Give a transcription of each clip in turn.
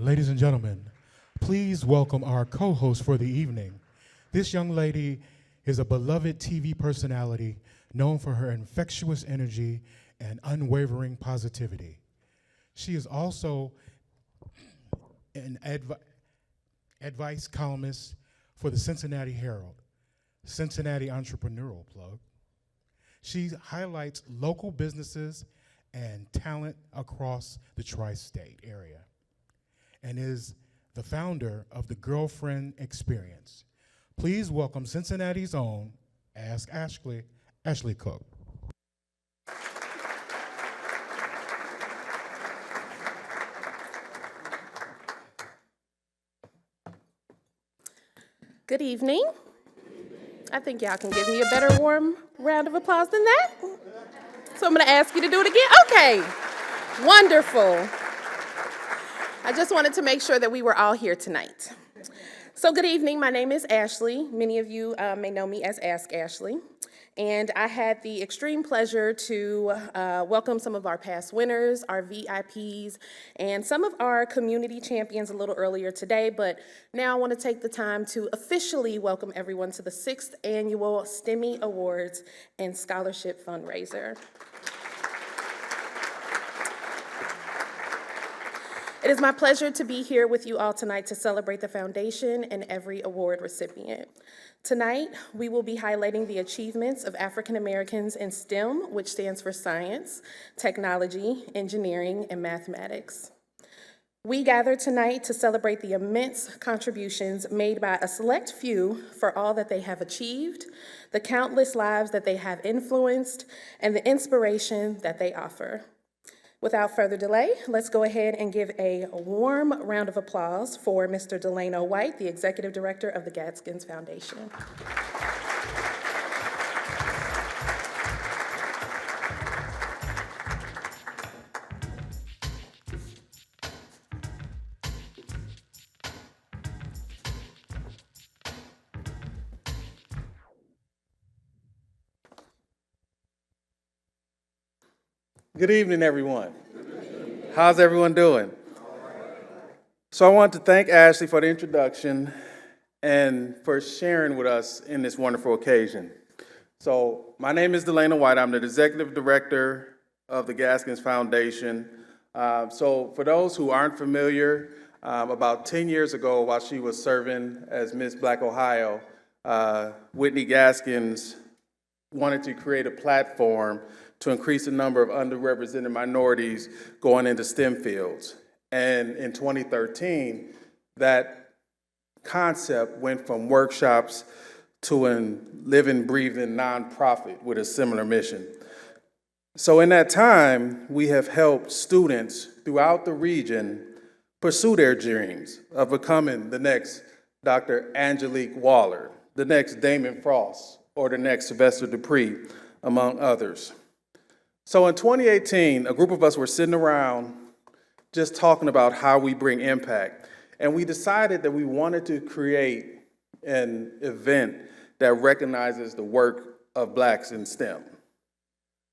Ladies and gentlemen, please welcome our co-host for the evening. This young lady is a beloved TV personality known for her infectious energy and unwavering positivity. She is also an advice columnist for the Cincinnati Herald, Cincinnati entrepreneurial plug. She highlights local businesses and talent across the tri-state area and is the founder of the Girlfriend Experience. Please welcome Cincinnati's own Ask Ashley, Ashley Cook. Good evening. I think y'all can give me a better warm round of applause than that. So I'm going to ask you to do it again. Okay, wonderful. I just wanted to make sure that we were all here tonight. So good evening, my name is Ashley. Many of you may know me as Ask Ashley. And I had the extreme pleasure to welcome some of our past winners, our VIPs, and some of our community champions a little earlier today, but now I want to take the time to officially welcome everyone to the 6th annual STEMmy Awards and Scholarship Fundraiser. It is my pleasure to be here with you all tonight to celebrate the foundation and every award recipient. Tonight, we will be highlighting the achievements of African Americans in STEM, which stands for science, technology, engineering, and mathematics. We gather tonight to celebrate the immense contributions made by a select few for all that they have achieved, the countless lives that they have influenced, and the inspiration that they offer. Without further delay, let's go ahead and give a warm round of applause for Mr. Delano White, the Executive Director of the Gaskins Foundation. Good evening, everyone. How's everyone doing? So I want to thank Ashley for the introduction and for sharing with us in this wonderful occasion. So my name is Delano White. I'm the Executive Director of the Gaskins Foundation. So for those who aren't familiar, about 10 years ago, while she was serving as Miss Black Ohio, Whitney Gaskins wanted to create a platform to increase the number of underrepresented minorities going into STEM fields. And in 2013, that concept went from workshops to a living, breathing nonprofit with a similar mission. So in that time, we have helped students throughout the region pursue their dreams of becoming the next Dr. Angelique Waller, the next Damon Frost, or the next Sylvester Dupree, among others. So in 2018, a group of us were sitting around just talking about how we bring impact. And we decided that we wanted to create an event that recognizes the work of Blacks in STEM.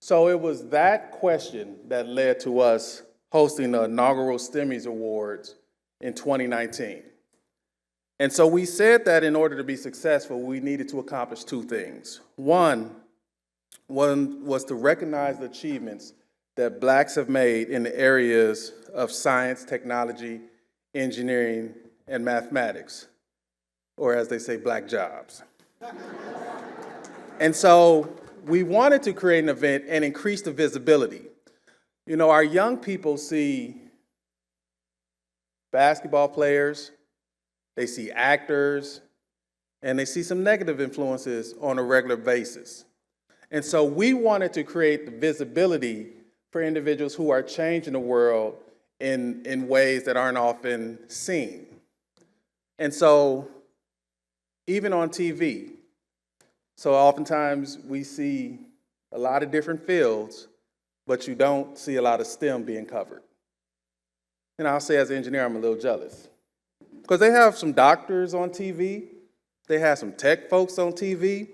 So it was that question that led to us hosting the inaugural STEMmy Awards in 2019. And so we said that in order to be successful, we needed to accomplish two things. One was to recognize the achievements that Blacks have made in the areas of science, technology, engineering, and mathematics, or as they say, Black jobs. And so we wanted to create an event and increase the visibility. You know, our young people see basketball players, they see actors, and they see some negative influences on a regular basis. And so we wanted to create the visibility for individuals who are changing the world in ways that aren't often seen. And so even on TV, so oftentimes we see a lot of different fields, but you don't see a lot of STEM being covered. And I'll say as an engineer, I'm a little jealous. Because they have some doctors on TV, they have some tech folks on TV,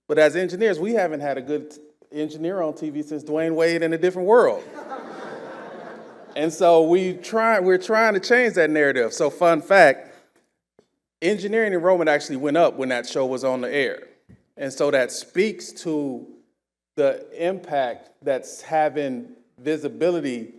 but as engineers, we haven't had a good engineer on TV since Dwayne Wade in A Different World. And so we're trying to change that narrative. So fun fact, engineering enrollment actually went up when that show was on the air. And so that speaks to the impact that's having visibility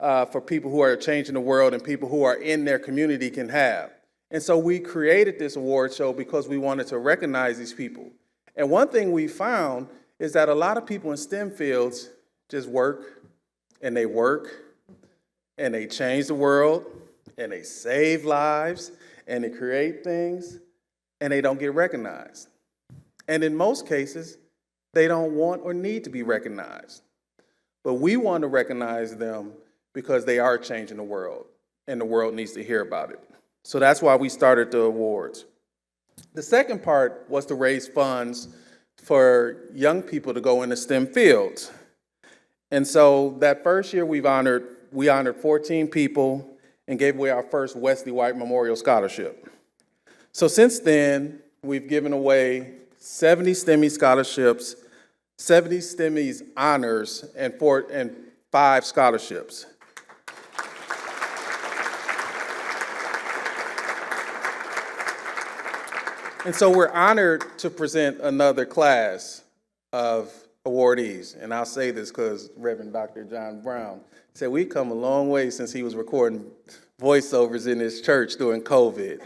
for people who are changing the world and people who are in their community can have. And so we created this award show because we wanted to recognize these people. And one thing we found is that a lot of people in STEM fields just work and they change the world and they save lives and they create things and they don't get recognized. And in most cases, they don't want or need to be recognized. But we want to recognize them because they are changing the world and the world needs to hear about it. So that's why we started the awards. The second part was to raise funds for young people to go into STEM fields. And so that first year we honored 14 people and gave away our first Wesley White Memorial Scholarship. So since then, we've given away 70 STEMmy scholarships, 70 STEMmy honors, and 5 scholarships. And so we're honored to present another class of awardees. And I'll say this because Reverend Dr. John Brown said we've come a long way since he was recording voiceovers in his church during COVID.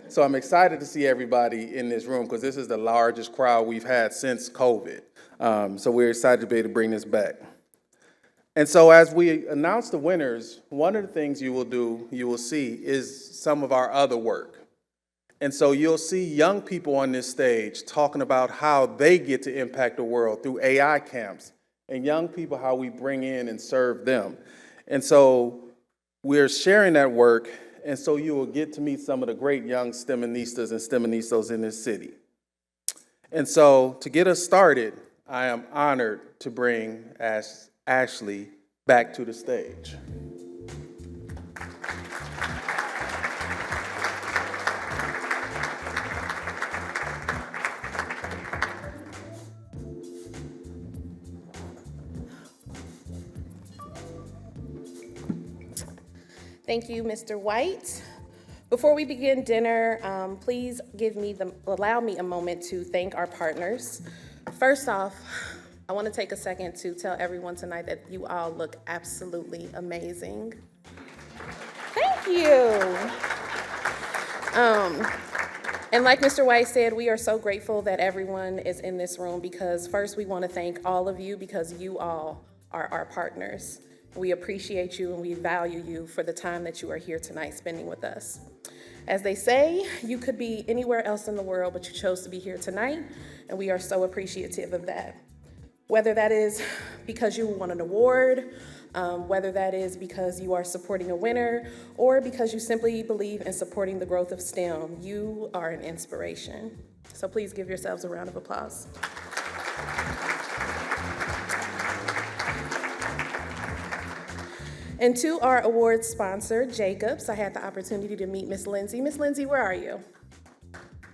So I'm excited to see everybody in this room because this is the largest crowd we've had since COVID. So we're excited to be able to bring this back. And so as we announce the winners, one of the things you will see is some of our other work. And so you'll see young people on this stage talking about how they get to impact the world through AI camps, and young people, how we bring in and serve them. And so we're sharing that work, and so you will get to meet some of the great young STEManistas and STEManistas in this city. And so to get us started, I am honored to bring Ashley back to the stage. Thank you, Mr. White. Before we begin dinner, please allow me a moment to thank our partners. First off, I want to take a second to tell everyone tonight that you all look absolutely amazing. Thank you. And like Mr. White said, we are so grateful that everyone is in this room because first we want to thank all of you because you all are our partners. We appreciate you and we value you for the time that you are here tonight spending with us. As they say, you could be anywhere else in the world, but you chose to be here tonight, and we are so appreciative of that. Whether that is because you won an award, whether that is because you are supporting a winner, or because you simply believe in supporting the growth of STEM, you are an inspiration. So please give yourselves a round of applause. And to our award sponsor, Jacobs, I had the opportunity to meet Miss Lindsay. Miss Lindsay, where are you?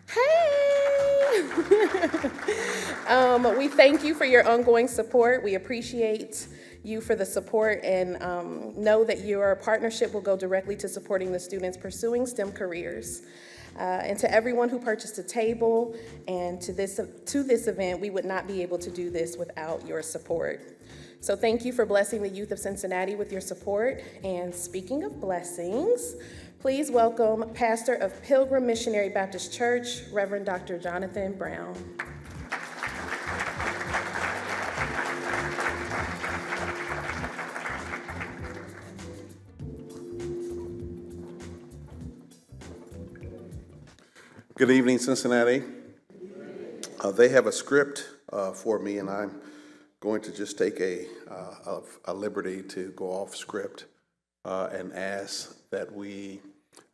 Hey! We thank you for your ongoing support. We appreciate you for the support and know that your partnership will go directly to supporting the students pursuing STEM careers. And to everyone who purchased a table and to this event, we would not be able to do this without your support. So thank you for blessing the youth of Cincinnati with your support. And speaking of blessings, please welcome Pastor of Pilgrim Missionary Baptist Church, Reverend Dr. Jonathan Brown. Good evening, Cincinnati. They have a script for me, and I'm going to just take a liberty to go off script and ask that we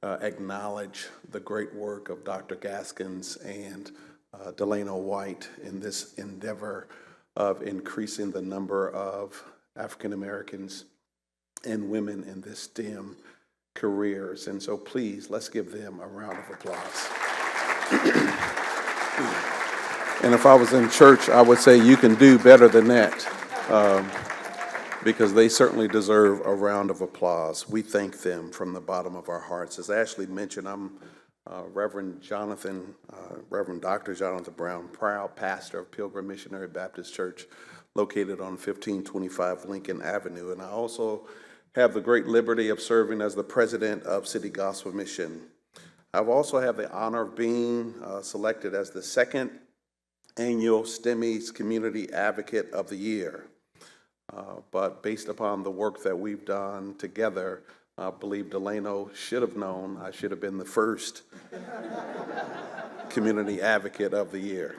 acknowledge the great work of Dr. Gaskins and Delano White in this endeavor of increasing the number of African Americans and women in this STEM careers. And so please, let's give them a round of applause. And if I was in church, I would say you can do better than that. because they certainly deserve a round of applause. We thank them from the bottom of our hearts. As Ashley mentioned, I'm Reverend Dr. Jonathan Brown, proud pastor of Pilgrim Missionary Baptist Church, located on 1525 Lincoln Avenue. And I also have the great liberty of serving as the president of City Gospel Mission. I've also had the honor of being selected as the second annual STEMmy Community Advocate of the Year. But based upon the work that we've done together, I believe Delano should have known I should have been the first Community Advocate of the Year.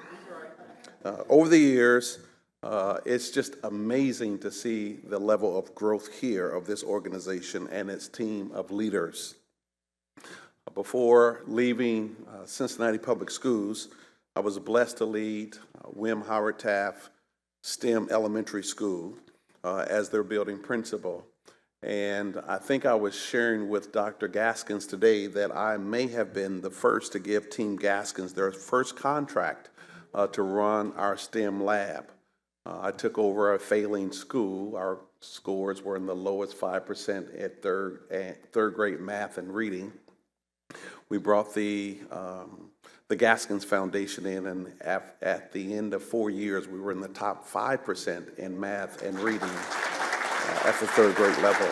Over the years, it's just amazing to see the level of growth here of this organization and its team of leaders. Before leaving Cincinnati Public Schools, I was blessed to lead Wim Howard Taft STEM Elementary School as their building principal. And I think I was sharing with Dr. Gaskins today that I may have been the first to give Team Gaskins their first contract to run our STEM lab. I took over a failing school. Our scores were in the lowest 5% at third grade math and reading. We brought the Gaskins Foundation in, and at the end of 4 years, we were in the top 5% in math and reading at the third grade level.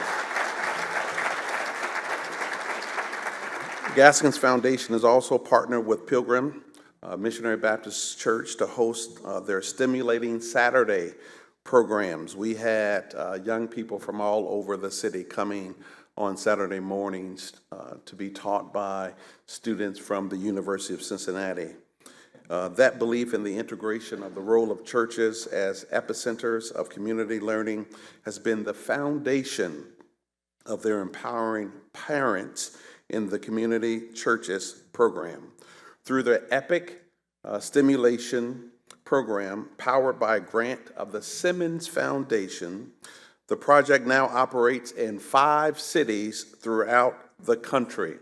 Gaskins Foundation is also partnered with Pilgrim Missionary Baptist Church to host their Stimulating Saturday programs. We had young people from all over the city coming on Saturday mornings to be taught by students from the University of Cincinnati. That belief in the integration of the role of churches as epicenters of community learning has been the foundation of their empowering parents in the community churches program. Through the EPIC Stimulation program, powered by a grant of the Simmons Foundation, the project now operates in 5 cities throughout the country.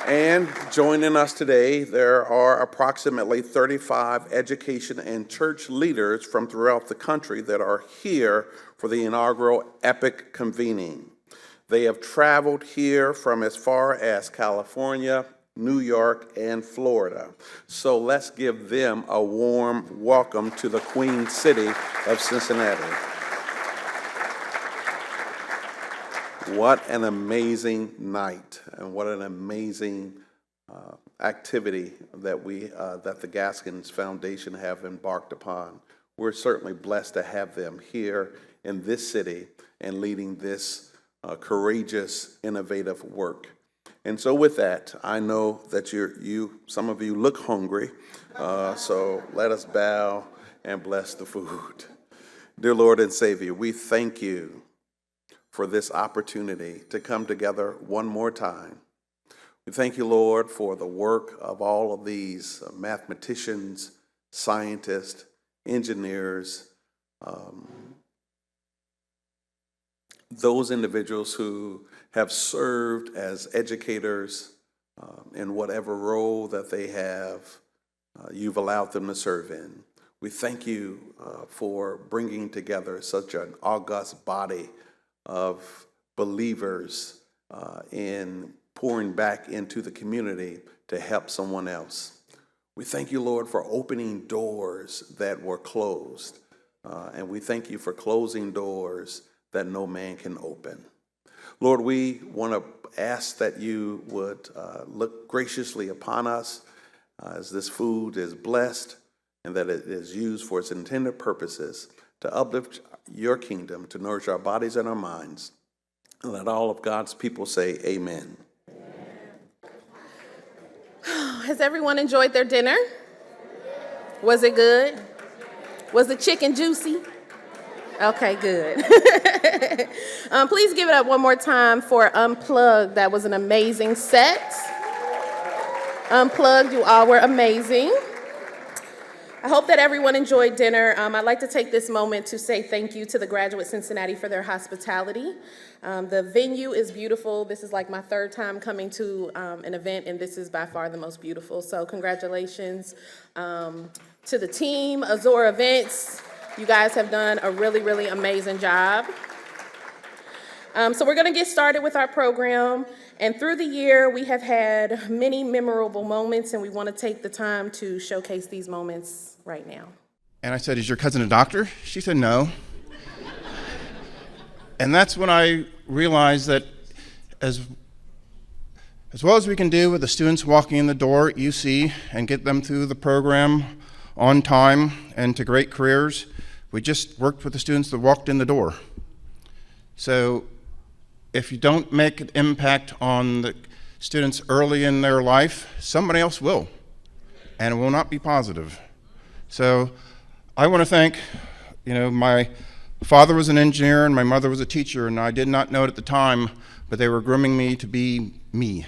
And joining us today, there are approximately 35 education and church leaders from throughout the country that are here for the inaugural EPIC convening. They have traveled here from as far as California, New York, and Florida. So let's give them a warm welcome to the Queen City of Cincinnati. What an amazing night, and what an amazing activity that that the Gaskins Foundation have embarked upon. We're certainly blessed to have them here in this city and leading this courageous, innovative work. And so with that, I know that some of you look hungry, so let us bow and bless the food. Dear Lord and Savior, we thank you for this opportunity to come together one more time. We thank you, Lord, for the work of all of these mathematicians, scientists, engineers, those individuals who have served as educators in whatever role that they have, you've allowed them to serve in. We thank you for bringing together such an august body of believers in pouring back into the community to help someone else. We thank you, Lord, for opening doors that were closed, and we thank you for closing doors that no man can open. Lord, we want to ask that you would look graciously upon us as this food is blessed and that it is used for its intended purposes to uplift your kingdom, to nourish our bodies and our minds. And let all of God's people say amen. Has everyone enjoyed their dinner? Was it good? Was the chicken juicy? Okay, good. Please give it up one more time for Unplugged. That was an amazing set. Unplugged, you all were amazing. I hope that everyone enjoyed dinner. I'd like to take this moment to say thank you to the Graduate Cincinnati for their hospitality. The venue is beautiful. This is like my 3rd time coming to an event, and this is by far the most beautiful. So congratulations To the team, Azor Events, you guys have done a really, really amazing job. So we're gonna get started with our program. And through the year, we have had many memorable moments, and we wanna take the time to showcase these moments right now. And I said, "Is your cousin a doctor?" She said, "No." And that's when I realized that as well as we can do with the students walking in the door at UC and get them through the program on time and to great careers, we just worked with the students that walked in the door. So if you don't make an impact on the students early in their life, somebody else will, and it will not be positive. So I want to thank, my father was an engineer and my mother was a teacher, and I did not know it at the time, but they were grooming me to be me.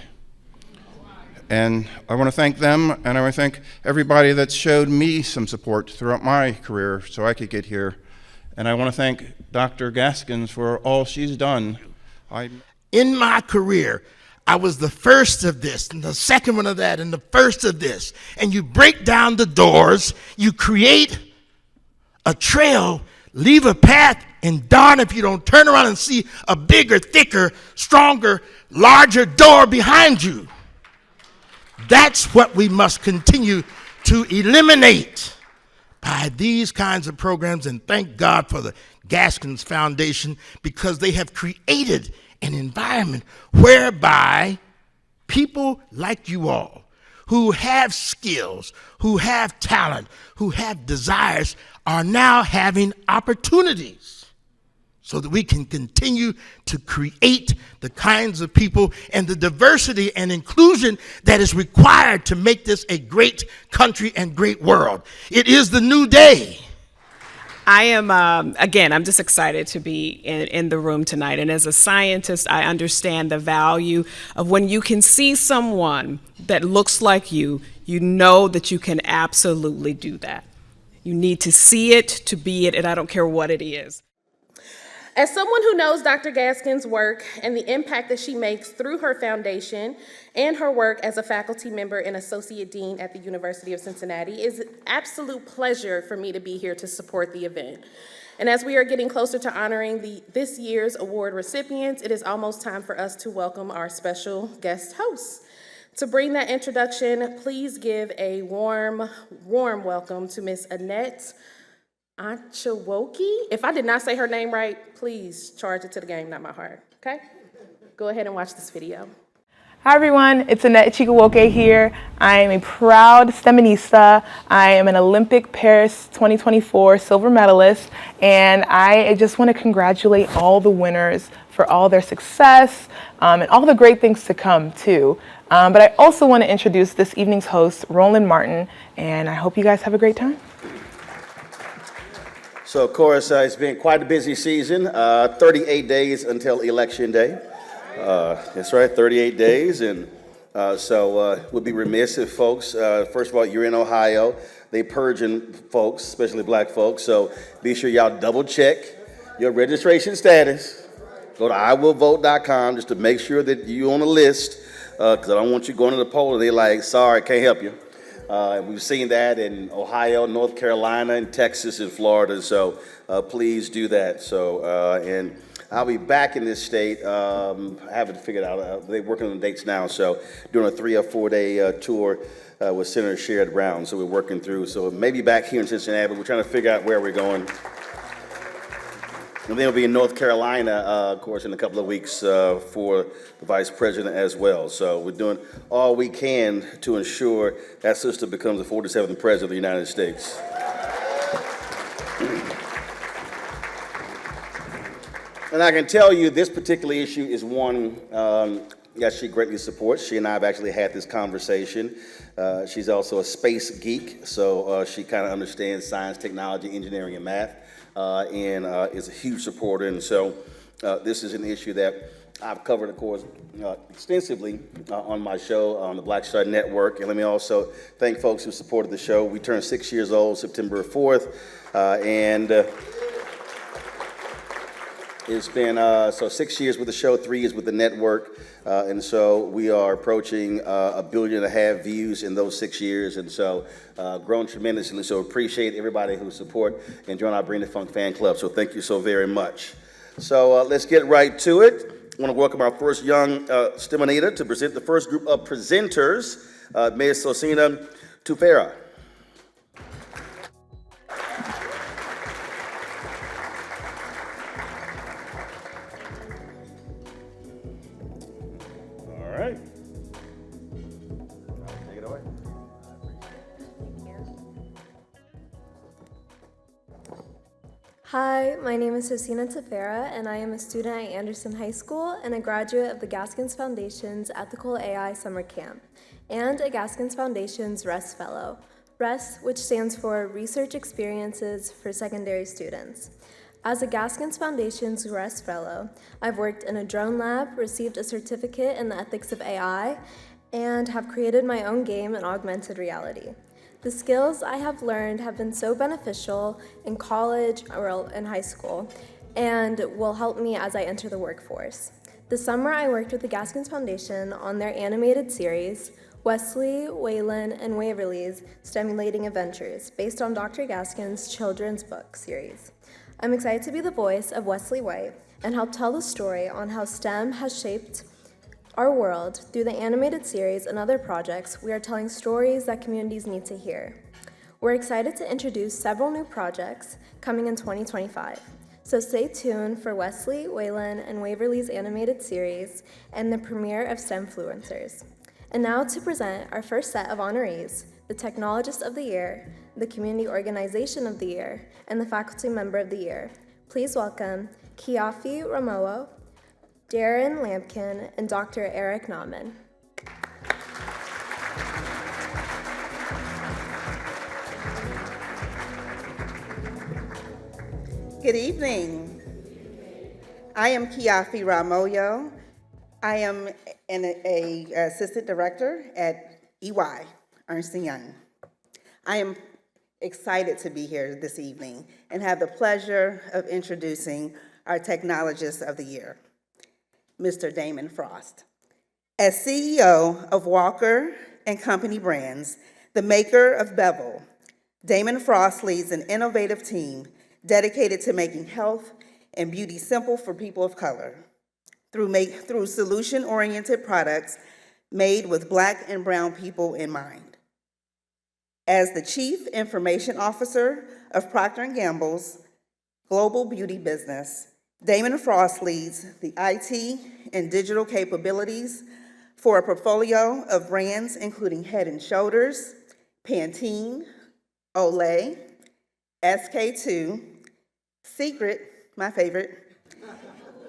And I want to thank them, and I want to thank everybody that showed me some support throughout my career so I could get here. And I want to thank Dr. Gaskins for all she's done. In my career, I was the first of this, and the second one of that, and the first of this. And you break down the doors, you create a trail, leave a path, and darn if you don't turn around and see a bigger, thicker, stronger, larger door behind you. That's what we must continue to eliminate by these kinds of programs, and thank God for the Gaskins Foundation, because they have created an environment whereby people like you all, who have skills, who have talent, who have desires, are now having opportunities so that we can continue to create the kinds of people and the diversity and inclusion that is required to make this a great country and great world. It is the new day. I am, again, I'm just excited to be in the room tonight. And as a scientist, I understand the value of when you can see someone that looks like you know that you can absolutely do that. You need to see it to be it, and I don't care what it is. As someone who knows Dr. Gaskins' work and the impact that she makes through her foundation and her work as a faculty member and associate dean at the University of Cincinnati, it is an absolute pleasure for me to be here to support the event. And as we are getting closer to honoring this year's award recipients, it is almost time for us to welcome our special guest hosts. To bring that introduction, please give a warm welcome to Ms. Annette Anchawoki. If I did not say her name right, please charge it to the game, not my heart, okay? Go ahead and watch this video. Hi everyone, it's Annette Chikawoke here. I am a proud STEMinista. I am an Olympic Paris 2024 silver medalist, and I just want to congratulate all the winners for all their success and all the great things to come too. But I also want to introduce this evening's host, Roland Martin, and I hope you guys have a great time. So, of course, it's been quite a busy season, 38 days until Election Day. That's right, 38 days, and so we'd be remiss if folks, first of all, you're in Ohio, they purging folks, especially black folks, so be sure y'all double check your registration status. Go to iwillvote.com just to make sure that you're on the list, because I don't want you going to the poll and they're like, sorry, can't help you. We've seen that in Ohio, North Carolina, and Texas, and Florida, so please do that. So, and I'll be back in this state. I haven't figured out, they're working on the dates now, so doing a 3 or 4 day tour with Senator Sherrod Brown, so we're working through. So maybe back here in Cincinnati, but we're trying to figure out where we're going. And then we'll be in North Carolina, of course, in a couple of weeks for the vice president as well. So we're doing all we can to ensure that sister becomes the 47th president of the United States. And I can tell you this particular issue is one that she greatly supports. She and I have actually had this conversation. She's also a space geek, so she kind of understands science, technology, engineering, and math. And is a huge supporter, and so this is an issue that I've covered, of course, extensively on my show on the Black Star Network. And let me also thank folks who supported the show. We turned 6 years old September 4th, and It's been, so 6 years with the show, 3 years with the network, and so we are approaching 1.5 billion views in those 6 years, and so grown tremendously. So appreciate everybody who support and join our Bring the Funk fan club. So thank you so very much. So let's get right to it. I want to welcome our first young STEManita to present the first group of presenters, Ms. Sosina Tufera. All right. Take it away. Hi, my name is Sosina Tefera, and I am a student at Anderson High School and a graduate of the Gaskins Foundation's Ethical AI Summer Camp, and a Gaskins Foundation's REST Fellow. REST, which stands for Research Experiences for Secondary Students. As a Gaskins Foundation's REST Fellow, I've worked in a drone lab, received a certificate in the ethics of AI, and have created my own game in augmented reality. The skills I have learned have been so beneficial in college or in high school and will help me as I enter the workforce. This summer, I worked with the Gaskins Foundation on their animated series, Wesley, Waylon, and Waverly's Stimulating Adventures, based on Dr. Gaskin's children's book series. I'm excited to be the voice of Wesley White and help tell the story on how STEM has shaped our world. Through the animated series and other projects, we are telling stories that communities need to hear. We're excited to introduce several new projects coming in 2025. So stay tuned for Wesley, Waylon, and Waverly's animated series and the premiere of STEMfluencers. And now to present our first set of honorees, the Technologist of the Year, the Community Organization of the Year, and the Faculty Member of the Year. Please welcome Kiafi Ramoa, Darren Lampkin, and Dr. Eric Nauman. Good evening. I am Kiafi Ramoyo. I am an assistant director at EY, Ernst & Young. I am excited to be here this evening and have the pleasure of introducing our Technologist of the Year, Mr. Damon Frost. As CEO of Walker & Company Brands, the maker of Bevel, Damon Frost leads an innovative team dedicated to making health and beauty simple for people of color through solution-oriented products made with Black and brown people in mind. As the Chief Information Officer of Procter & Gamble's global beauty business, Damon Frost leads the IT and digital capabilities for a portfolio of brands including Head & Shoulders, Pantene, Olay, SK-II, Secret, my favorite,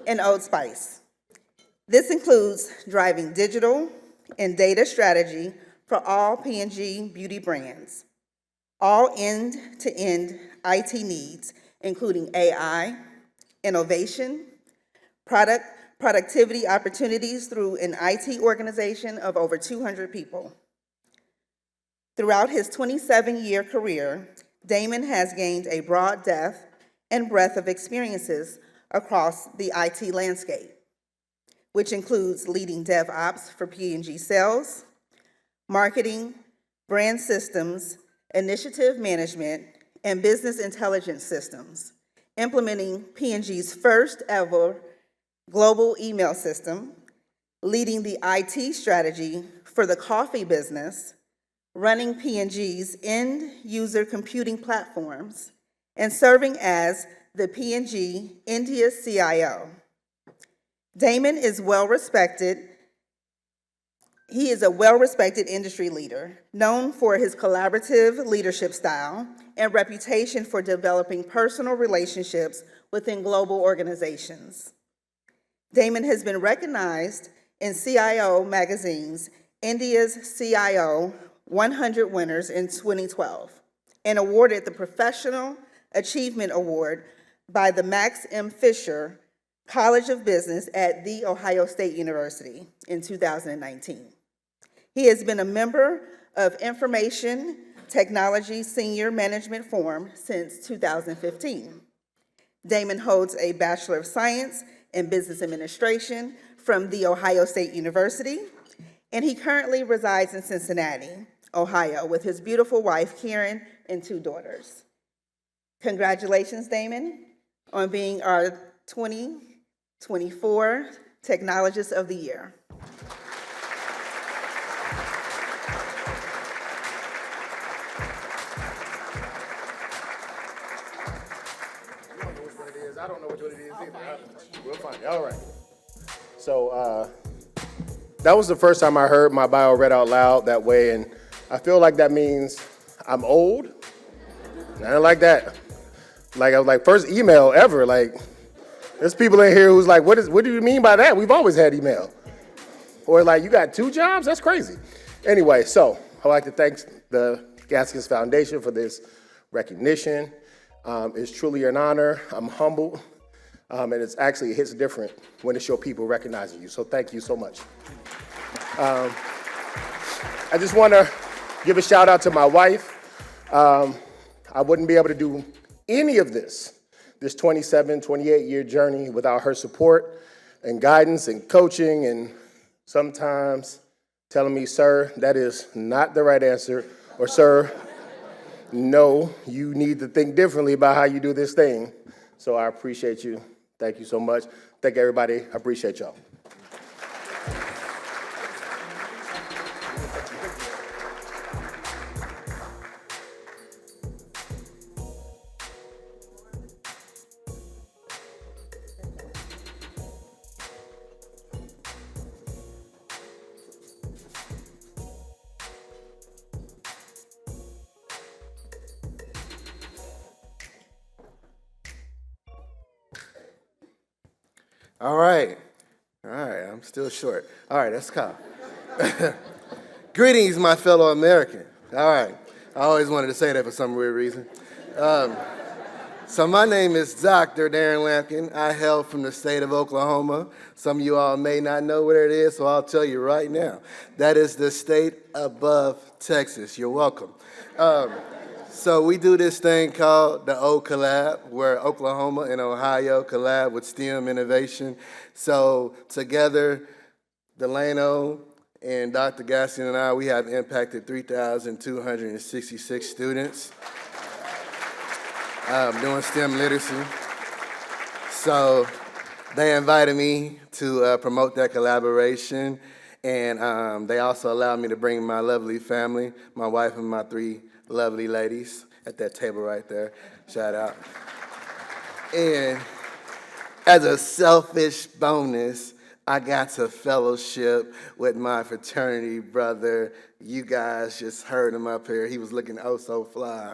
and Old Spice. This includes driving digital and data strategy for all P&G beauty brands, all end-to-end IT needs, including AI, innovation, productivity opportunities through an IT organization of over 200 people. Throughout his 27-year career, Damon has gained a broad depth and breadth of experiences across the IT landscape, which includes leading DevOps for P&G sales, marketing, brand systems, initiative management, and business intelligence systems, implementing P&G's first ever global email system, leading the IT strategy for the coffee business, running P&G's end-user computing platforms, and serving as the P&G India CIO. Damon is He is a well-respected industry leader, known for his collaborative leadership style and reputation for developing personal relationships within global organizations. Damon has been recognized in CIO Magazine's India's CIO 100 winners in 2012 and awarded the Professional Achievement Award by the Max M. Fisher College of Business at The Ohio State University in 2019. He has been a member of Information Technology Senior Management Forum since 2015. Damon holds a Bachelor of Science in Business Administration from The Ohio State University, and he currently resides in Cincinnati, Ohio, with his beautiful wife, Karen, and 2 daughters. Congratulations, Damon, on being our 2024 Technologist of the Year. I don't know which one it is either. We'll find it. All right. So that was the first time I heard my bio read out loud that way, and I feel like that means I'm old. Nothing like that. Like, I was like, first email ever. Like, there's people in here who's like, what do you mean by that? We've always had email. Or like, you got 2 jobs? That's crazy. Anyway, so I'd like to thank the Gaskins Foundation for this recognition. It's truly an honor. I'm humbled. And it hits different when it's your people recognizing you. So thank you so much. I just want to give a shout out to my wife. I wouldn't be able to do any of this 27, 28-year journey without her support and guidance and coaching and sometimes telling me, sir, that is not the right answer, or sir, no, you need to think differently about how you do this thing. So I appreciate you. Thank you so much. Thank everybody. I appreciate y'all. All right, I'm still short. All right, let's go. Greetings, my fellow American. All right, I always wanted to say that for some weird reason. So my name is Dr. Darren Lampkin. I hail from the state of Oklahoma. Some of you all may not know where it is, so I'll tell you right now. That is the state above Texas. You're welcome. So we do this thing called the O Collab, where Oklahoma and Ohio collab with STEM innovation. So together, Delano and Dr. Gaston and I, we have impacted 3,266 students doing STEM literacy. So they invited me to promote that collaboration, and they also allowed me to bring my lovely family, my wife and my 3 lovely ladies at that table right there. Shout out. And as a selfish bonus, I got to fellowship with my fraternity brother. You guys just heard him up here. He was looking oh so fly.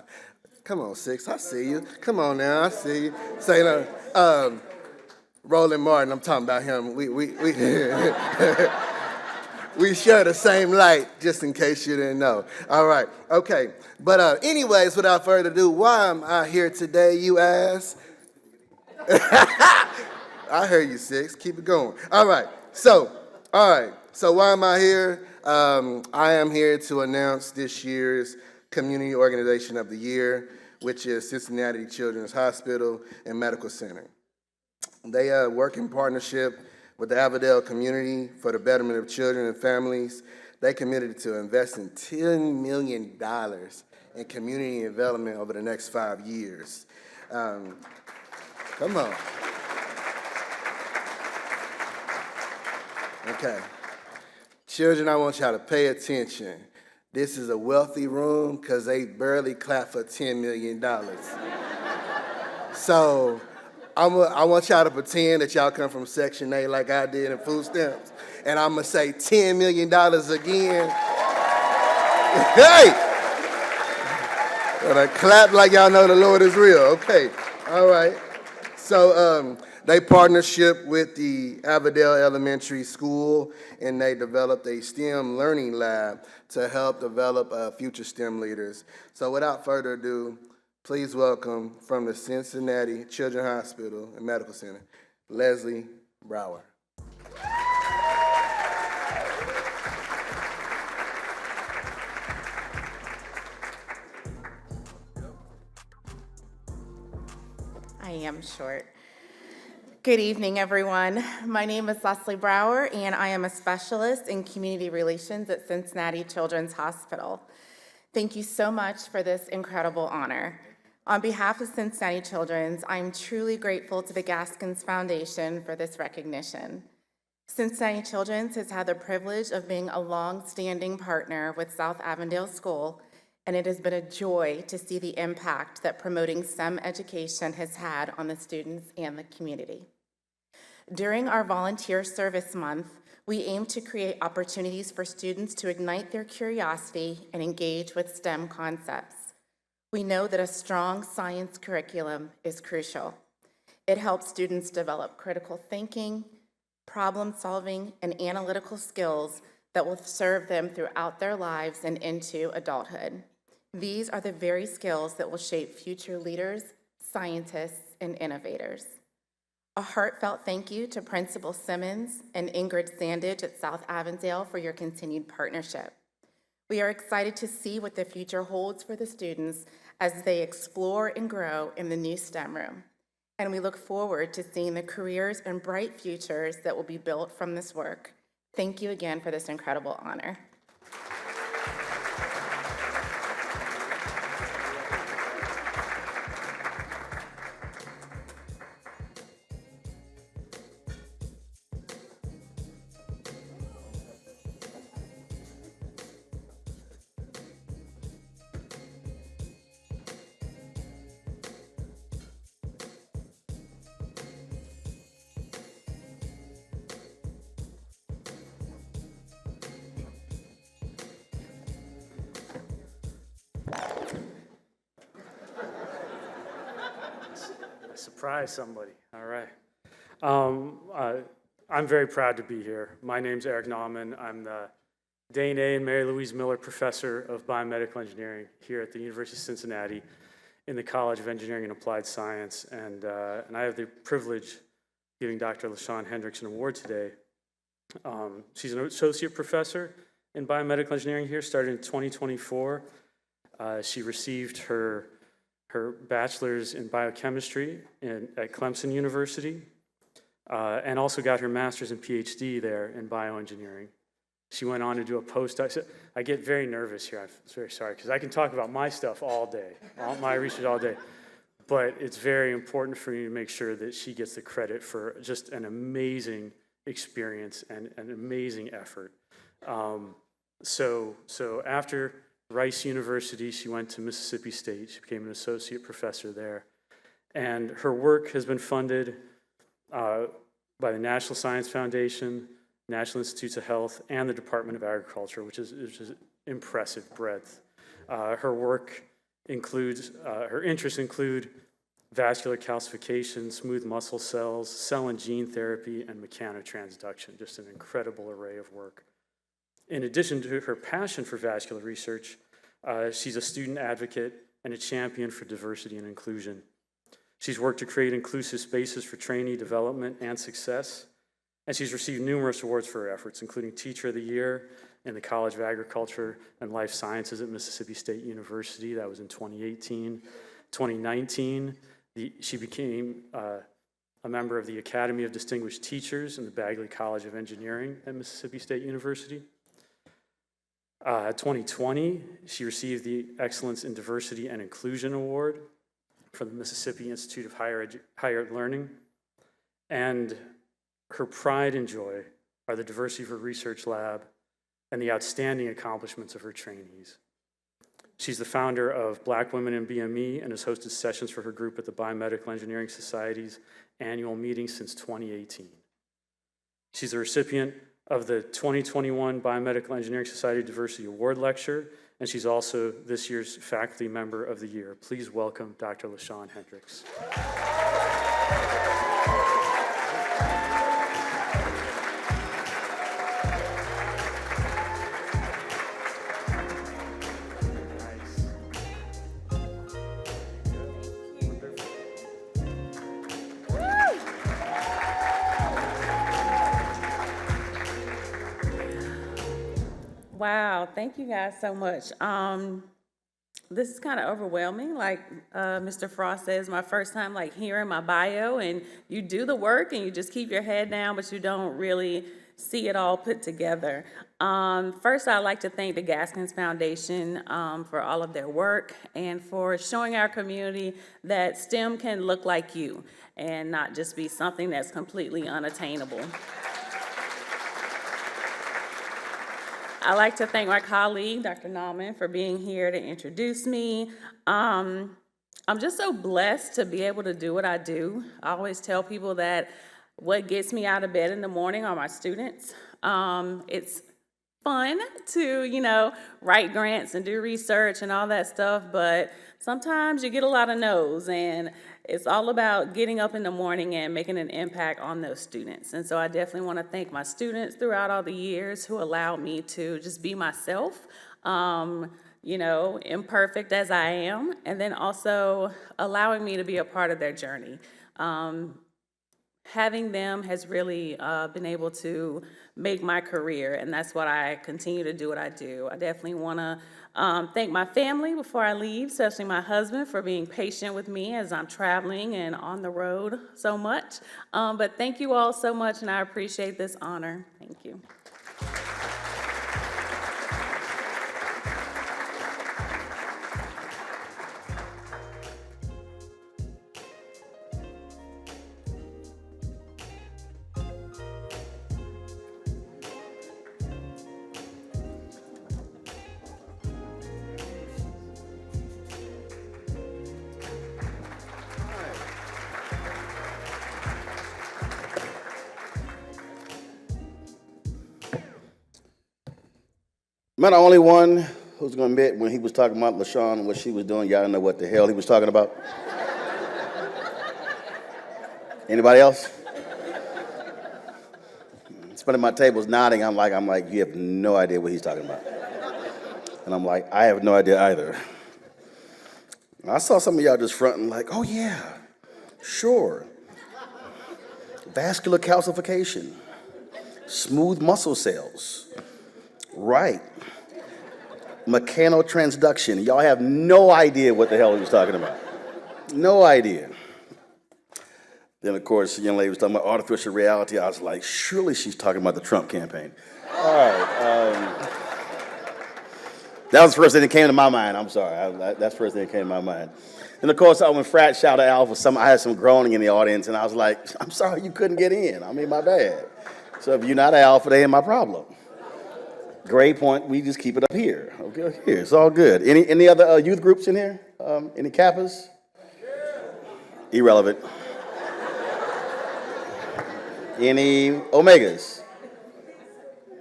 Come on, Six, I see you. Come on now, I see you. Say no. Roland Martin, I'm talking about him. We share the same light, just in case you didn't know. All right, okay. But anyways, without further ado, why am I here today, you ask? I heard you, Six. Keep it going. All right. So why am I here? I am here to announce this year's Community Organization of the Year, which is Cincinnati Children's Hospital and Medical Center. They work in partnership with the Avondale community for the betterment of children and families. They committed to investing $10 million in community development over the next 5 years. Come on. Okay. Children, I want y'all to pay attention. This is a wealthy room because they barely clap for $10 million. So I want y'all to pretend that y'all come from Section 8 like I did in food stamps. And I'm going to say $10 million again. Hey! And I clap like y'all know the Lord is real. Okay. All right. So they partnership with the Avondale Elementary School, and they developed a STEM learning lab to help develop future STEM leaders. So without further ado, please welcome from the Cincinnati Children's Hospital and Medical Center, Leslie Brower. I am short. Good evening, everyone. My name is Leslie Brower, and I am a specialist in community relations at Cincinnati Children's Hospital. Thank you so much for this incredible honor. On behalf of Cincinnati Children's, I'm truly grateful to the Gaskins Foundation for this recognition. Cincinnati Children's has had the privilege of being a long-standing partner with South Avondale School, and it has been a joy to see the impact that promoting STEM education has had on the students and the community. During our Volunteer Service Month, we aim to create opportunities for students to ignite their curiosity and engage with STEM concepts. We know that a strong science curriculum is crucial. It helps students develop critical thinking, problem solving, and analytical skills that will serve them throughout their lives and into adulthood. These are the very skills that will shape future leaders, scientists, and innovators. A heartfelt thank you to Principal Simmons and Ingrid Sandage at South Avondale for your continued partnership. We are excited to see what the future holds for the students as they explore and grow in the new STEM room. And we look forward to seeing the careers and bright futures that will be built from this work. Thank you again for this incredible honor. Surprise somebody. All right. I'm very proud to be here. My name's Eric Nauman. I'm the Dane A. and Mary Louise Miller Professor of Biomedical Engineering here at the University of Cincinnati in the College of Engineering and Applied Science. And I have the privilege of giving Dr. LaShawn Hendricks an award today. She's an associate professor in biomedical engineering here, started in 2024. She received her bachelor's in biochemistry at Clemson University, and also got her master's and PhD there in bioengineering. She went on to do a postdoc. So I get very nervous here. I'm very sorry, because I can talk about my stuff all day, all my research all day. But it's very important for me to make sure that she gets the credit for just an amazing experience and an amazing effort. So after Rice University, she went to Mississippi State. She became an associate professor there. And her work has been funded by the National Science Foundation, National Institutes of Health, and the Department of Agriculture, which is impressive breadth. Her work includes, her interests include vascular calcification, smooth muscle cells, cell and gene therapy, and mechanotransduction, just an incredible array of work. In addition to her passion for vascular research, she's a student advocate and a champion for diversity and inclusion. She's worked to create inclusive spaces for trainee development and success, and she's received numerous awards for her efforts, including Teacher of the Year in the College of Agriculture and Life Sciences at Mississippi State University. That was in 2018. 2019, she became a member of the Academy of Distinguished Teachers in the Bagley College of Engineering at Mississippi State University. 2020, she received the Excellence in Diversity and Inclusion Award from the Mississippi Institute of Higher Learning. And her pride and joy are the diversity of her research lab and the outstanding accomplishments of her trainees. She's the founder of Black Women in BME and has hosted sessions for her group at the Biomedical Engineering Society's annual meeting since 2018. She's a recipient of the 2021 Biomedical Engineering Society Diversity Award Lecture, and she's also this year's Faculty Member of the Year. Please welcome Dr. LaShawn Hendricks. Wow, thank you guys so much. this is kind of overwhelming. Like Mr. Frost says, my first time like hearing my bio, and you do the work and you just keep your head down, but you don't really see it all put together. First, I'd like to thank the Gaskins Foundation for all of their work and for showing our community that STEM can look like you and not just be something that's completely unattainable. I'd like to thank my colleague, Dr. Nauman, for being here to introduce me. I'm just so blessed to be able to do what I do. I always tell people that what gets me out of bed in the morning are my students. It's fun to, write grants and do research and all that stuff, but sometimes you get a lot of no's, and it's all about getting up in the morning and making an impact on those students. And so I definitely want to thank my students throughout all the years who allowed me to just be myself, imperfect as I am, and then also allowing me to be a part of their journey. Having them has really been able to make my career, and that's what I continue to do what I do. I definitely want to thank my family before I leave, especially my husband, for being patient with me as I'm traveling and on the road so much. But thank you all so much, and I appreciate this honor. Thank you. Am I the only one who's going to admit when he was talking about LaShawn and what she was doing, y'all know what the hell he was talking about? Anybody else? Somebody at my table was nodding. I'm like, you have no idea what he's talking about. And I'm like, I have no idea either. I saw some of y'all just fronting like, oh yeah, sure. Vascular calcification, smooth muscle cells, right. Mechanotransduction. Y'all have no idea what the hell he was talking about. No idea. Then, of course, the young lady was talking about artificial reality. I was like, surely she's talking about the Trump campaign. All right. That was the first thing that came to my mind. I'm sorry. That's the first thing that came to my mind. And, of course, I went frat shout out Alpha. I had some groaning in the audience, and I was like, I'm sorry you couldn't get in. I mean, my bad. So if you're not an Alpha, they ain't my problem. Grade point, we just keep it up here. Okay, here, it's all good. Any other youth groups in here? Any Kappas? Irrelevant. Any Omegas?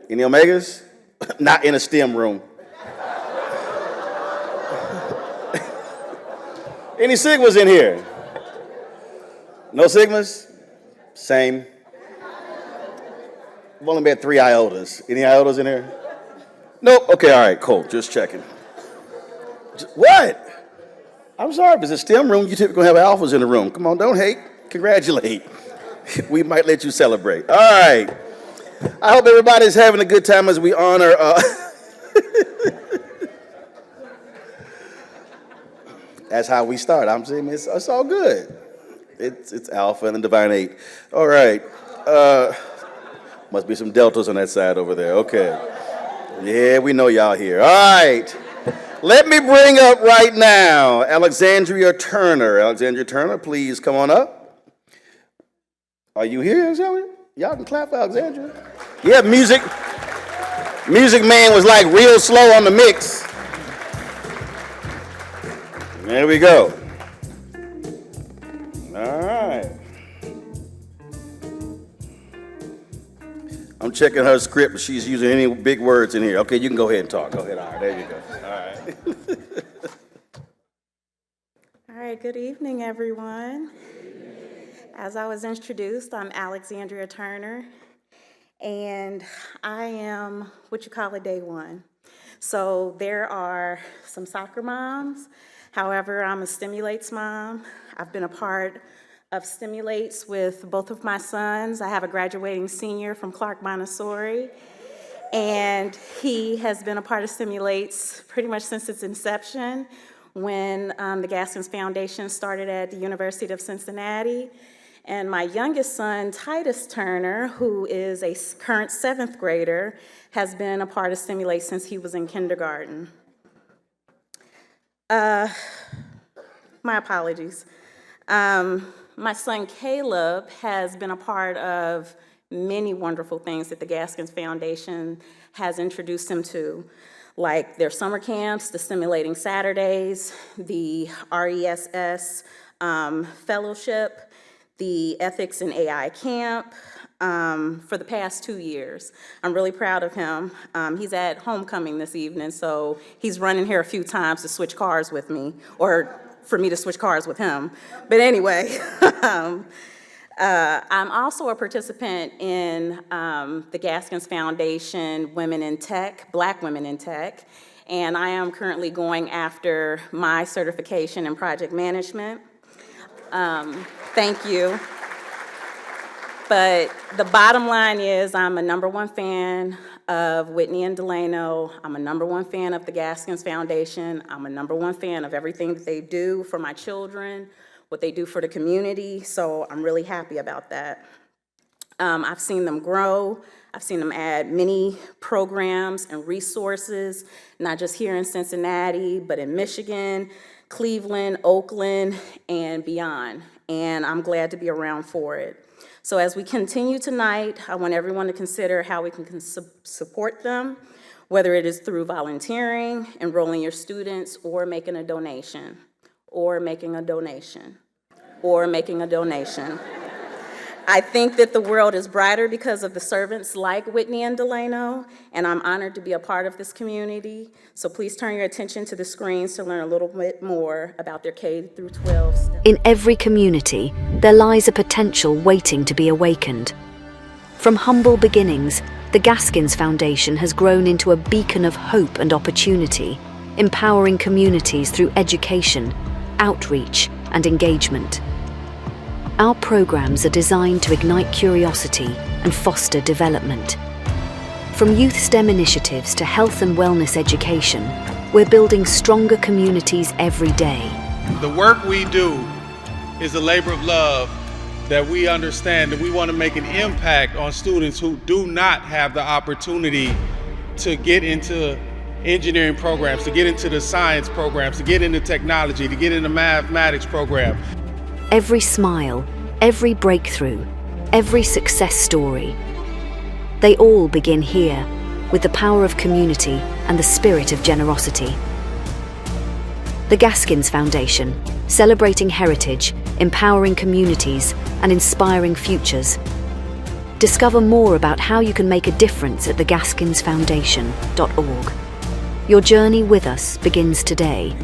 Any Omegas? Not in a STEM room. Any Sigmas in here? No Sigmas? Same. I've only met 3 Iotas. Any Iotas in here? Nope. Okay, all right, cool. Just checking. What? I'm sorry, but it's a STEM room. You typically have alphas in the room. Come on, don't hate. Congratulate. We might let you celebrate. All right. I hope everybody's having a good time as we honor. That's how we start. I'm saying it's all good. It's Alpha and the Divine 8. All right. Must be some deltas on that side over there. Okay. Yeah, we know y'all here. All right. Let me bring up right now Alexandria Turner. Alexandria Turner, please come on up. Are you here, Alexandria? Y'all can clap for Alexandria. Yeah, music man was like real slow on the mix. There we go. All right. I'm checking her script, but she's using any big words in here. Okay, you can go ahead and talk. Go ahead. All right, there you go. All right. All right, good evening, everyone. As I was introduced, I'm Alexandria Turner, and I am what you call a day one. So there are some soccer moms. However, I'm a Stimulates mom. I've been a part of Stimulates with both of my sons. I have a graduating senior from Clark Montessori, and he has been a part of Stimulates pretty much since its inception, when the Gaskins Foundation started at the University of Cincinnati. And my youngest son, Titus Turner, who is a current 7th grader, has been a part of Stimulate since he was in kindergarten. My apologies. My son Caleb has been a part of many wonderful things that the Gaskins Foundation has introduced him to, like their summer camps, the Stimulating Saturdays, the RESS fellowship, the Ethics in AI camp, for the past 2 years. I'm really proud of him. He's at homecoming this evening, so he's running here a few times to switch cars with me, or for me to switch cars with him. But anyway, I'm also a participant in the Gaskins Foundation Women in Tech, Black Women in Tech, and I am currently going after my certification in project management. Thank you. But the bottom line is I'm a #1 fan of Whitney and Delano. I'm a #1 fan of the Gaskins Foundation. I'm a #1 fan of everything that they do for my children, what they do for the community, so I'm really happy about that. I've seen them grow. I've seen them add many programs and resources, not just here in Cincinnati, but in Michigan, Cleveland, Oakland, and beyond. And I'm glad to be around for it. So as we continue tonight, I want everyone to consider how we can support them, whether it is through volunteering, enrolling your students, or making a donation, or making a donation, or making a donation. I think that the world is brighter because of the servants like Whitney and Delano, and I'm honored to be a part of this community. So please turn your attention to the screens to learn a little bit more about their K-12 STEM. In every community, there lies a potential waiting to be awakened. From humble beginnings, the Gaskins Foundation has grown into a beacon of hope and opportunity, empowering communities through education, outreach, and engagement. Our programs are designed to ignite curiosity and foster development. From youth STEM initiatives to health and wellness education, we're building stronger communities every day. The work we do is a labor of love that we understand that we want to make an impact on students who do not have the opportunity to get into engineering programs, to get into the science programs, to get into technology, to get into mathematics program. Every smile, every breakthrough, every success story. They all begin here, with the power of community and the spirit of generosity. The Gaskins Foundation, celebrating heritage, empowering communities, and inspiring futures. Discover more about how you can make a difference at thegaskinsfoundation.org. Your journey with us begins today.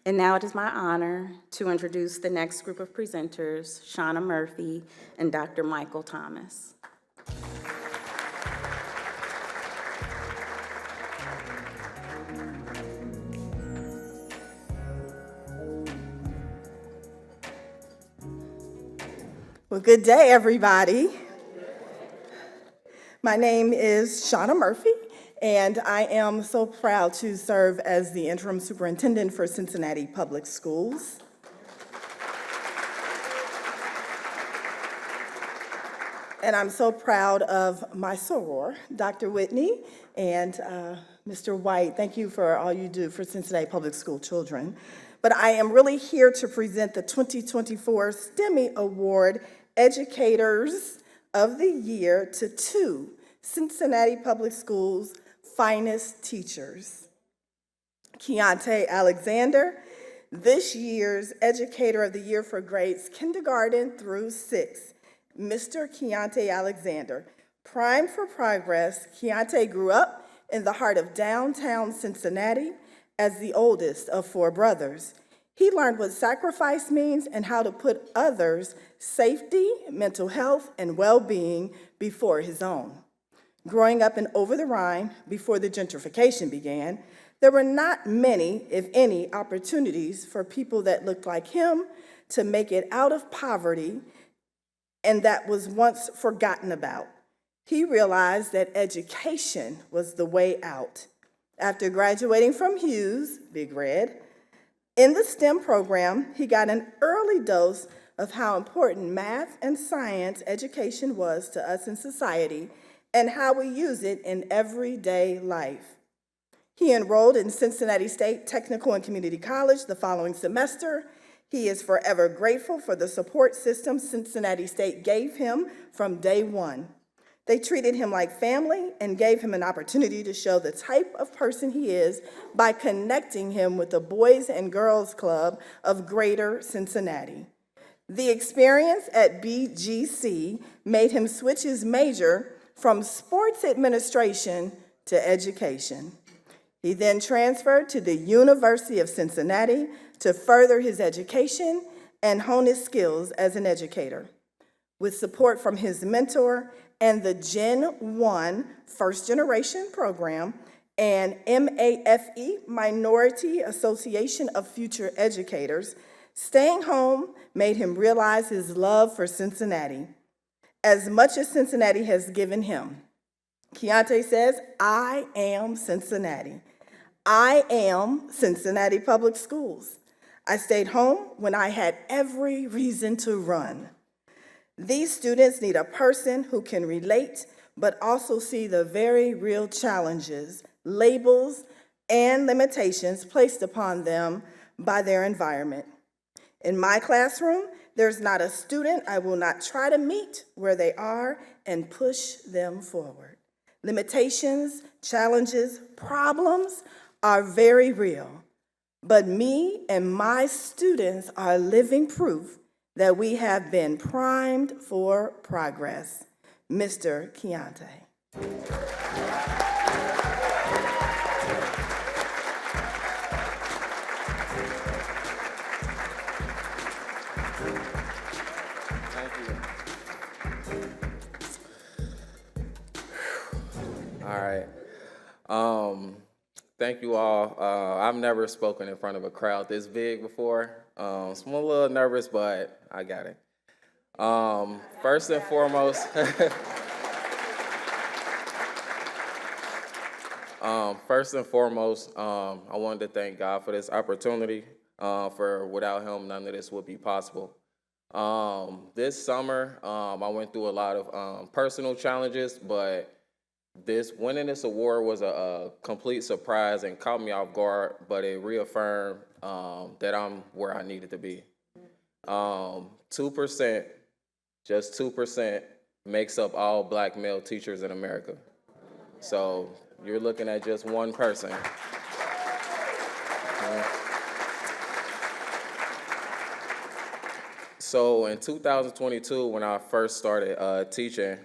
And now it is my honor to introduce the next group of presenters, Shauna Murphy and Dr. Michael Thomas. Well, good day, everybody. My name is Shauna Murphy, and I am so proud to serve as the interim superintendent for Cincinnati Public Schools. And I'm so proud of my soror, Dr. Whitney, and Mr. White. Thank you for all you do for Cincinnati Public School children. But I am really here to present the 2024 STEMmy Award Educators of the Year to 2 Cincinnati Public Schools finest teachers. Keontae Alexander, this year's Educator of the Year for grades kindergarten through 6. Mr. Keontae Alexander, primed for progress, Keontae grew up in the heart of downtown Cincinnati as the oldest of 4 brothers. He learned what sacrifice means and how to put others' safety, mental health, and well-being before his own. Growing up in Over the Rhine before the gentrification began, there were not many, if any, opportunities for people that looked like him to make it out of poverty, and that was once forgotten about. He realized that education was the way out. After graduating from Hughes, Big Red, in the STEM program, he got an early dose of how important math and science education was to us in society and how we use it in everyday life. He enrolled in Cincinnati State Technical and Community College the following semester. He is forever grateful for the support system Cincinnati State gave him from day one. They treated him like family and gave him an opportunity to show the type of person he is by connecting him with the Boys and Girls Club of Greater Cincinnati. The experience at BGC made him switch his major from sports administration to education. He then transferred to the University of Cincinnati to further his education and hone his skills as an educator. With support from his mentor and the Gen 1 First Generation program and MAFE, Minority Association of Future Educators, staying home made him realize his love for Cincinnati, as much as Cincinnati has given him. Keontae says, I am Cincinnati. I am Cincinnati Public Schools. I stayed home when I had every reason to run. These students need a person who can relate, but also see the very real challenges, labels, and limitations placed upon them by their environment. In my classroom, there's not a student I will not try to meet where they are and push them forward. Limitations, challenges, problems are very real, but me and my students are living proof that we have been primed for progress. Mr. Keontae. Thank you. All right. Thank you all. I've never spoken in front of a crowd this big before. So I'm a little nervous, but I got it. First and foremost, I wanted to thank God for this opportunity. For without Him, none of this would be possible. This summer, I went through a lot of personal challenges, but winning this award was a complete surprise and caught me off guard, but it reaffirmed that I'm where I needed to be. 2%, just 2%, makes up all black male teachers in America. So you're looking at just one person. So in 2022, when I first started teaching,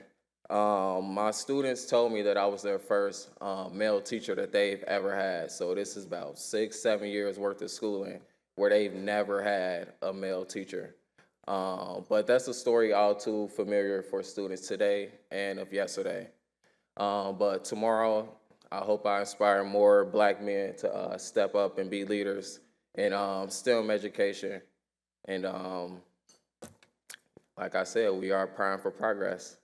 my students told me that I was their first male teacher that they've ever had. So this is about 6-7 years worth of schooling where they've never had a male teacher. But that's a story all too familiar for students today and of yesterday. But tomorrow, I hope I inspire more black men to step up and be leaders in STEM education. And like I said, we are primed for progress.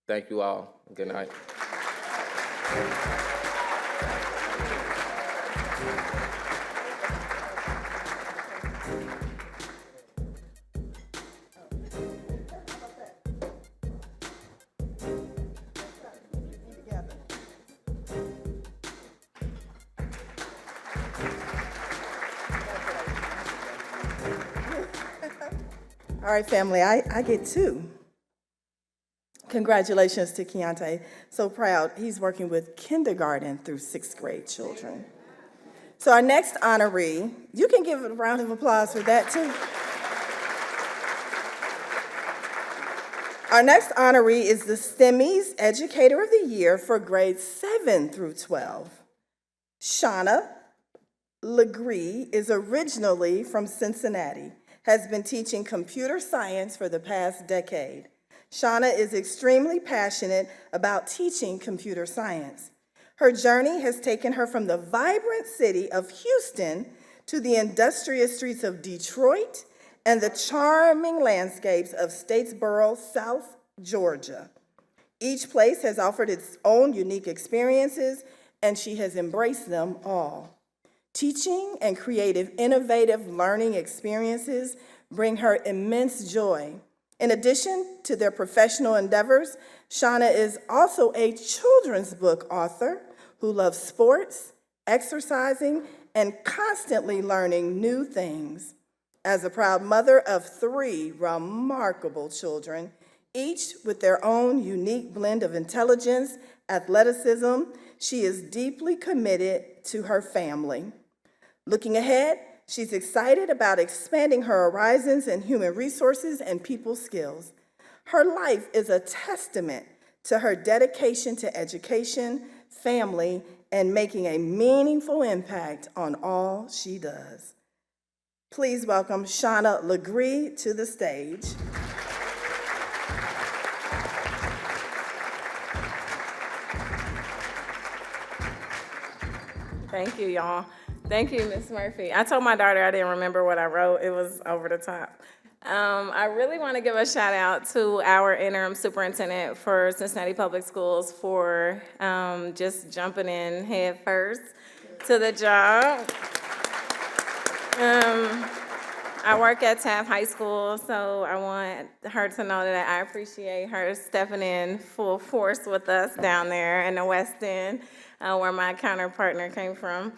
Thank you all. Good night. All right, family, I get two. Congratulations to Keontae. So proud. He's working with kindergarten through 6th grade children. So our next honoree, you can give a round of applause for that too. Our next honoree is the STEMMy's Educator of the Year for grades 7 through 12. Shauna Legree is originally from Cincinnati, has been teaching computer science for the past decade. Shauna is extremely passionate about teaching computer science. Her journey has taken her from the vibrant city of Houston to the industrious streets of Detroit and the charming landscapes of Statesboro, South Georgia. Each place has offered its own unique experiences, and she has embraced them all. Teaching and creative, innovative learning experiences bring her immense joy. In addition to their professional endeavors, Shauna is also a children's book author who loves sports, exercising, and constantly learning new things. As a proud mother of 3 remarkable children, each with their own unique blend of intelligence, athleticism, she is deeply committed to her family. Looking ahead, she's excited about expanding her horizons in human resources and people skills. Her life is a testament to her dedication to education, family, and making a meaningful impact on all she does. Please welcome Shauna Legree to the stage. Thank you, y'all. Thank you, Ms. Murphy. I told my daughter I didn't remember what I wrote. It was over the top. I really want to give a shout out to our interim superintendent for Cincinnati Public Schools for just jumping in head first to the job. I work at Taft High School, so I want her to know that I appreciate her stepping in full force with us down there in the West End, where my counterpartner came from.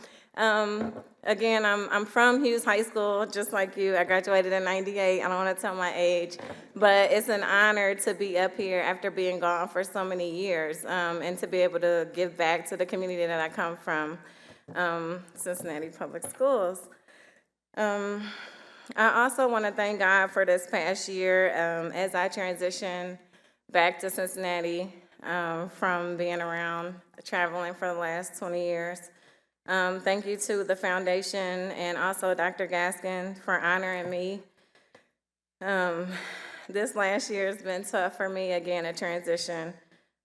Again, I'm from Hughes High School, just like you. I graduated in '98. I don't want to tell my age, but it's an honor to be up here after being gone for so many years, and to be able to give back to the community that I come from, Cincinnati Public Schools. I also want to thank God for this past year as I transition back to Cincinnati from being around traveling for the last 20 years. Thank you to the foundation and also Dr. Gaskin for honoring me. This last year has been tough for me, again, a transition.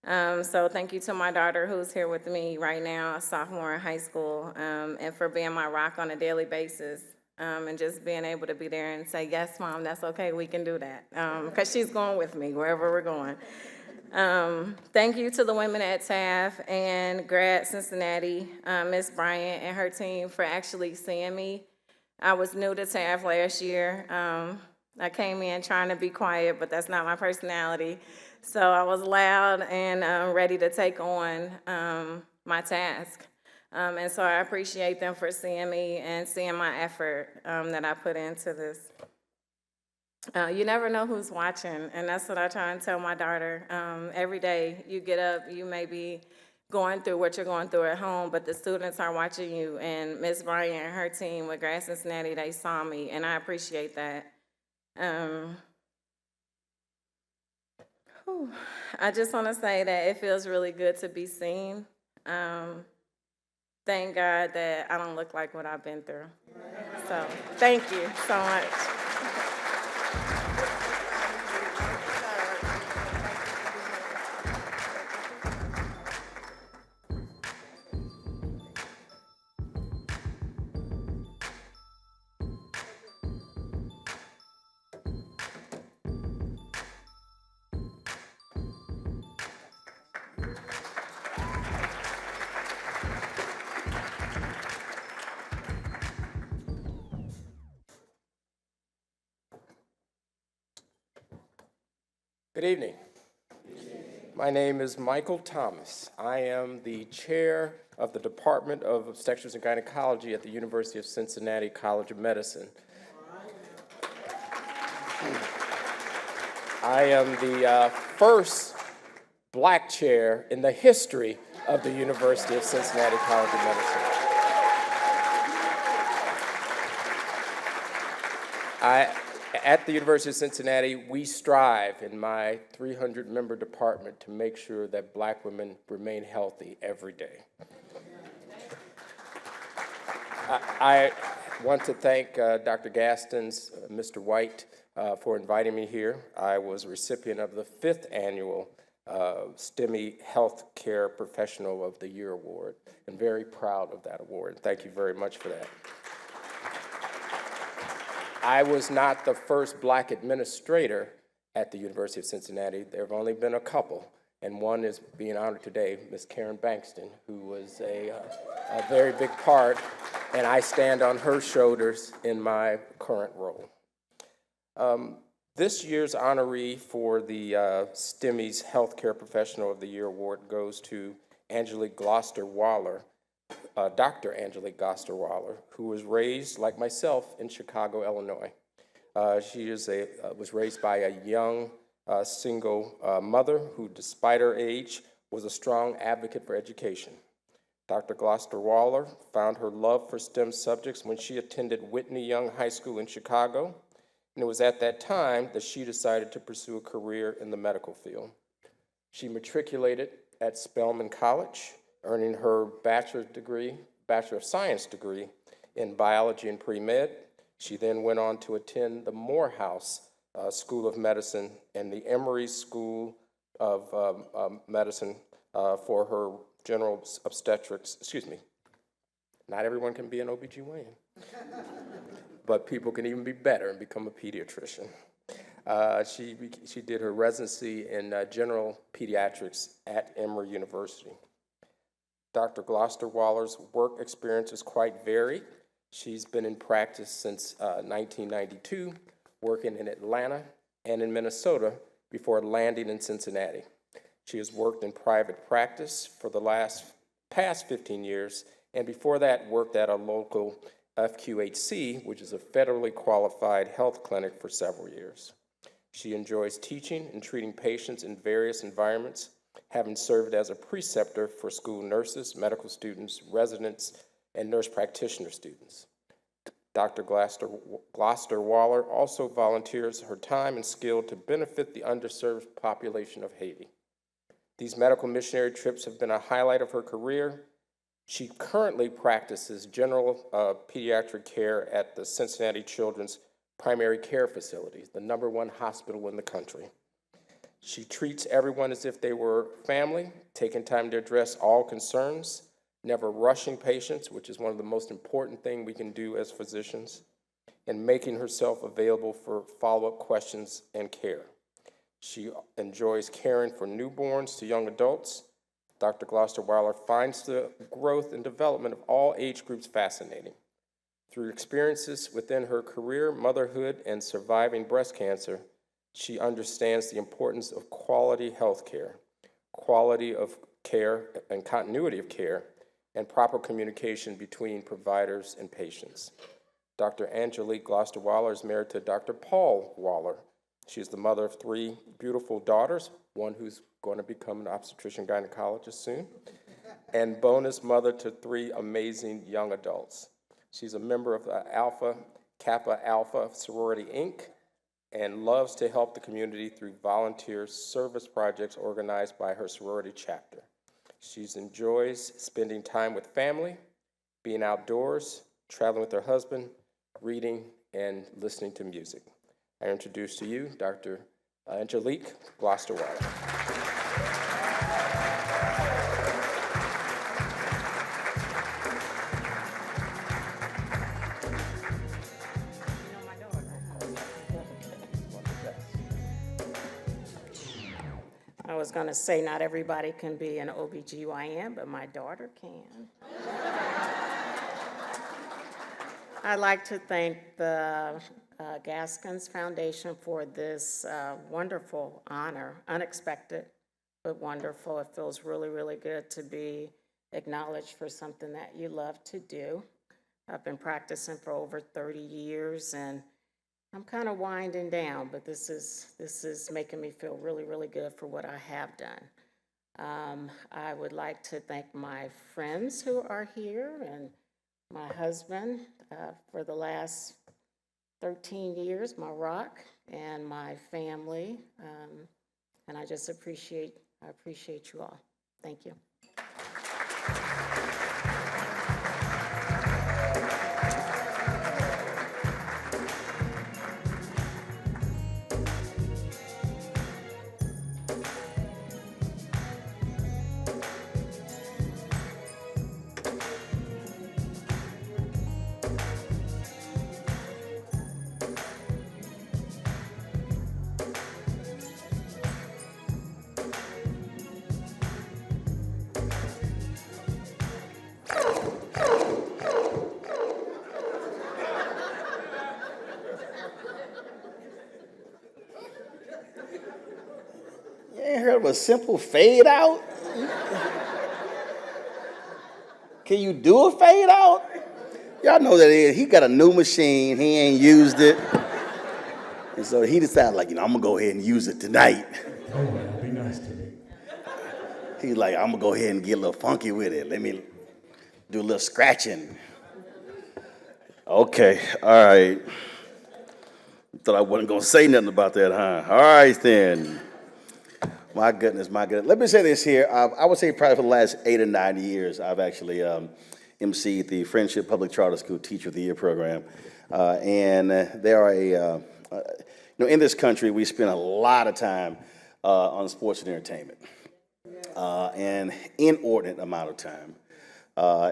So thank you to my daughter who's here with me right now, a sophomore in high school, and for being my rock on a daily basis. And just being able to be there and say, yes, Mom, that's okay, we can do that. Because she's going with me wherever we're going. Thank you to the women at Taft and Grad Cincinnati, Ms. Bryant and her team for actually seeing me. I was new to Taft last year. I came in trying to be quiet, but that's not my personality. So I was loud and ready to take on my task. And so I appreciate them for seeing me and seeing my effort that I put into this. You never know who's watching, and that's what I try and tell my daughter. Every day you get up, you may be going through what you're going through at home, but the students are watching you, and Ms. Bryant and her team with Grad Cincinnati, they saw me, and I appreciate that. I just want to say that it feels really good to be seen. Thank God that I don't look like what I've been through. So thank you so much. Good evening. My name is Michael Thomas. I am the chair of the Department of Obstetrics and Gynecology at the University of Cincinnati College of Medicine. I am the first black chair in the history of the University of Cincinnati College of Medicine. At the University of Cincinnati, we strive in my 300-member department to make sure that black women remain healthy every day. I want to thank Dr. Gaston's, Mr. White, for inviting me here. I was a recipient of the 5th annual STEMmy Healthcare Professional of the Year Award, and very proud of that award. Thank you very much for that. I was not the first Black administrator at the University of Cincinnati. There have only been a couple, and one is being honored today, Ms. Karen Bankston, who was a very big part, and I stand on her shoulders in my current role. This year's honoree for the STEMMy's Healthcare Professional of the Year Award goes to Angelique Gloster-Waller, Dr. Angelique Gloster-Waller, who was raised, like myself, in Chicago, Illinois. She was raised by a young single mother who, despite her age, was a strong advocate for education. Dr. Gloster-Waller found her love for STEM subjects when she attended Whitney Young High School in Chicago, and it was at that time that she decided to pursue a career in the medical field. She matriculated at Spelman College, earning her Bachelor of Science degree in biology and pre-med. She then went on to attend the Morehouse School of Medicine and the Emory School of Medicine for her general obstetrics. Excuse me. Not everyone can be an OBGYN, but people can even be better and become a pediatrician. She did her residency in general pediatrics at Emory University. Dr. Gloster-Waller's work experience is quite varied. She's been in practice since 1992, working in Atlanta and in Minnesota before landing in Cincinnati. She has worked in private practice for the past 15 years, and before that worked at a local FQHC, which is a federally qualified health clinic, for several years. She enjoys teaching and treating patients in various environments, having served as a preceptor for school nurses, medical students, residents, and nurse practitioner students. Dr. Gloster-Waller also volunteers her time and skill to benefit the underserved population of Haiti. These medical missionary trips have been a highlight of her career. She currently practices general pediatric care at the Cincinnati Children's Primary Care Facility, the #1 hospital in the country. She treats everyone as if they were family, taking time to address all concerns, never rushing patients, which is one of the most important things we can do as physicians, and making herself available for follow-up questions and care. She enjoys caring for newborns to young adults. Dr. Gloster-Waller finds the growth and development of all age groups fascinating. Through experiences within her career, motherhood, and surviving breast cancer, she understands the importance of quality health care, quality of care and continuity of care, and proper communication between providers and patients. Dr. Angelique Gloster-Waller is married to Dr. Paul Waller. She is the mother of 3 beautiful daughters, one who's going to become an obstetrician gynecologist soon, and bonus mother to 3 amazing young adults. She's a member of the Alpha Kappa Alpha Sorority, Inc., and loves to help the community through volunteer service projects organized by her sorority chapter. She enjoys spending time with family, being outdoors, traveling with her husband, reading, and listening to music. I introduce to you Dr. Angelique Gloster-Waller. I was going to say not everybody can be an OBGYN, but my daughter can. I'd like to thank the Gaskins Foundation for this wonderful honor, unexpected, but wonderful. It feels really, really good to be acknowledged for something that you love to do. I've been practicing for over 30 years, and I'm kind of winding down, but this is making me feel really, really good for what I have done. I would like to thank my friends who are here and my husband for the last 13 years, my rock, and my family, and I just appreciate you all. Thank you. a simple fade out? Can you do a fade out? Y'all know that he got a new machine, he ain't used it. And so he decided, like, I'm gonna go ahead and use it tonight. Oh, man, be nice to me. He's like, I'm gonna go ahead and get a little funky with it. Let me do a little scratching. Okay, all right. Thought I wasn't gonna say nothing about that, huh? All right then. My goodness, my goodness. Let me say this here. I would say probably for the last 8 or 9 years, I've actually emceed the Friendship Public Charter School Teacher of the Year program. And there are in this country, we spend a lot of time on sports and entertainment. An inordinate amount of time.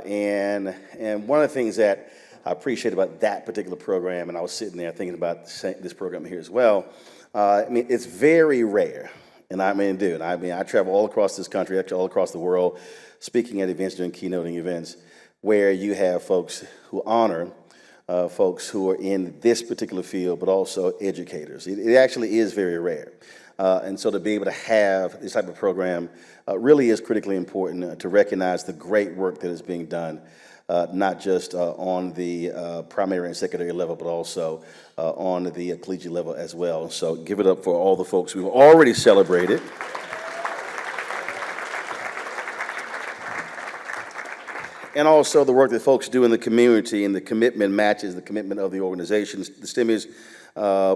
And one of the things that I appreciate about that particular program, and I was sitting there thinking about this program here as well, it's very rare. And I travel all across this country, actually all across the world, speaking at events, doing keynoting events, where you have folks who honor folks who are in this particular field, but also educators. It actually is very rare. And so to be able to have this type of program really is critically important to recognize the great work that is being done, not just on the primary and secondary level, but also on the collegiate level as well. So give it up for all the folks we've already celebrated. And also the work that folks do in the community, and the commitment matches the commitment of the organizations, the STEMMys,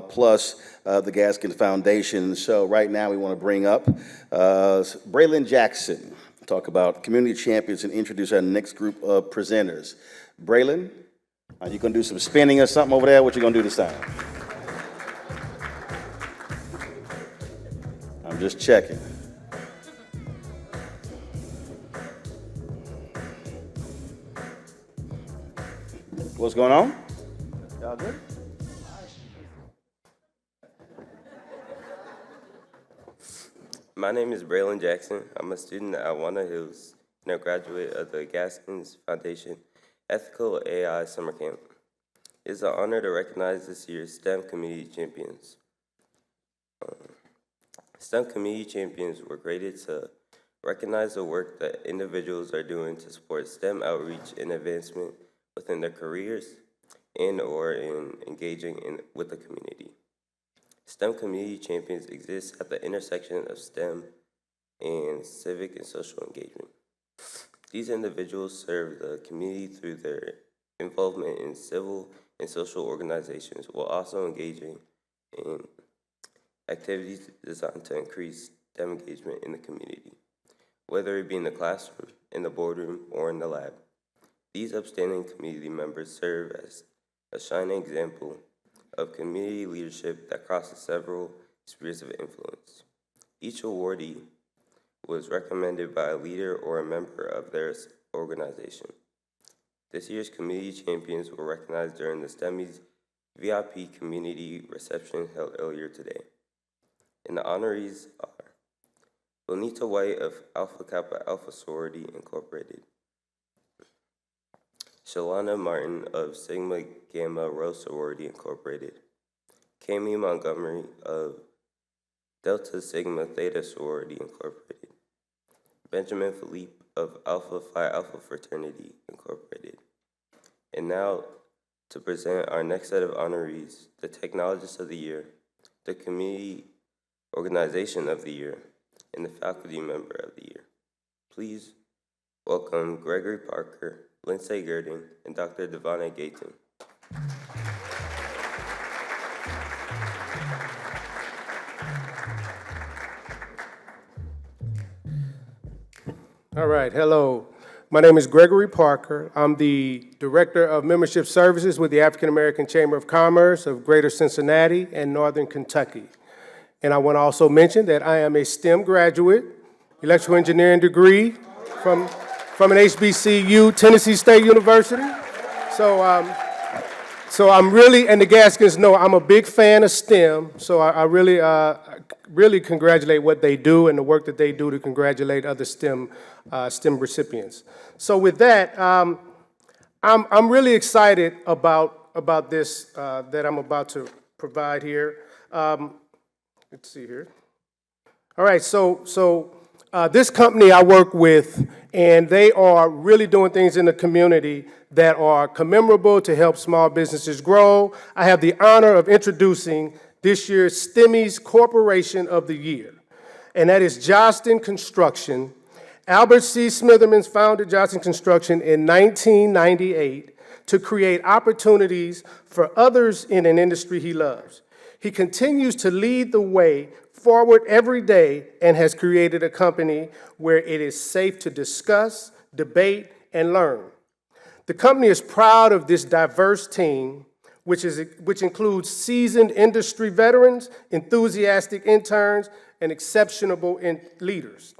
plus the Gaskins Foundation. So right now we want to bring up Braylon Jackson, talk about community champions, and introduce our next group of presenters. Braylon, are you going to do some spinning or something over there? What you going to do this time? I'm just checking. What's going on? Y'all good? My name is Braylon Jackson. I'm a student at Walnut Hills and a graduate of the Gaskins Foundation Ethical AI Summer Camp. It's an honor to recognize this year's STEM Community Champions. STEM Community Champions were created to recognize the work that individuals are doing to support STEM outreach and advancement within their careers and or in engaging with the community. STEM Community Champions exist at the intersection of STEM and civic and social engagement. These individuals serve the community through their involvement in civil and social organizations while also engaging in activities designed to increase STEM engagement in the community, whether it be in the classroom, in the boardroom, or in the lab. These upstanding community members serve as a shining example of community leadership that crosses several spheres of influence. Each awardee was recommended by a leader or a member of their organization. This year's community champions were recognized during the STEMMy's VIP community reception held earlier today. And the honorees are Bonita White of Alpha Kappa Alpha Sorority Incorporated, Shalana Martin of Sigma Gamma Rho Sorority Incorporated, Cami Montgomery of Delta Sigma Theta Sorority Incorporated, Benjamin Philippe of Alpha Phi Alpha Fraternity Incorporated. And now to present our next set of honorees, the Technologist of the Year, the Community Organization of the Year, and the Faculty Member of the Year. Please welcome Gregory Parker, Lindsay Girding, and Dr. Devonna Gayton. All right, hello. My name is Gregory Parker. I'm the Director of Membership Services with the African American Chamber of Commerce of Greater Cincinnati and Northern Kentucky. And I want to also mention that I am a STEM graduate, electrical engineering degree from an HBCU, Tennessee State University. So I'm really, and the Gaskins know I'm a big fan of STEM, so I really congratulate what they do and the work that they do to congratulate other STEM recipients. So with that, I'm really excited about this that I'm about to provide here. Let's see here. All right, so this company I work with, and they are really doing things in the community that are commemorable to help small businesses grow. I have the honor of introducing this year's STEMMy's Corporation of the Year, and that is Johnston Construction. Albert C. Smitherman founded Johnston Construction in 1998 to create opportunities for others in an industry he loves. He continues to lead the way forward every day and has created a company where it is safe to discuss, debate, and learn. The company is proud of this diverse team, which includes seasoned industry veterans, enthusiastic interns, and exceptional leaders.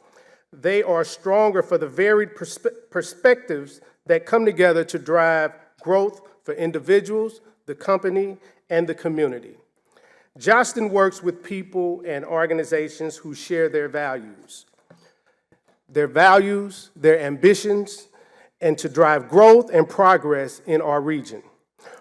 They are stronger for the varied perspectives that come together to drive growth for individuals, the company, and the community. Johnston works with people and organizations who share their values, their ambitions, and to drive growth and progress in our region.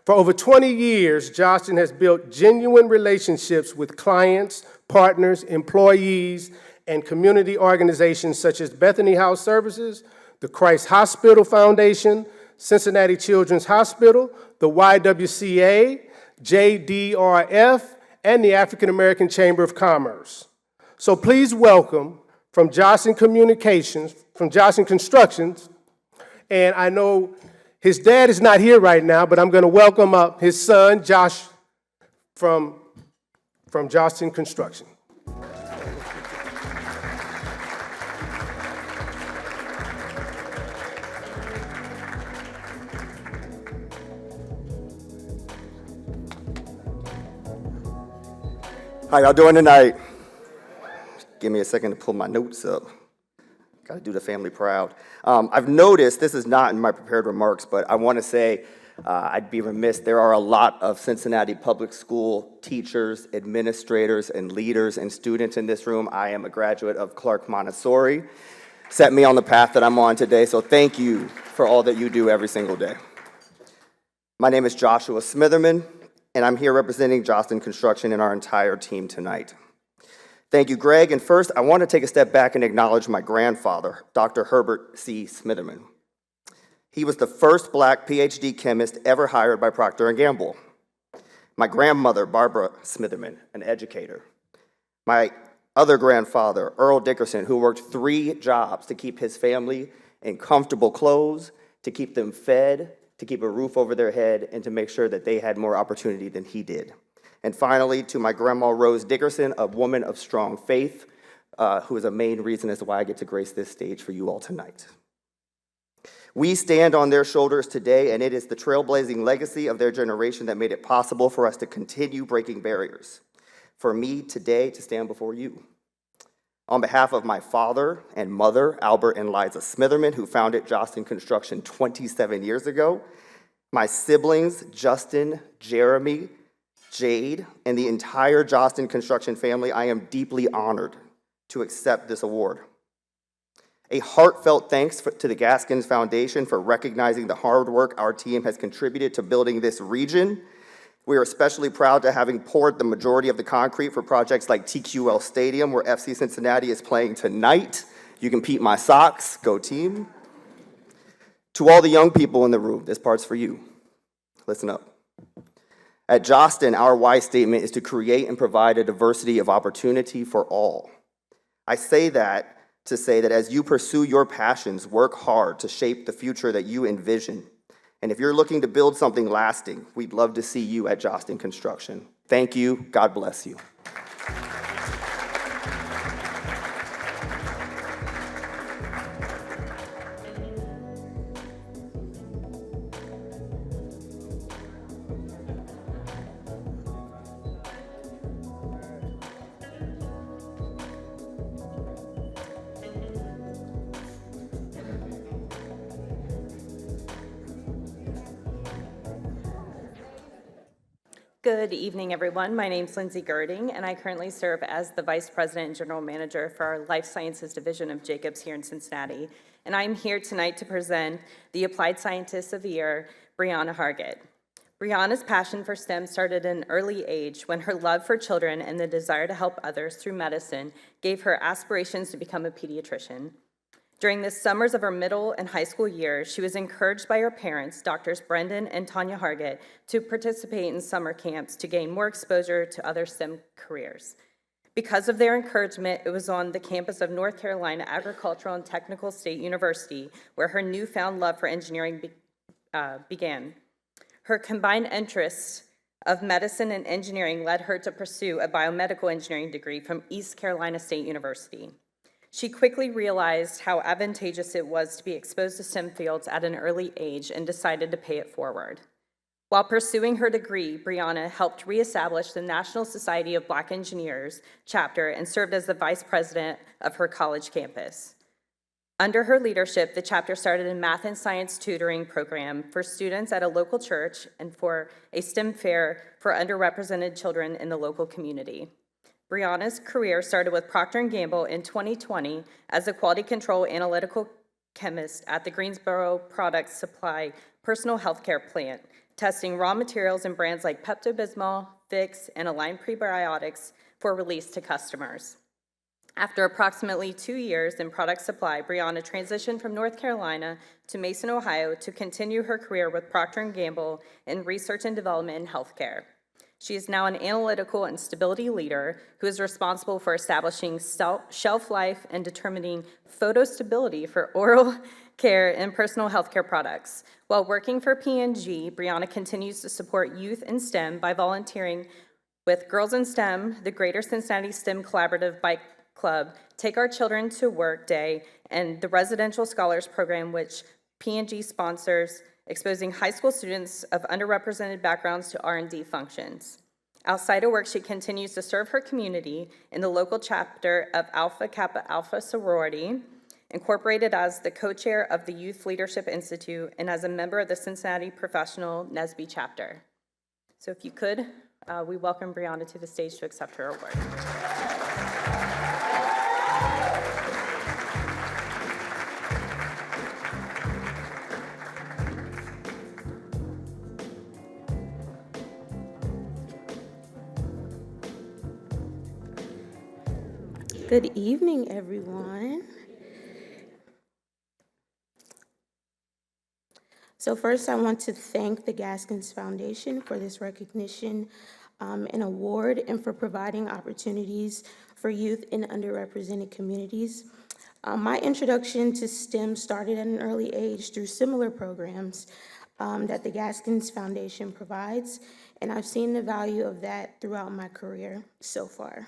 For over 20 years, Johnston has built genuine relationships with clients, partners, employees, and community organizations such as Bethany House Services, the Christ Hospital Foundation, Cincinnati Children's Hospital, the YWCA, JDRF, and the African American Chamber of Commerce. So please welcome from Johnston Constructions, and I know his dad is not here right now, but I'm going to welcome up his son, Josh, from Johnston Construction. How y'all doing tonight? Give me a second to pull my notes up. Got to do the family proud. I've noticed, this is not in my prepared remarks, but I want to say I'd be remiss. There are a lot of Cincinnati public school teachers, administrators, and leaders and students in this room. I am a graduate of Clark Montessori. Set me on the path that I'm on today, so thank you for all that you do every single day. My name is Joshua Smitherman, and I'm here representing Johnston Construction and our entire team tonight. Thank you, Greg. And first, I want to take a step back and acknowledge my grandfather, Dr. Herbert C. Smitherman. He was the first Black PhD chemist ever hired by Procter & Gamble. My grandmother, Barbara Smitherman, an educator. My other grandfather, Earl Dickerson, who worked 3 jobs to keep his family in comfortable clothes, to keep them fed, to keep a roof over their head, and to make sure that they had more opportunity than he did. And finally, to my grandma, Rose Dickerson, a woman of strong faith, who is a main reason as to why I get to grace this stage for you all tonight. We stand on their shoulders today, and it is the trailblazing legacy of their generation that made it possible for us to continue breaking barriers. For me today to stand before you. On behalf of my father and mother, Albert and Liza Smitherman, who founded Johnston Construction 27 years ago, my siblings, Justin, Jeremy, Jade, and the entire Johnston Construction family, I am deeply honored to accept this award. A heartfelt thanks to the Gaskins Foundation for recognizing the hard work our team has contributed to building this region. We are especially proud to having poured the majority of the concrete for projects like TQL Stadium, where FC Cincinnati is playing tonight. You can peep my socks, go team. To all the young people in the room, this part's for you. Listen up. At Johnston, our why statement is to create and provide a diversity of opportunity for all. I say that to say that as you pursue your passions, work hard to shape the future that you envision. And if you're looking to build something lasting, we'd love to see you at Johnston Construction. Thank you. God bless you. Good evening, everyone. My name is Lindsay Girding, and I currently serve as the Vice President and General Manager for our Life Sciences Division of Jacobs here in Cincinnati. And I'm here tonight to present the Applied Scientist of the Year, Brianna Hargett. Brianna's passion for STEM started at an early age when her love for children and the desire to help others through medicine gave her aspirations to become a pediatrician. During the summers of her middle and high school years, she was encouraged by her parents, Doctors Brendan and Tanya Hargett, to participate in summer camps to gain more exposure to other STEM careers. Because of their encouragement, it was on the campus of North Carolina Agricultural and Technical State University where her newfound love for engineering began. Her combined interests of medicine and engineering led her to pursue a biomedical engineering degree from East Carolina State University. She quickly realized how advantageous it was to be exposed to STEM fields at an early age and decided to pay it forward. While pursuing her degree, Brianna helped reestablish the National Society of Black Engineers chapter and served as the vice president of her college campus. Under her leadership, the chapter started a math and science tutoring program for students at a local church and for a STEM fair for underrepresented children in the local community. Brianna's career started with Procter & Gamble in 2020 as a quality control analytical chemist at the Greensboro Products Supply personal healthcare plant, testing raw materials in brands like Pepto-Bismol, Vicks, and Align Prebiotics for release to customers. After approximately 2 years in product supply, Brianna transitioned from North Carolina to Mason, Ohio to continue her career with Procter & Gamble in research and development in healthcare. She is now an analytical and stability leader who is responsible for establishing shelf life and determining photostability for oral care and personal healthcare products. While working for P&G, Brianna continues to support youth in STEM by volunteering with Girls in STEM, the Greater Cincinnati STEM Collaborative Bike Club, Take Our Children to Work Day, and the Residential Scholars Program, which P&G sponsors, exposing high school students of underrepresented backgrounds to R&D functions. Outside of work, she continues to serve her community in the local chapter of Alpha Kappa Alpha sorority, incorporated as the co-chair of the Youth Leadership Institute and as a member of the Cincinnati Professional NSBE chapter. So if you could, we welcome Brianna to the stage to accept her award. Good evening, everyone. So first, I want to thank the Gaskins Foundation for this recognition and award and for providing opportunities for youth in underrepresented communities. My introduction to STEM started at an early age through similar programs that the Gaskins Foundation provides, and I've seen the value of that throughout my career so far.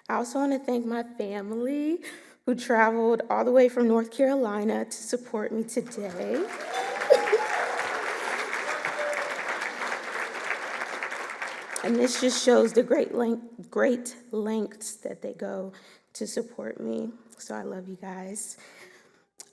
I also want to thank my family who traveled all the way from North Carolina to support me today. And this just shows the great lengths that they go to support me. So I love you guys.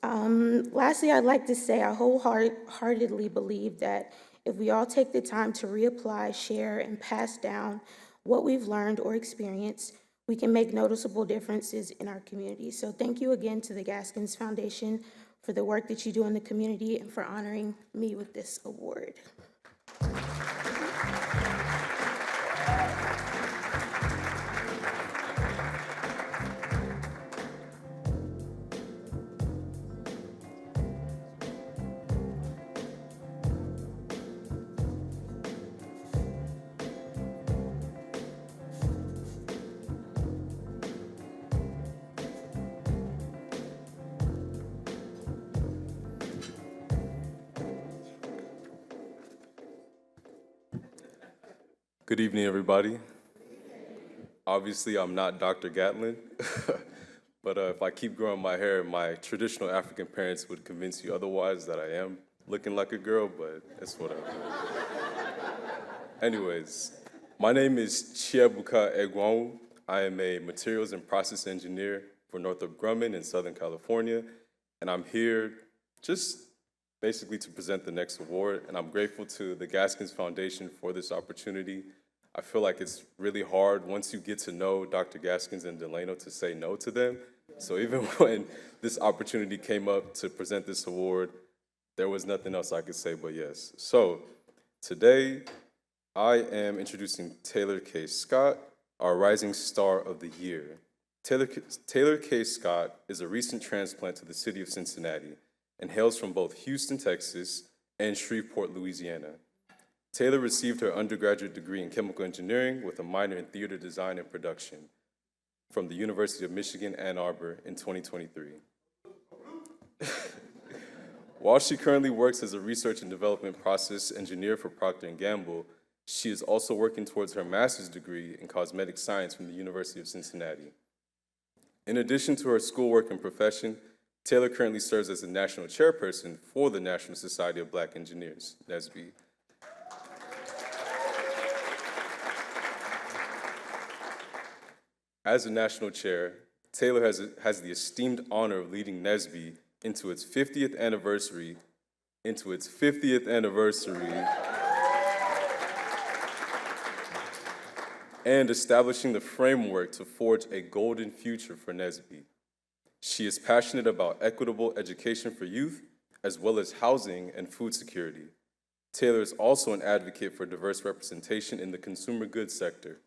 Lastly, I'd like to say I wholeheartedly believe that if we all take the time to reapply, share, and pass down what we've learned or experienced, we can make noticeable differences in our community. So thank you again to the Gaskins Foundation for the work that you do in the community and for honoring me with this award. Good evening, everybody. Obviously, I'm not Dr. Gatlin, but if I keep growing my hair, my traditional African parents would convince you otherwise, that I am looking like a girl, but it's whatever. Anyways, my name is Chiebuka Egwon. I am a materials and process engineer for Northrop Grumman in Southern California, and I'm here just basically to present the next award, and I'm grateful to the Gaskins Foundation for this opportunity. I feel like it's really hard once you get to know Dr. Gaskins and Delano to say no to them. So even when this opportunity came up to present this award, there was nothing else I could say but yes. So Today, I am introducing Taylor K. Scott, our Rising Star of the Year. Taylor K. Scott is a recent transplant to the city of Cincinnati and hails from both Houston, Texas, and Shreveport, Louisiana. Taylor received her undergraduate degree in chemical engineering with a minor in theater design and production from the University of Michigan, Ann Arbor in 2023. While she currently works as a research and development process engineer for Procter & Gamble, she is also working towards her master's degree in cosmetic science from the University of Cincinnati. In addition to her schoolwork and profession, Taylor currently serves as the national chairperson for the National Society of Black Engineers, NSBE. As the national chair, Taylor has the esteemed honor of leading NSBE into its 50th anniversary, and establishing the framework to forge a golden future for NSBE. She is passionate about equitable education for youth, as well as housing and food security. Taylor is also an advocate for diverse representation in the consumer goods sector.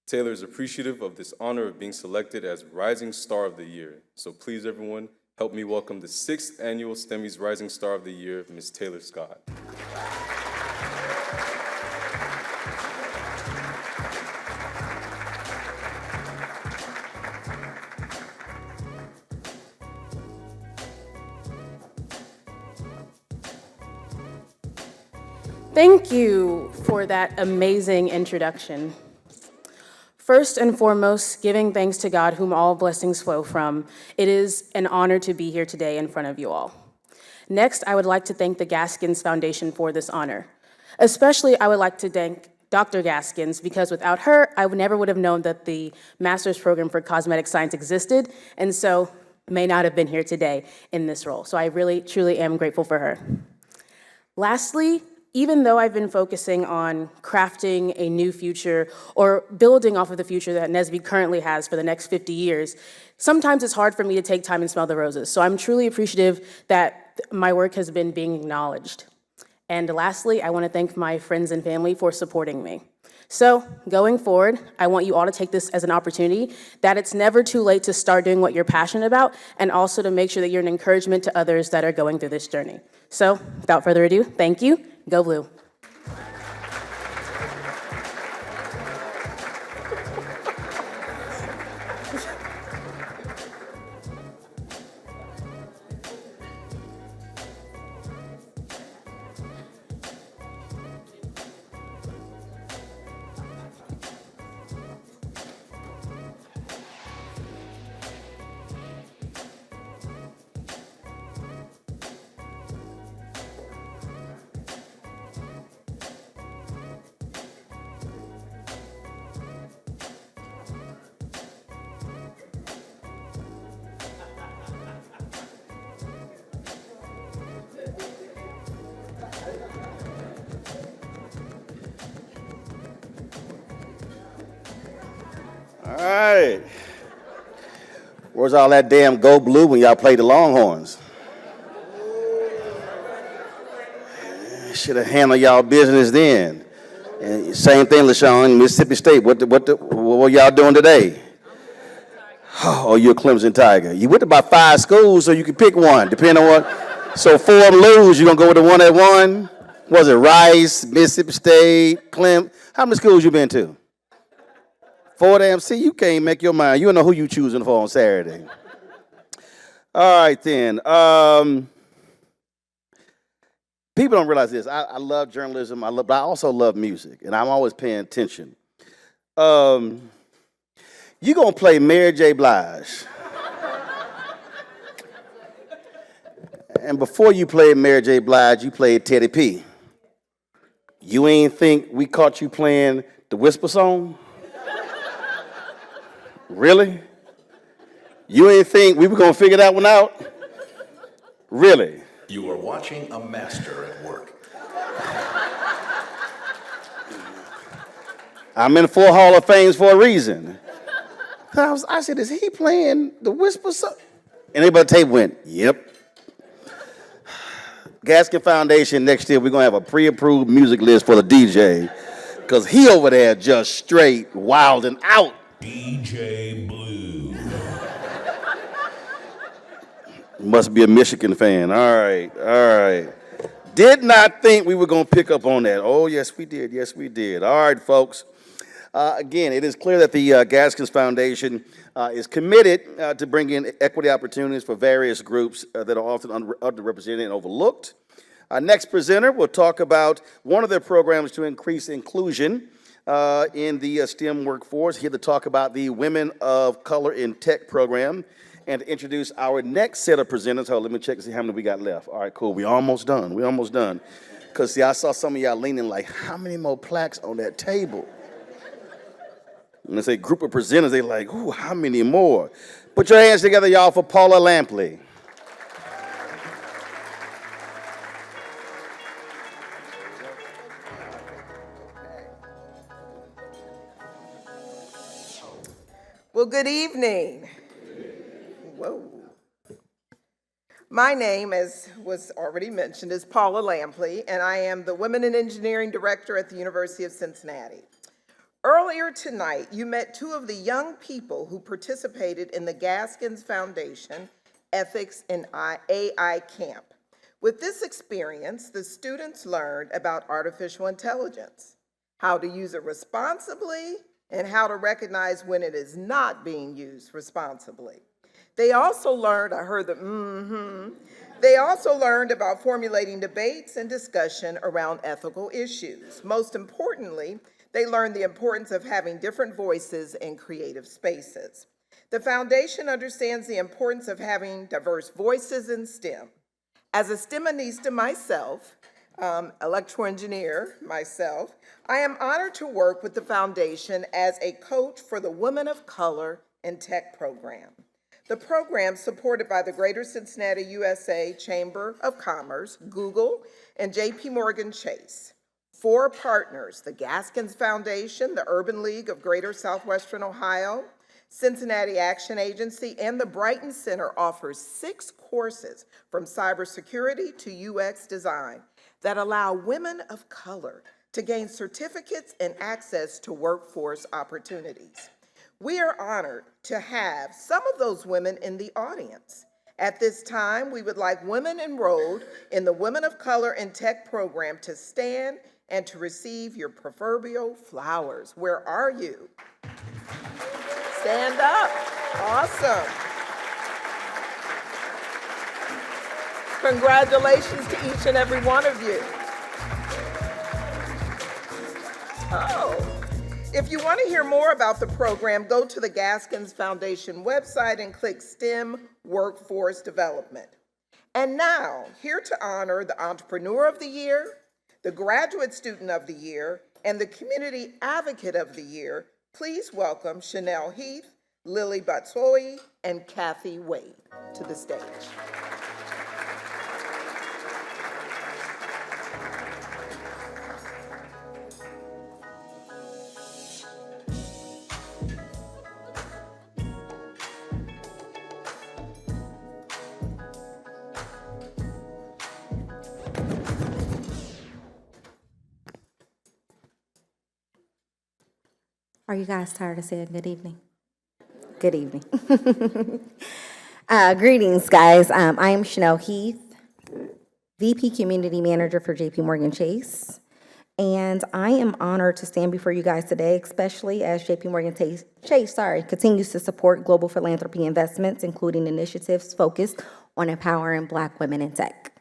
Taylor is appreciative of this honor of being selected as Rising Star of the Year. So please, everyone, help me welcome the 6th annual STEMMy's Rising Star of the Year, Ms. Taylor Scott. Thank you for that amazing introduction. First and foremost, giving thanks to God, whom all blessings flow from, it is an honor to be here today in front of you all. Next, I would like to thank the Gaskins Foundation for this honor. Especially, I would like to thank Dr. Gaskins, because without her, I never would have known that the master's program for cosmetic science existed, and so may not have been here today in this role. So I really, truly am grateful for her. Lastly, even though I've been focusing on crafting a new future or building off of the future that NSBE currently has for the next 50 years, sometimes it's hard for me to take time and smell the roses. So I'm truly appreciative that my work has been being acknowledged. And lastly, I want to thank my friends and family for supporting me. So going forward, I want you all to take this as an opportunity that it's never too late to start doing what you're passionate about, and also to make sure that you're an encouragement to others that are going through this journey. So without further ado, thank you. Go Blue. All right. Where's all that damn Go Blue when y'all played the Longhorns? Should have handled y'all business then. And same thing, LaShawn, Mississippi State. What were y'all doing today? Oh, you're a Clemson Tiger. You went to about 5 schools, so you can pick one, depending on what. So 4 of them lose, you're going to go with the one that won? Was it Rice, Mississippi State, Clemson? How many schools you been to? 4 damn. See, you can't make your mind. You don't know who you choosing for on Saturday. All right, then. People don't realize this. I love journalism, but I also love music, and I'm always paying attention. You gonna play Mary J. Blige. And before you played Mary J. Blige, you played Teddy P. You ain't think we caught you playing the Whisper song? Really? You ain't think we were gonna figure that one out? Really? You are watching a master at work. I'm in 4 Hall of Fames for a reason. I said, is he playing the Whisper song? And everybody at the table went, yep. Gaskin Foundation, next year we're going to have a pre-approved music list for the DJ. Because he over there just straight wilding out. DJ Blue. Must be a Michigan fan. All right. Did not think we were going to pick up on that. Oh, yes, we did. Yes, we did. All right, folks. Again, it is clear that the Gaskins Foundation is committed to bringing equity opportunities for various groups that are often underrepresented and overlooked. Our next presenter will talk about one of their programs to increase inclusion in the STEM workforce. Here to talk about the Women of Color in Tech program and to introduce our next set of presenters. Hold on, let me check and see how many we got left. All right, cool. We almost done. Because, see, I saw some of y'all leaning like, how many more plaques on that table? And they say group of presenters, they like, ooh, how many more? Put your hands together, y'all, for Paula Lampley. Well, good evening. Whoa. My name, as was already mentioned, is Paula Lampley, and I am the Women in Engineering Director at the University of Cincinnati. Earlier tonight, you met two of the young people who participated in the Gaskins Foundation Ethics in AI Camp. With this experience, the students learned about artificial intelligence, how to use it responsibly, and how to recognize when it is not being used responsibly. They also learned, I heard the They also learned about formulating debates and discussion around ethical issues. Most importantly, they learned the importance of having different voices in creative spaces. The foundation understands the importance of having diverse voices in STEM. As a STEManista myself, electrical engineer myself, I am honored to work with the foundation as a coach for the Women of Color in Tech program. The program, supported by the Greater Cincinnati, USA Chamber of Commerce, Google, and JP Morgan Chase. 4 partners, the Gaskins Foundation, the Urban League of Greater Southwestern Ohio, Cincinnati Action Agency, and the Brighton Center offers 6 courses from cybersecurity to UX design that allow women of color to gain certificates and access to workforce opportunities. We are honored to have some of those women in the audience. At this time, we would like women enrolled in the Women of Color in Tech program to stand and to receive your proverbial flowers. Where are you? Stand up. Awesome. Congratulations to each and every one of you. If you want to hear more about the program, go to the Gaskins Foundation website and click STEM Workforce Development. And now, here to honor the Entrepreneur of the Year, the Graduate Student of the Year, and the Community Advocate of the Year, please welcome Chanel Heath, Lily Batsoi, and Kathy Wade to the stage. Are you guys tired of saying good evening? Good evening. Greetings, guys. I am Chanel Heath, VP Community Manager for JP Morgan Chase, and I am honored to stand before you guys today, especially as JP Morgan Chase continues to support global philanthropy investments, including initiatives focused on empowering Black women in tech.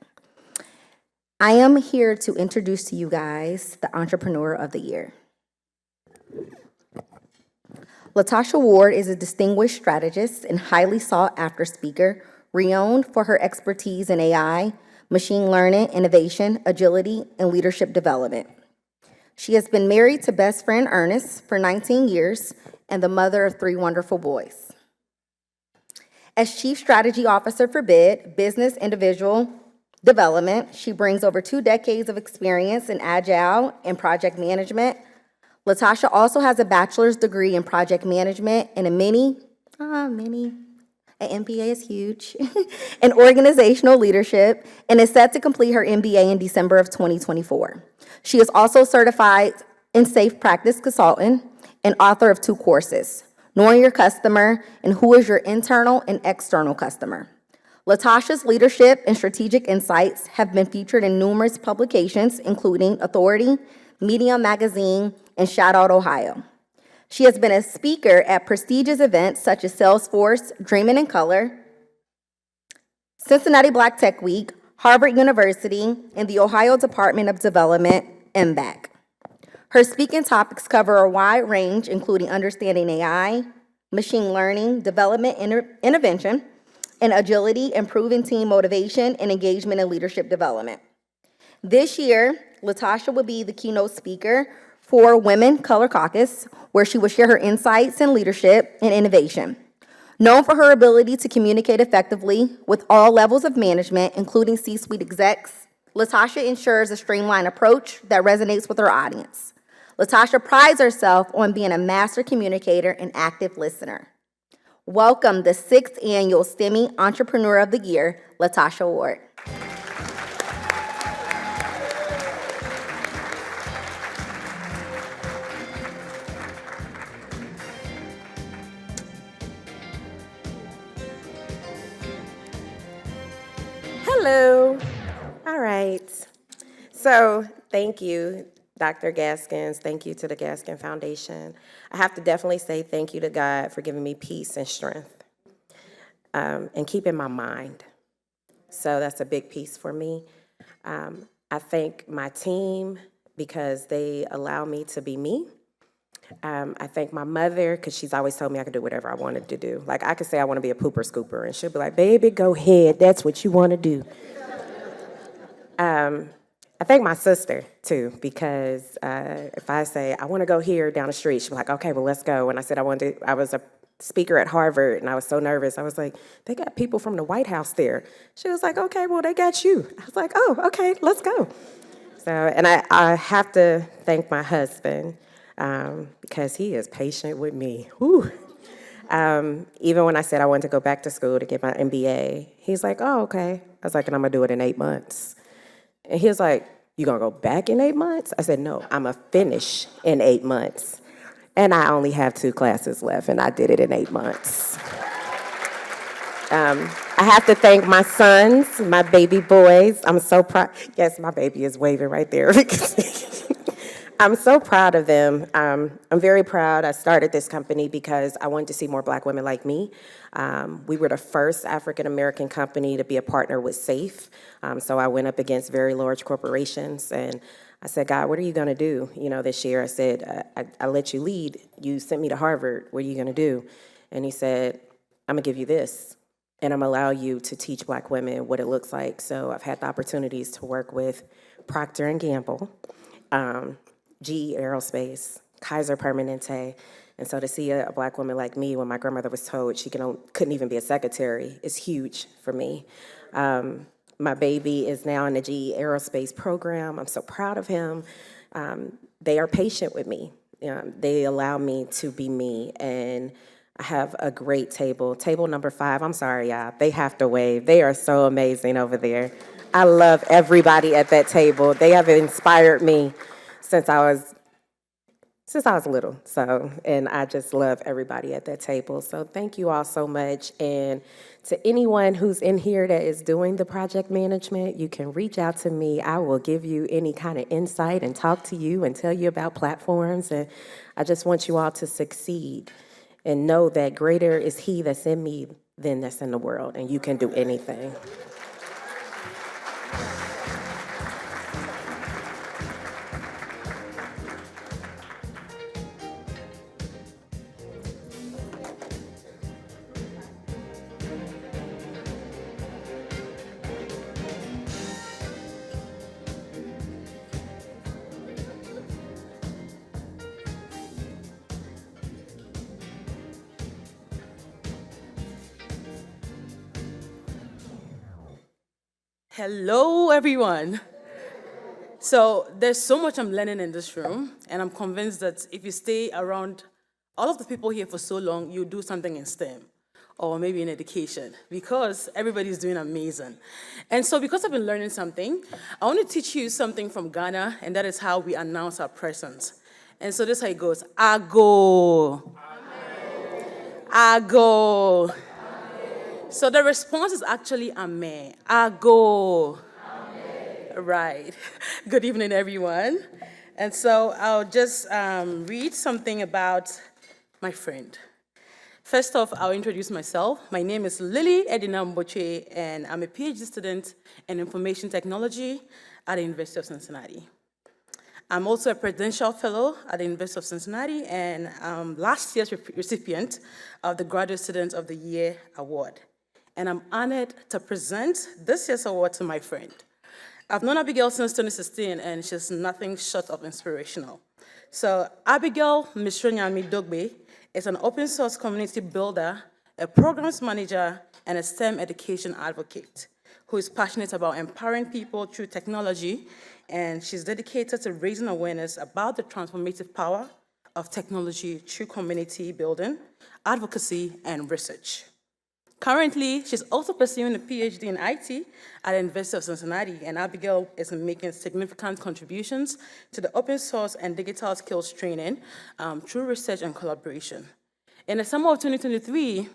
I am here to introduce to you guys the Entrepreneur of the Year. Latasha Ward is a distinguished strategist and highly sought-after speaker, renowned for her expertise in AI, machine learning, innovation, agility, and leadership development. She has been married to best friend Ernest for 19 years and the mother of 3 wonderful boys. As Chief Strategy Officer for BID, Business Individual Development, she brings over 2 decades of experience in agile and project management. Latasha also has a bachelor's degree in project management and a An MBA is huge, in organizational leadership, and is set to complete her MBA in December of 2024. She is also certified in safe practice consultant and author of 2 courses, Knowing Your Customer and Who is Your Internal and External Customer. Latasha's leadership and strategic insights have been featured in numerous publications, including Authority, Medium Magazine, and Shout Out Ohio. She has been a speaker at prestigious events such as Salesforce, Dreamin' in Color, Cincinnati Black Tech Week, Harvard University, and the Ohio Department of Development, MBAC. Her speaking topics cover a wide range, including understanding AI, machine learning, development intervention, and agility, improving team motivation, and engagement in leadership development. This year, Latasha will be the keynote speaker for Women Color Caucus, where she will share her insights in leadership and innovation. Known for her ability to communicate effectively with all levels of management, including C-suite execs, Latasha ensures a streamlined approach that resonates with her audience. Latasha prides herself on being a master communicator and active listener. Welcome the 6th annual STEMmy Entrepreneur of the Year, Latasha Ward. Hello. All right. So thank you, Dr. Gaskins. Thank you to the Gaskin Foundation. I have to definitely say thank you to God for giving me peace and strength and keeping my mind. So that's a big piece for me. I thank my team because they allow me to be me. I thank my mother because she's always told me I could do whatever I wanted to do. Like I could say I want to be a pooper scooper and she'll be like, baby, go ahead. That's what you want to do. I thank my sister too because if I say I want to go here down the street, she'll be like, okay, well, let's go. And I said I was a speaker at Harvard and I was so nervous. I was like, they got people from the White House there. She was like, okay, well, they got you. I was like, oh, okay, let's go. So, and I have to thank my husband. Because he is patient with me. Whew. Even when I said I wanted to go back to school to get my MBA, he's like, oh, okay. I was like, and I'm gonna do it in 8 months. And he was like, you gonna go back in 8 months? I said, no, I'm gonna finish in 8 months. And I only have 2 classes left, and I did it in 8 months. I have to thank my sons, my baby boys. I'm so proud. Yes, my baby is waving right there. I'm so proud of them. I'm very proud. I started this company because I wanted to see more Black women like me. We were the first African-American company to be a partner with SAFE. So I went up against very large corporations and I said, God, what are you gonna do? This year I said, I let you lead. You sent me to Harvard. What are you gonna do? And he said, I'm gonna give you this and I'm gonna allow you to teach Black women what it looks like. So I've had the opportunities to work with Procter & Gamble, GE Aerospace, Kaiser Permanente. And so to see a Black woman like me when my grandmother was told she couldn't even be a secretary is huge for me. My baby is now in the GE Aerospace program. I'm so proud of him. They are patient with me. They allow me to be me. And I have a great table. Table number 5, I'm sorry, y'all. They have to wave. They are so amazing over there. I love everybody at that table. They have inspired me since I was little. So, and I just love everybody at that table. So thank you all so much. And to anyone who's in here that is doing the project management, you can reach out to me. I will give you any kind of insight and talk to you and tell you about platforms. And I just want you all to succeed and know that greater is He that's in me than that's in the world. And you can do anything. Hello, everyone. So there's so much I'm learning in this room, and I'm convinced that if you stay around all of the people here for so long, you'll do something in STEM. or maybe in education, because everybody's doing amazing. And so because I've been learning something, I want to teach you something from Ghana, and that is how we announce our presence. And so this is how it goes. Ago. Ago. So the response is actually Amen. Ago. Right. Good evening, everyone. And so I'll just read something about my friend. First off, I'll introduce myself. My name is Lily Edina Mboche, and I'm a PhD student in information technology at the University of Cincinnati. I'm also a Presidential Fellow at the University of Cincinnati, and last year's recipient of the Graduate Student of the Year Award. And I'm honored to present this year's award to my friend. I've known Abigail since 2016, and she's nothing short of inspirational. So Abigail Mishronyami Dogbe is an open source community builder, a programs manager, and a STEM education advocate who is passionate about empowering people through technology, and she's dedicated to raising awareness about the transformative power of technology through community building, advocacy, and research. Currently, she's also pursuing a PhD in IT at the University of Cincinnati, and Abigail is making significant contributions to the open source and digital skills training through research and collaboration. In the summer of 2023,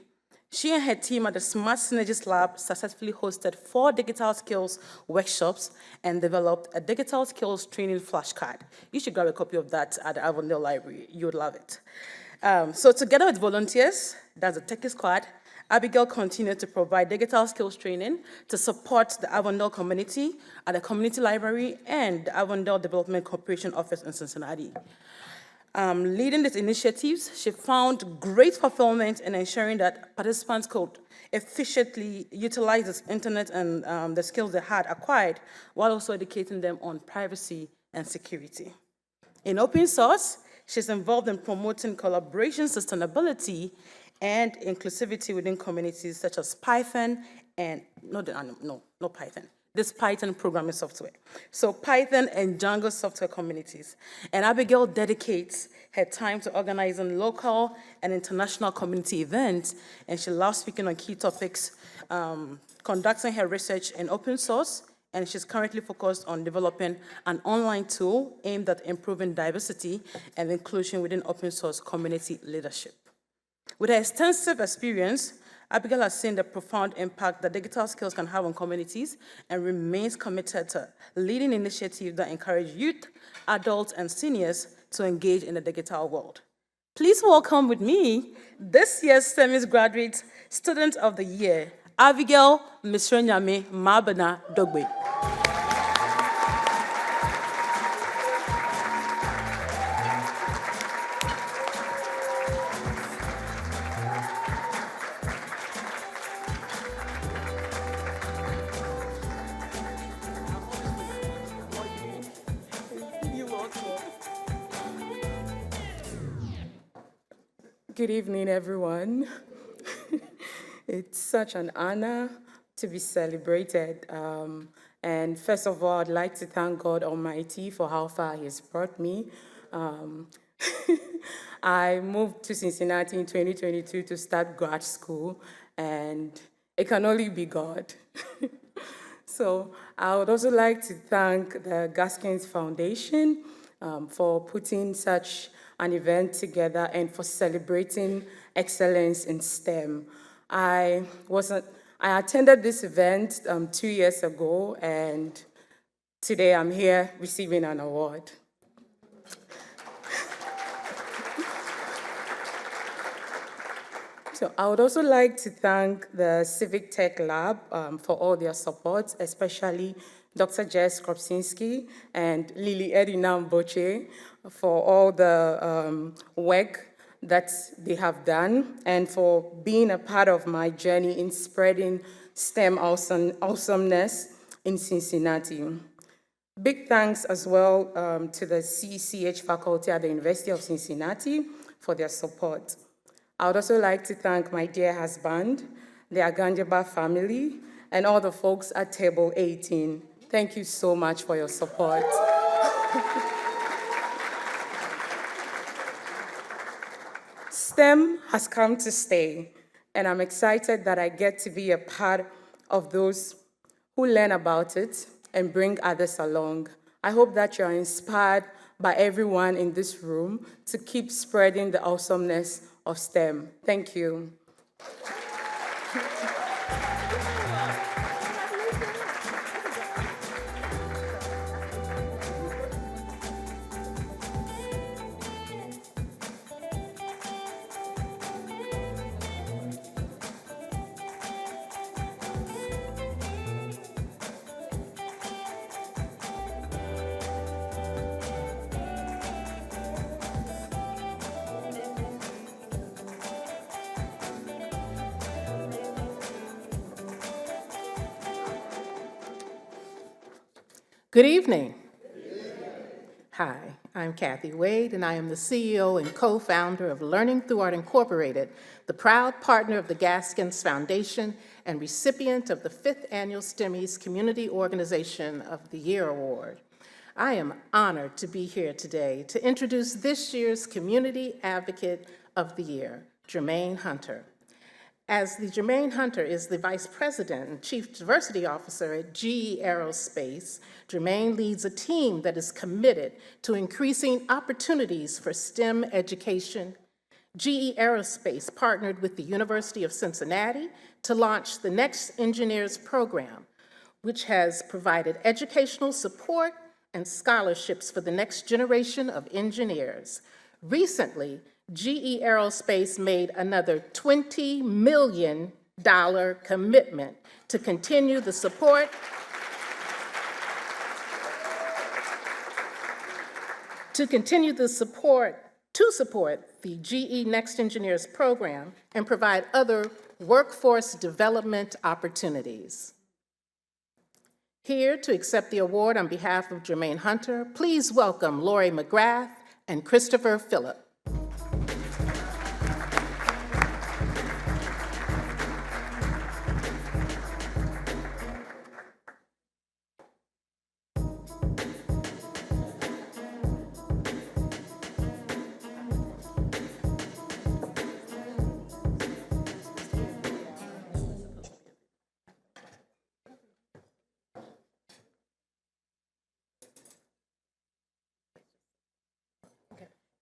she and her team at the Smart Synergies Lab successfully hosted 4 digital skills workshops and developed a digital skills training flashcard. You should grab a copy of that at the Avondale Library. You would love it. So together with volunteers, that's the Techie Squad, Abigail continued to provide digital skills training to support the Avondale community at the Community Library and the Avondale Development Corporation office in Cincinnati. Leading these initiatives, she found great fulfillment in ensuring that participants could efficiently utilize this internet and the skills they had acquired, while also educating them on privacy and security. In open source, she's involved in promoting collaboration, sustainability, and inclusivity within communities such as Python and, not Python, this Python programming software. So Python and Django software communities. And Abigail dedicates her time to organizing local and international community events, and she loves speaking on key topics, conducting her research in open source, and she's currently focused on developing an online tool aimed at improving diversity and inclusion within open source community leadership. With her extensive experience, Abigail has seen the profound impact that digital skills can have on communities and remains committed to leading initiatives that encourage youth, adults, and seniors to engage in the digital world. Please welcome with me this year's STEMmy Graduate Student of the Year, Abigail Mishronyami Mabana Dogbe. Good evening, everyone. It's such an honor to be celebrated. And first of all, I'd like to thank God Almighty for how far He has brought me. I moved to Cincinnati in 2022 to start grad school, and it can only be God. So I would also like to thank the Gaskins Foundation for putting such an event together and for celebrating excellence in STEM. I attended this event 2 years ago, and today I'm here receiving an award. So I would also like to thank the Civic Tech Lab for all their support, especially Dr. Jess Kropczynski and Lily Edina Mboche for all the work that they have done and for being a part of my journey in spreading STEM awesomeness in Cincinnati. Big thanks as well to the CCH faculty at the University of Cincinnati for their support. I would also like to thank my dear husband, the Aganjaba family, and all the folks at Table 18. Thank you so much for your support. STEM has come to stay, and I'm excited that I get to be a part of those who learn about it and bring others along. I hope that you're inspired by everyone in this room to keep spreading the awesomeness of STEM. Thank you. Good evening. Hi, I'm Kathy Wade, and I am the CEO and co-founder of Learning Through Art Incorporated, the proud partner of the Gaskins Foundation and recipient of the 5th Annual STEMMy's Community Organization of the Year Award. I am honored to be here today to introduce this year's Community Advocate of the Year, Jermaine Hunter. As the Jermaine Hunter is the Vice President and Chief Diversity Officer at GE Aerospace, Jermaine leads a team that is committed to increasing opportunities for STEM education. GE Aerospace partnered with the University of Cincinnati to launch the Next Engineers program, which has provided educational support and scholarships for the next generation of engineers. Recently, GE Aerospace made another $20 million commitment to continue the support the GE Next Engineers program and provide other workforce development opportunities. Here to accept the award on behalf of Jermaine Hunter, please welcome Lori McGrath and Christopher Phillip.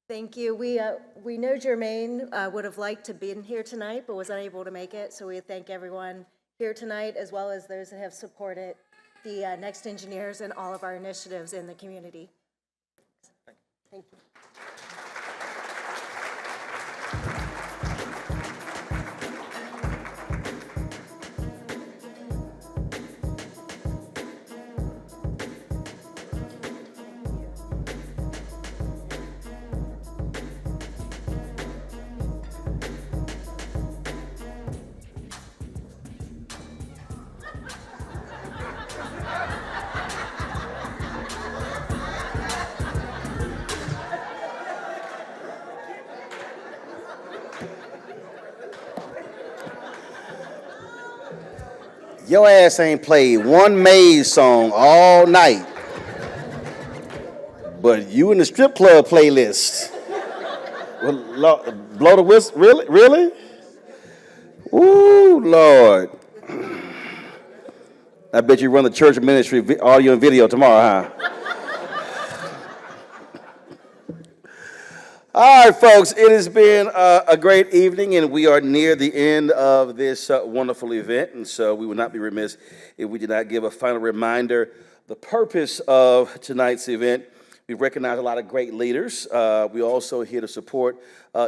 Thank you. We know Jermaine would have liked to be in here tonight, but was unable to make it. So we thank everyone here tonight, as well as those that have supported the Next Engineers and all of our initiatives in the community. Thank you. Your ass ain't played one Maze song all night, but you in the strip club playlist. Well, blow the whistle, really? Really? Ooh, Lord. I bet you run the church ministry audio and video tomorrow, huh? All right, folks, it has been a great evening, and we are near the end of this wonderful event, and so we would not be remiss if we did not give a final reminder. The purpose of tonight's event, we recognize a lot of great leaders. We're also here to support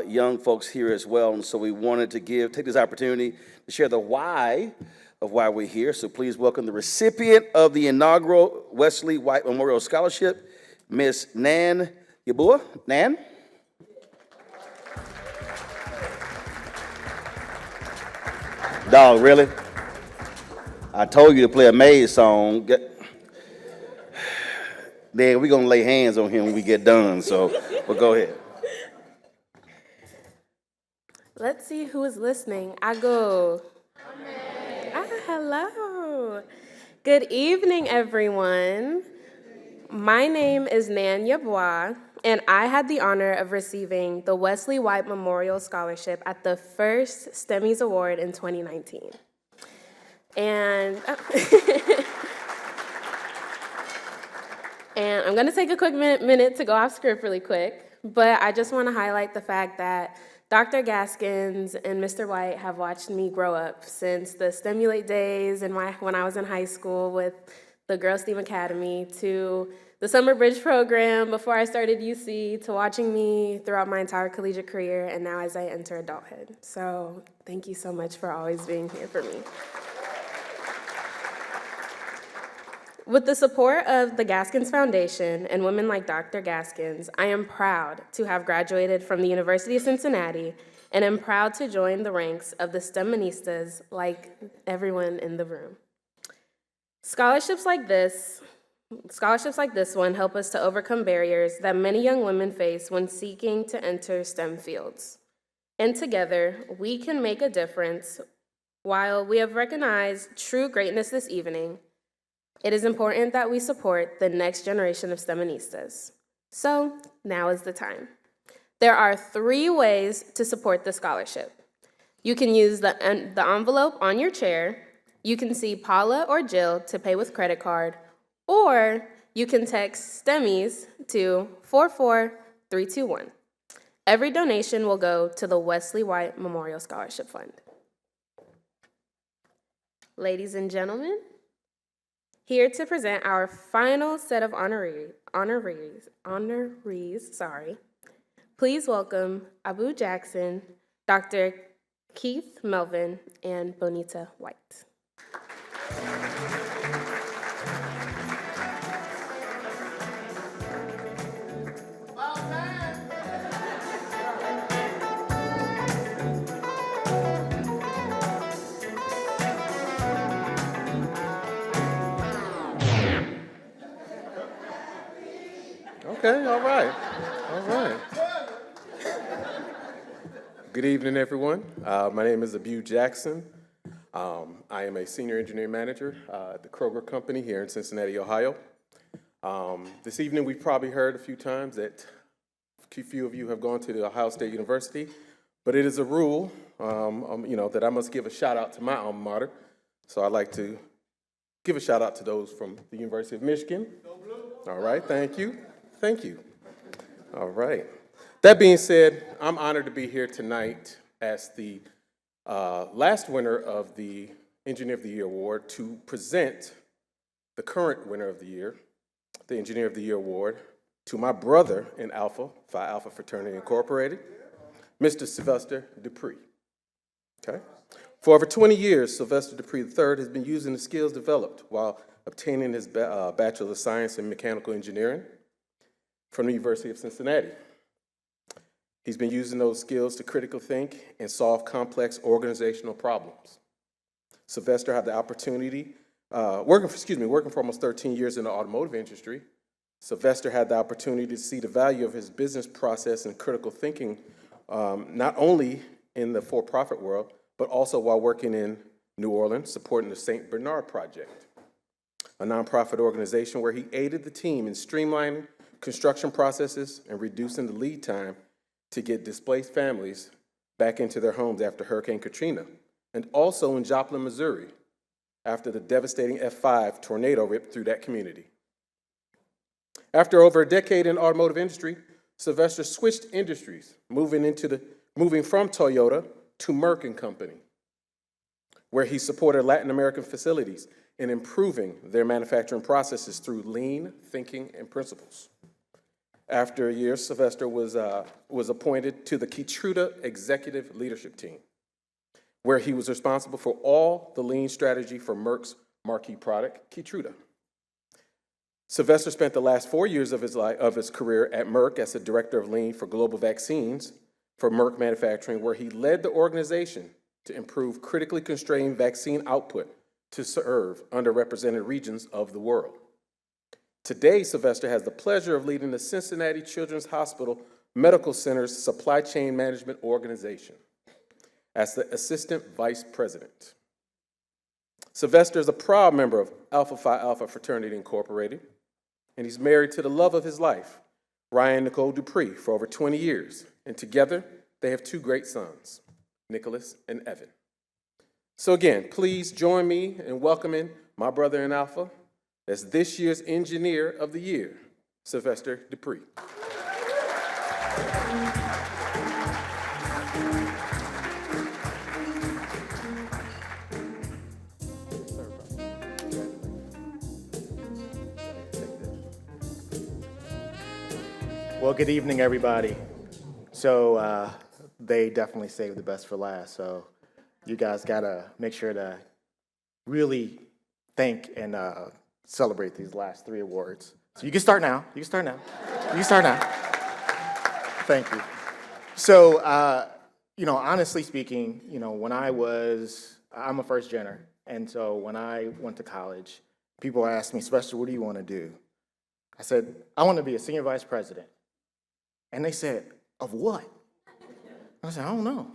young folks here as well, and so we wanted to take this opportunity to share the why of why we're here. So please welcome the recipient of the inaugural Wesley White Memorial Scholarship, Miss Nan Yabua. Nan? Dog, really? I told you to play a Maze song. Then we're going to lay hands on him when we get done, so well, go ahead. Let's see who is listening. I go. Hello. Good evening, everyone. My name is Nan Yabua, and I had the honor of receiving the Wesley White Memorial Scholarship at the first STEMmy Award in 2019. And, and I'm gonna take a quick minute to go off script really quick, but I just wanna highlight the fact that Dr. Gaskins and Mr. White have watched me grow up since the Stimulate days and when I was in high school with the Girls STEAM Academy, to the Summer Bridge program before I started UC, to watching me throughout my entire collegiate career and now as I enter adulthood. So thank you so much for always being here for me. With the support of the Gaskins Foundation and women like Dr. Gaskins, I am proud to have graduated from the University of Cincinnati and am proud to join the ranks of the STEMministas like everyone in the room. Scholarships like this one help us to overcome barriers that many young women face when seeking to enter STEM fields. And together, we can make a difference. While we have recognized true greatness this evening, it is important that we support the next generation of STEMministas. So now is the time. There are 3 ways to support the scholarship. You can use the envelope on your chair, you can see Paula or Jill to pay with credit card, or you can text STEMmies to 44321. Every donation will go to the Wesley White Memorial Scholarship Fund. Ladies and gentlemen, here to present our final set of honorees, please welcome Abu Jackson, Dr. Keith Melvin, and Bonita White. Okay, all right. Good evening, everyone. My name is Abu Jackson. I am a senior engineering manager at the Kroger Company here in Cincinnati, Ohio. This evening, we've probably heard a few times that a few of you have gone to the Ohio State University, but it is a rule, that I must give a shout out to my alma mater. So I'd like to give a shout out to those from the University of Michigan. All right, thank you. All right. That being said, I'm honored to be here tonight as the last winner of the Engineer of the Year Award to present the current winner of the year, the Engineer of the Year Award, to my brother in Alpha Phi Alpha Fraternity Incorporated, Mr. Sylvester Dupree. Okay? For over 20 years, Sylvester Dupree III has been using the skills developed while obtaining his Bachelor of Science in Mechanical Engineering from the University of Cincinnati. He's been using those skills to critically think and solve complex organizational problems. Sylvester had the opportunity, working for almost 13 years in the automotive industry. Sylvester had the opportunity to see the value of his business process and critical thinking, not only in the for-profit world, but also while working in New Orleans, supporting the St. Bernard Project, a nonprofit organization where he aided the team in streamlining construction processes and reducing the lead time to get displaced families back into their homes after Hurricane Katrina, and also in Joplin, Missouri, after the devastating F5 tornado ripped through that community. After over a decade in the automotive industry, Sylvester switched industries, moving from Toyota to Merck & Company, where he supported Latin American facilities in improving their manufacturing processes through lean thinking and principles. After a year, Sylvester was appointed to the Keytruda Executive Leadership Team, where he was responsible for all the lean strategy for Merck's marquee product, Keytruda. Sylvester spent the last 4 years of his career at Merck as the Director of Lean for Global Vaccines for Merck Manufacturing, where he led the organization to improve critically constrained vaccine output to serve underrepresented regions of the world. Today, Sylvester has the pleasure of leading the Cincinnati Children's Hospital Medical Center's Supply Chain Management Organization as the Assistant Vice President. Sylvester is a proud member of Alpha Phi Alpha Fraternity Incorporated, and he's married to the love of his life, Ryan and Nicole Dupree, for over 20 years, and together they have two great sons, Nicholas and Evan. So again, please join me in welcoming my brother in Alpha as this year's Engineer of the Year, Sylvester Dupree. Well, good evening, everybody. So they definitely saved the best for last. So you guys gotta make sure to really thank and celebrate these last 3 awards. So you can start now. You can start now. You can start now. Thank you. So, honestly speaking, when I'm a first gener, and so when I went to college, people asked me, Sylvester, what do you want to do? I said, I want to be a senior vice president. And they said, of what? I said, I don't know.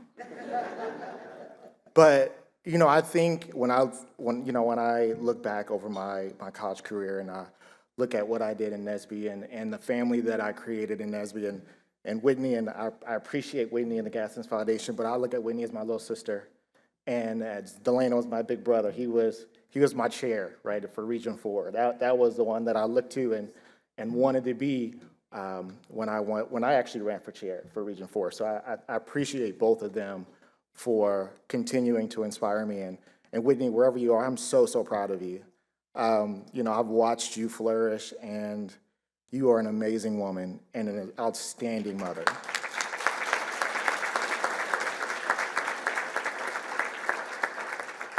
But, I think when I look back over my college career and I look at what I did in NSBE and the family that I created in NSBE and Whitney, and I appreciate Whitney and the Gaskins Foundation, but I look at Whitney as my little sister, and as Delano was my big brother. He was my chair, right, for Region 4. That was the one that I looked to and wanted to be when I actually ran for chair for Region 4. So I appreciate both of them for continuing to inspire me. And Whitney, wherever you are, I'm so proud of you. I've watched you flourish, and you are an amazing woman and an outstanding mother.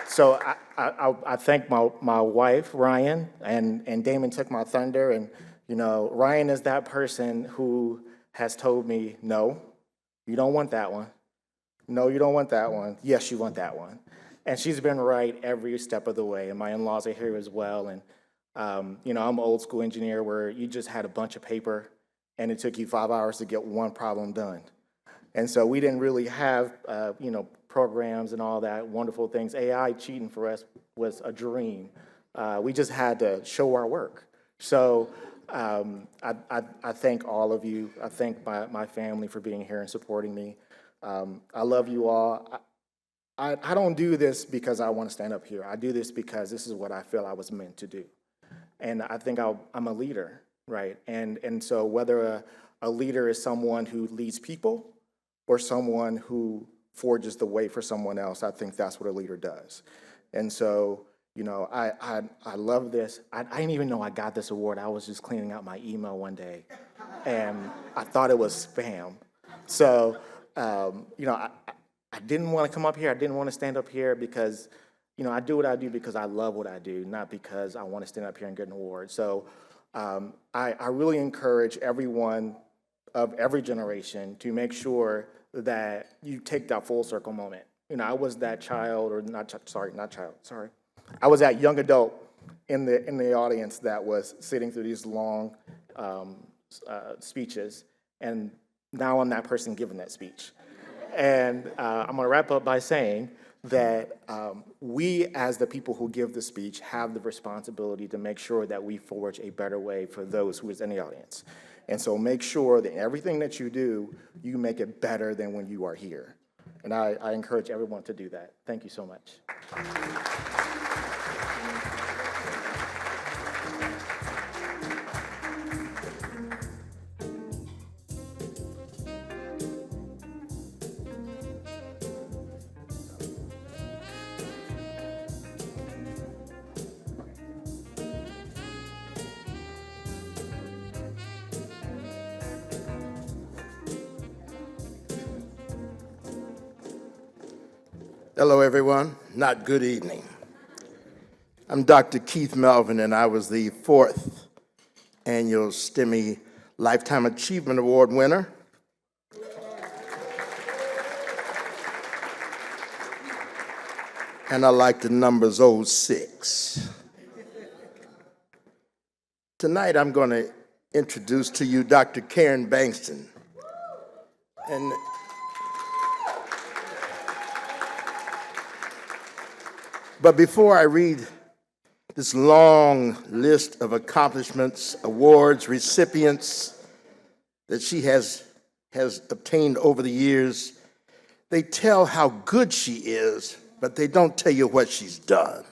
So I thank my wife, Ryan, and Damon took my thunder. And, Ryan is that person who has told me, no, you don't want that one. No, you don't want that one. Yes, you want that one. And she's been right every step of the way. And my in-laws are here as well. And, I'm an old school engineer where you just had a bunch of paper and it took you 5 hours to get one problem done. And so we didn't really have, programs and all that wonderful things. AI cheating for us was a dream. We just had to show our work. So I thank all of you. I thank my family for being here and supporting me. I love you all. I don't do this because I want to stand up here. I do this because this is what I feel I was meant to do. And I think I'm a leader, right? And so whether a leader is someone who leads people or someone who forges the way for someone else, I think that's what a leader does. And so, I love this. I didn't even know I got this award. I was just cleaning out my email one day, and I thought it was spam. So, I didn't want to come up here. I didn't want to stand up here because, I do what I do because I love what I do, not because I want to stand up here and get an award. So I really encourage everyone of every generation to make sure that you take that full circle moment. I was that child, or I was that young adult in the audience that was sitting through these long speeches, and now I'm that person giving that speech. And I'm going to wrap up by saying that we, as the people who give the speech, have the responsibility to make sure that we forge a better way for those who is in the audience. And so make sure that everything that you do, you make it better than when you are here. And I encourage everyone to do that. Thank you so much. Hello, everyone. Not good evening. I'm Dr. Keith Melvin, and I was the 4th annual STEMmy Lifetime Achievement Award winner. And I like the numbers 06. Tonight, I'm going to introduce to you Dr. Karen Bankston. But before I read this long list of accomplishments, awards, recipients, that she has obtained over the years, they tell how good she is, but they don't tell you what she's done.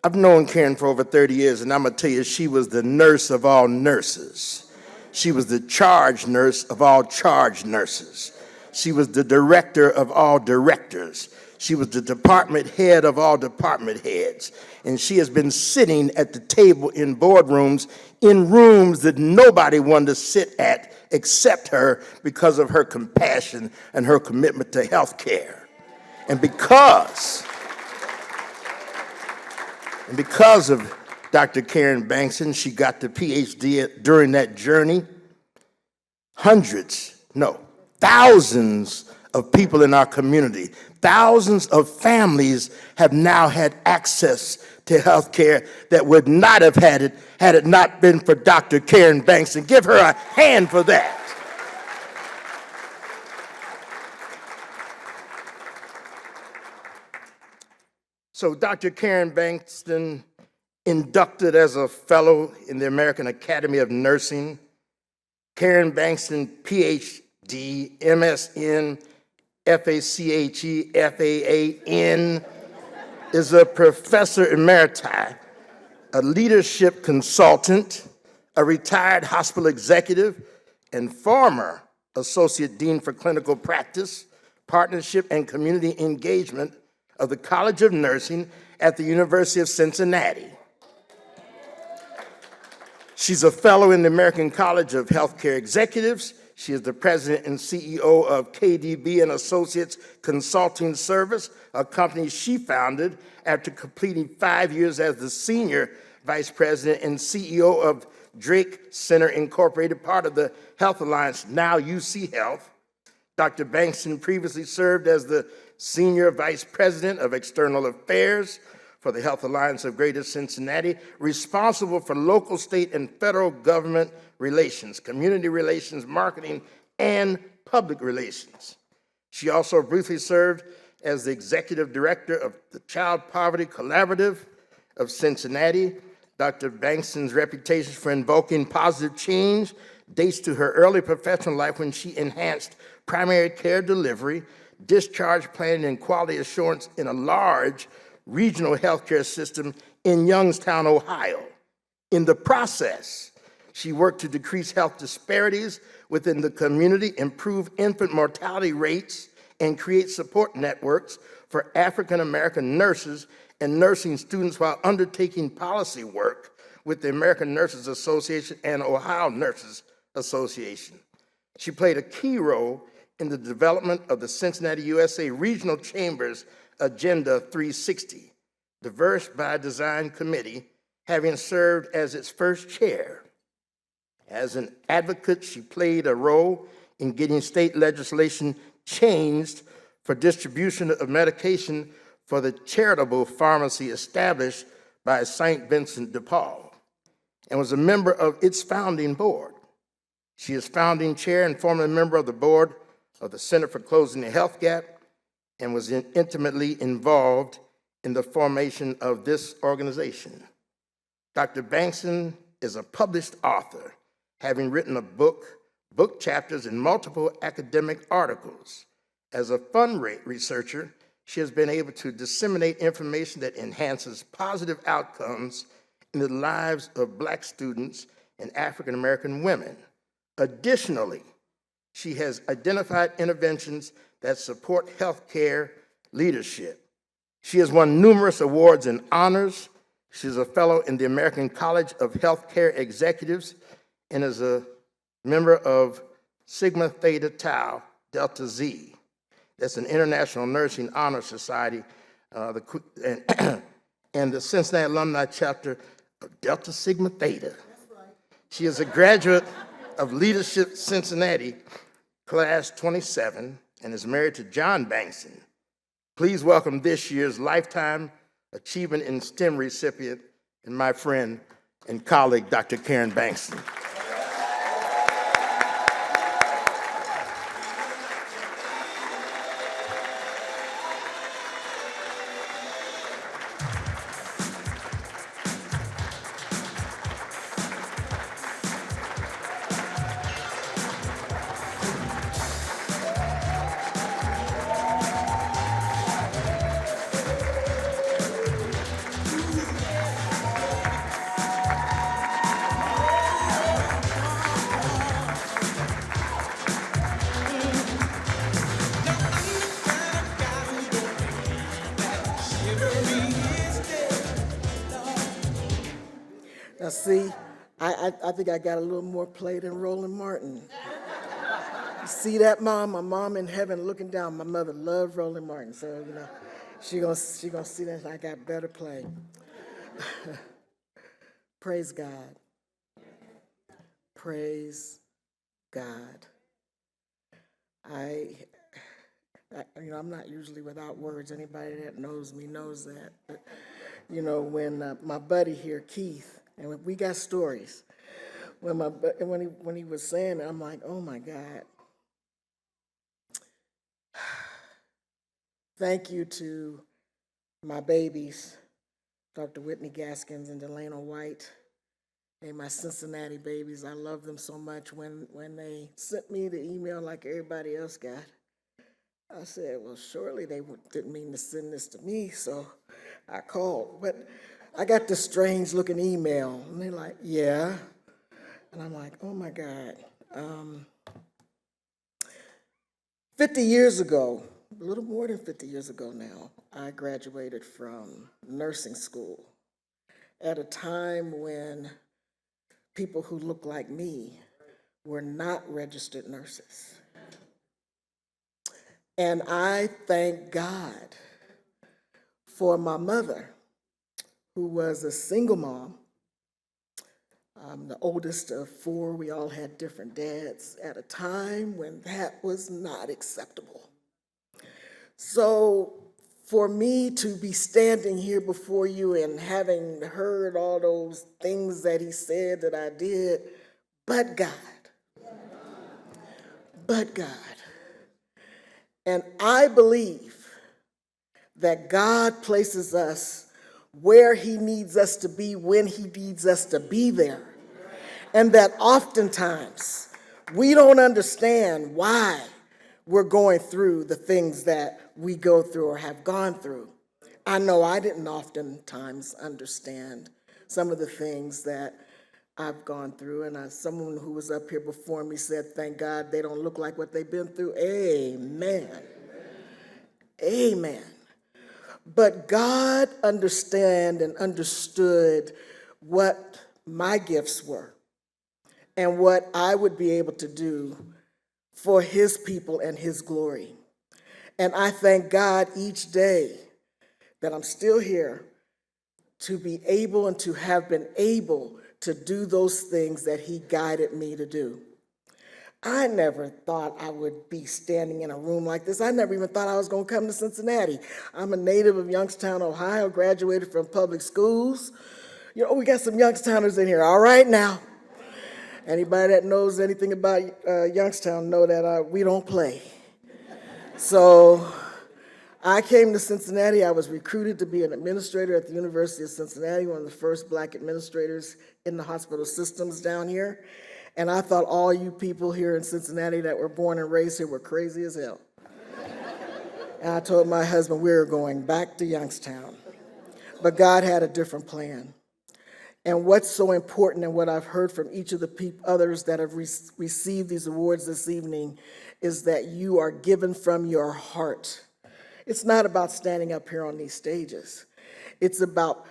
I've known Karen for over 30 years, and I'm gonna tell you, she was the nurse of all nurses. She was the charge nurse of all charge nurses. She was the director of all directors. She was the department head of all department heads. And she has been sitting at the table in boardrooms, in rooms that nobody wanted to sit at except her because of her compassion and her commitment to health care. And because of Dr. Karen Bankson, she got the PhD during that journey. Thousands of people in our community, thousands of families have now had access to health care that would not have had it had it not been for Dr. Karen Bankson. Give her a hand for that. So Dr. Karen Bankson, inducted as a fellow in the American Academy of Nursing. Karen Bankson, PhD, MSN, FACHE, FAAN, is a professor emeriti, a leadership consultant, a retired hospital executive, and former associate dean for clinical practice, partnership, and community engagement of the College of Nursing at the University of Cincinnati. She's a fellow in the American College of Healthcare Executives. She is the president and CEO of KDB and Associates Consulting Service, a company she founded after completing 5 years as the senior vice president and CEO of Drake Center Incorporated, part of the Health Alliance, now UC Health. Dr. Bankson previously served as the senior vice president of external affairs for the Health Alliance of Greater Cincinnati, responsible for local, state, and federal government relations, community relations, marketing, and public relations. She also briefly served as the executive director of the Child Poverty Collaborative of Cincinnati. Dr. Bankson's reputation for invoking positive change dates to her early professional life when she enhanced primary care delivery, discharge planning, and quality assurance in a large regional healthcare system in Youngstown, Ohio. In the process, she worked to decrease health disparities within the community, improve infant mortality rates, and create support networks for African American nurses and nursing students while undertaking policy work with the American Nurses Association and Ohio Nurses Association. She played a key role in the development of the Cincinnati, USA Regional Chambers Agenda 360, Diverse by Design Committee, having served as its first chair. As an advocate, she played a role in getting state legislation changed for distribution of medication for the charitable pharmacy established by St. Vincent de Paul, and was a member of its founding board. She is founding chair and former member of the board of the Center for Closing the Health Gap, and was intimately involved in the formation of this organization. Dr. Bankson is a published author, having written a book chapters, and multiple academic articles. As a fund researcher, she has been able to disseminate information that enhances positive outcomes in the lives of Black students and African American women. Additionally, she has identified interventions that support healthcare leadership. She has won numerous awards and honors. She is a fellow in the American College of Healthcare Executives and is a member of Sigma Theta Tau Delta Z. That's an international nursing honor society, and the Cincinnati alumni chapter of Delta Sigma Theta. She is a graduate of Leadership Cincinnati, class 27, and is married to John Bankson. Please welcome this year's Lifetime Achievement in STEM recipient and my friend and colleague, Dr. Karen Bankson. See, I think I got a little more play than Roland Martin. You see that, Mom? My mom in heaven looking down. My mother loved Roland Martin, so, you know, she gonna see that I got better play. Praise God. Praise God. I'm not usually without words. Anybody that knows me knows that. But, when my buddy here, Keith, and we got stories. When he was saying it, I'm like, oh my God. Thank you to my babies, Dr. Whitney Gaskins and Delana White. Hey, my Cincinnati babies, I love them so much. When they sent me the email like everybody else got, I said, well, surely they didn't mean to send this to me, so I called. But I got this strange looking email, and they're like, yeah. And I'm like, oh my God. 50 years ago, a little more than 50 years ago now, I graduated from nursing school at a time when people who look like me were not registered nurses. And I thank God for my mother, who was a single mom. I'm the oldest of four. We all had different dads at a time when that was not acceptable. So for me to be standing here before you and having heard all those things that he said that I did, but God. And I believe that God places us where he needs us to be when he needs us to be there. And that oftentimes we don't understand why we're going through the things that we go through or have gone through. I know I didn't oftentimes understand some of the things that I've gone through, and someone who was up here before me said, thank God they don't look like what they've been through. Amen. Amen. But God understood and understood what my gifts were and what I would be able to do for his people and his glory. And I thank God each day that I'm still here to be able and to have been able to do those things that he guided me to do. I never thought I would be standing in a room like this. I never even thought I was going to come to Cincinnati. I'm a native of Youngstown, Ohio, graduated from public schools. We got some Youngstowners in here. All right now. Anybody that knows anything about Youngstown know that we don't play. So I came to Cincinnati. I was recruited to be an administrator at the University of Cincinnati, one of the first Black administrators in the hospital systems down here. And I thought all you people here in Cincinnati that were born and raised here were crazy as hell. And I told my husband we were going back to Youngstown. But God had a different plan. And what's so important and what I've heard from each of the others that have received these awards this evening is that you are given from your heart. It's not about standing up here on these stages. It's about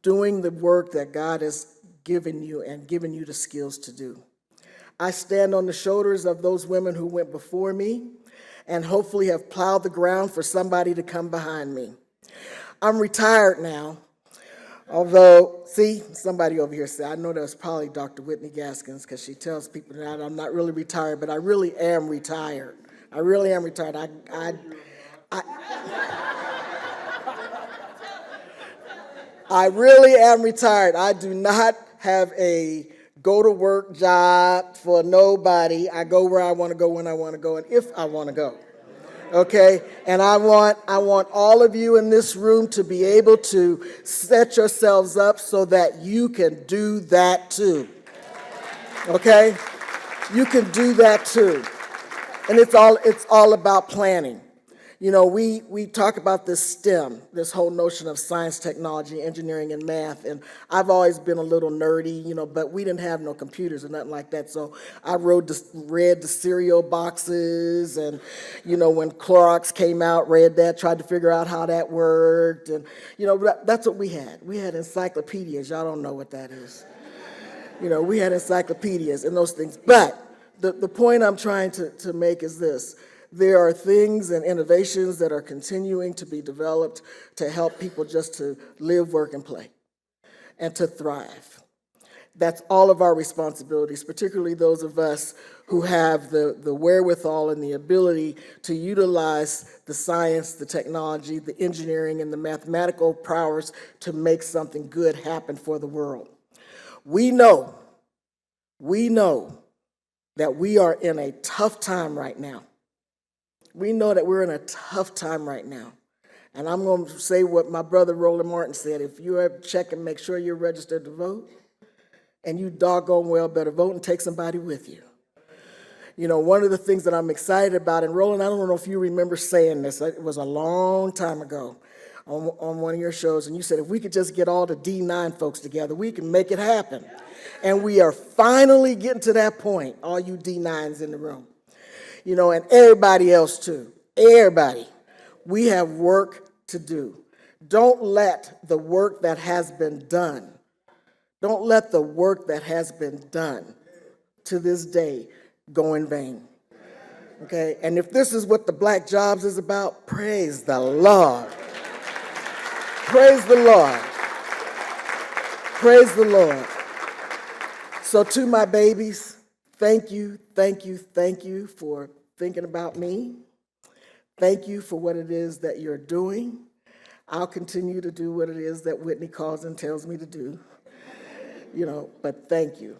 doing the work that God has given you and given you the skills to do. I stand on the shoulders of those women who went before me and hopefully have plowed the ground for somebody to come behind me. I'm retired now. Although, see, somebody over here said, I know that was probably Dr. Whitney Gaskins because she tells people that I'm not really retired, but I really am retired. I really am retired. I really am retired. I do not have a go-to-work job for nobody. I go where I want to go, when I want to go, and if I want to go. Okay, and I want all of you in this room to be able to set yourselves up so that you can do that too. Okay, you can do that too, and it's all about planning. We talk about this STEM, this whole notion of science, technology, engineering, and math, and I've always been a little nerdy, but we didn't have no computers or nothing like that, so I read the cereal boxes, and, when Clorox came out, read that, tried to figure out how that worked, and, that's what we had. We had encyclopedias. Y'all don't know what that is. You know, we had encyclopedias and those things. But the point I'm trying to make is this. There are things and innovations that are continuing to be developed to help people just to live, work, and play, and to thrive. That's all of our responsibilities, particularly those of us who have the wherewithal and the ability to utilize the science, the technology, the engineering, and the mathematical prowess to make something good happen for the world. We know that we are in a tough time right now. We know that we're in a tough time right now. And I'm going to say what my brother Roland Martin said: if you ever check and make sure you're registered to vote, and you doggone well better vote and take somebody with you. You know, one of the things that I'm excited about, and Roland, I don't know if you remember saying this, it was a long time ago on one of your shows, and you said if we could just get all the D9 folks together, we can make it happen. And we are finally getting to that point, all you D9s in the room. You know, and everybody else too, everybody. We have work to do. Don't let the work that has been done, don't let the work that has been done to this day go in vain. Okay? And if this is what the Black Jobs is about, praise the Lord. Praise the Lord. Praise the Lord. So to my babies, thank you, thank you, thank you for thinking about me. Thank you for what it is that you're doing. I'll continue to do what it is that Whitney calls and tells me to do. You know, but thank you.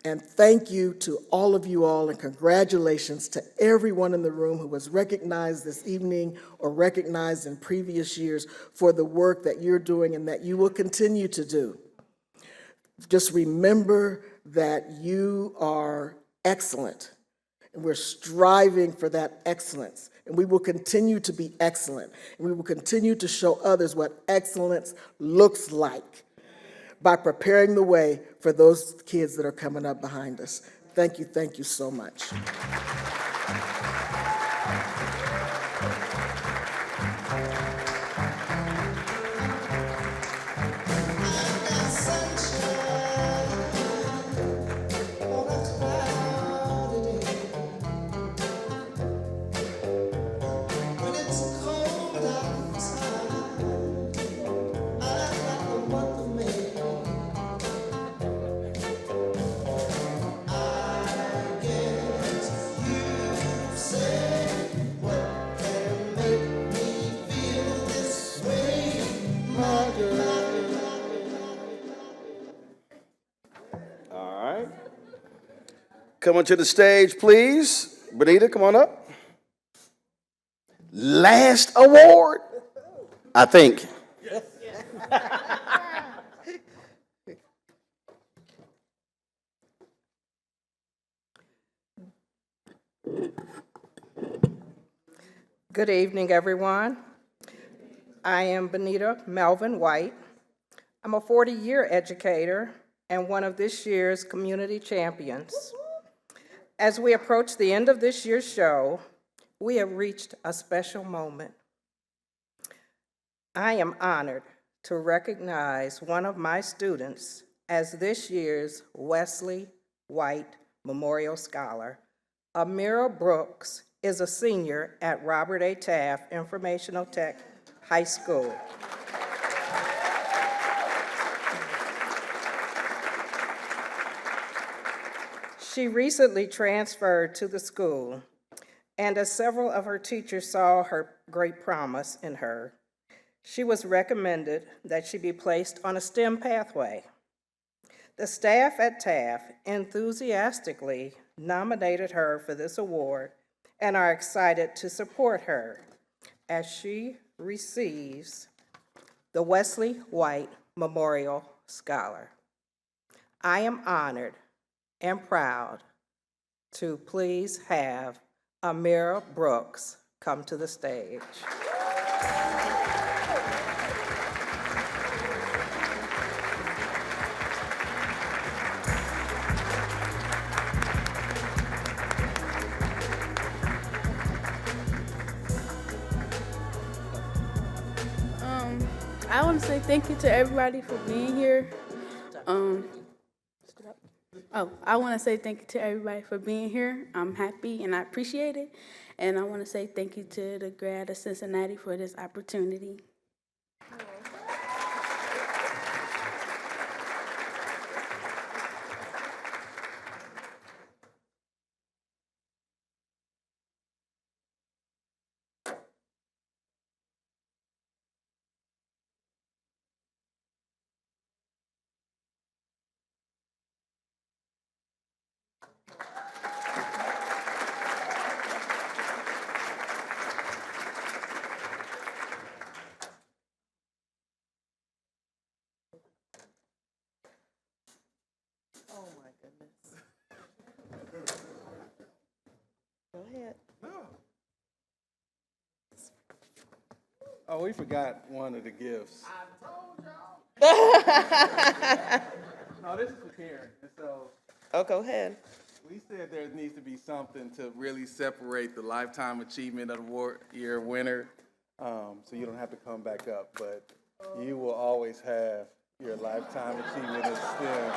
And thank you to all of you all, and congratulations to everyone in the room who was recognized this evening or recognized in previous years for the work that you're doing and that you will continue to do. Just remember that you are excellent, and we're striving for that excellence. And we will continue to be excellent, and we will continue to show others what excellence looks like by preparing the way for those kids that are coming up behind us. Thank you so much. Coming to the stage, please. Benita, come on up. Last award, I think. Good evening, everyone. I am Benita Melvin White. I'm a 40-year educator and one of this year's community champions. As we approach the end of this year's show, we have reached a special moment. I am honored to recognize one of my students as this year's Wesley White Memorial Scholar. Amira Brooks is a senior at Robert A. Taft Informational Tech High School. She recently transferred to the school, and as several of her teachers saw her great promise in her, she was recommended that she be placed on a STEM pathway. The staff at Taft enthusiastically nominated her for this award and are excited to support her as she receives the Wesley White Memorial Scholar. I am honored and proud to please have Amira Brooks come to the stage. I want to say thank you to everybody for being here. Oh, I want to say thank you to everybody for being here. I'm happy and I appreciate it. And I want to say thank you to the grad of Cincinnati for this opportunity. Oh my goodness. Go ahead. Oh, we forgot one of the gifts. Oh, No, this is for Karen. And so go ahead. we said there needs to be something to really separate the Lifetime Achievement Award year winner, so you don't have to come back up. But you will always have your Lifetime Achievement in STEM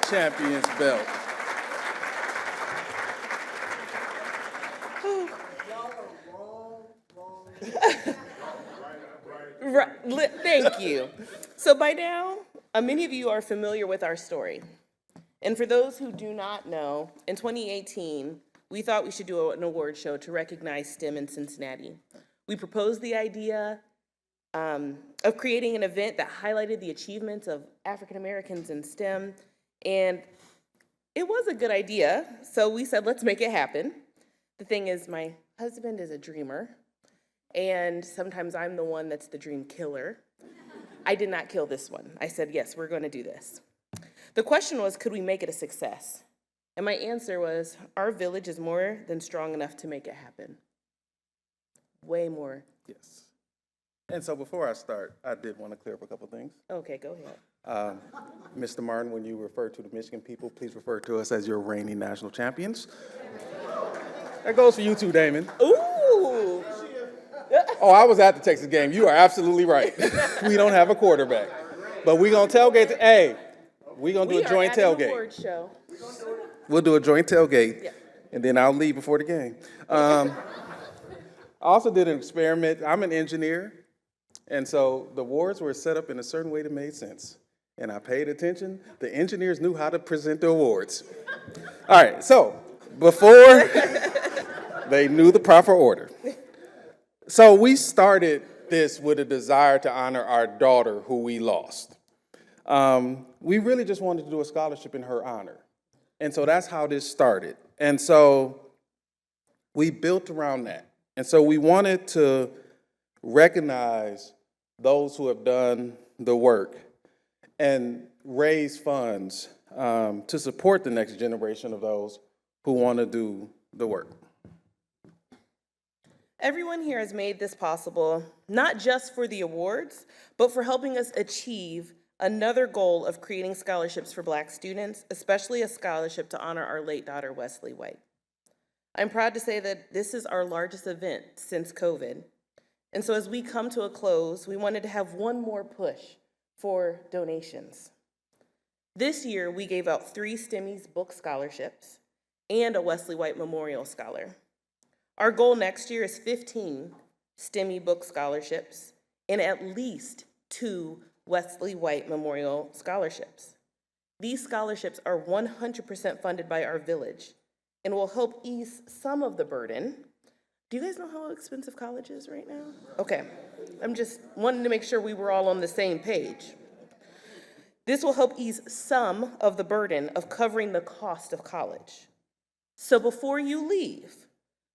Champions belt. Thank you. So by now, many of you are familiar with our story. And for those who do not know, in 2018, we thought we should do an award show to recognize STEM in Cincinnati. We proposed the idea of creating an event that highlighted the achievements of African Americans in STEM, and it was a good idea, so we said, let's make it happen. The thing is, my husband is a dreamer, and sometimes I'm the one that's the dream killer. I did not kill this one. I said, yes, we're going to do this. The question was, could we make it a success? And my answer was, our village is more than strong enough to make it happen. Way more. Yes. And so before I start, I did want to clear up a couple things. Okay, go ahead. Mr. Martin, when you refer to the Michigan people, please refer to us as your reigning national champions. That goes for you too, Damon. Ooh! Oh, I was at the Texas game. You are absolutely right. We don't have a quarterback. But we're going to tailgate. Hey, we're going to do a joint We are at an tailgate. award show. We'll do a joint tailgate, Yeah. and then I'll leave before the game. I also did an experiment. I'm an engineer, and so the awards were set up in a certain way that made sense. And I paid attention. The engineers knew how to present the awards. All right, so before they knew the proper order. So we started this with a desire to honor our daughter who we lost. We really just wanted to do a scholarship in her honor. And so that's how this started. And so we built around that. And so we wanted to recognize those who have done the work and raise funds to support the next generation of those who want to do the work. Everyone here has made this possible, not just for the awards, but for helping us achieve another goal of creating scholarships for Black students, especially a scholarship to honor our late daughter, Wesley White. I'm proud to say that this is our largest event since COVID. And so as we come to a close, we wanted to have one more push for donations. This year, we gave out 3 STEMMy's book scholarships and a Wesley White Memorial Scholar. Our goal next year is 15 STEMmy book scholarships and at least 2 Wesley White Memorial Scholarships. These scholarships are 100% funded by our village and will help ease some of the burden. Do you guys know how expensive college is right now? Okay, I'm just wanting to make sure we were all on the same page. This will help ease some of the burden of covering the cost of college. So before you leave,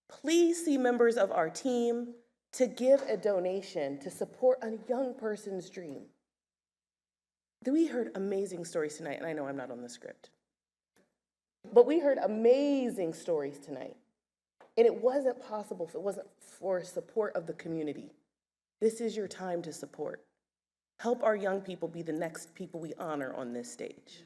please see members of our team to give a donation to support a young person's dream. We heard amazing stories tonight, and I know I'm not on the script. But we heard amazing stories tonight. And it wasn't possible if it wasn't for support of the community. This is your time to support. Help our young people be the next people we honor on this stage.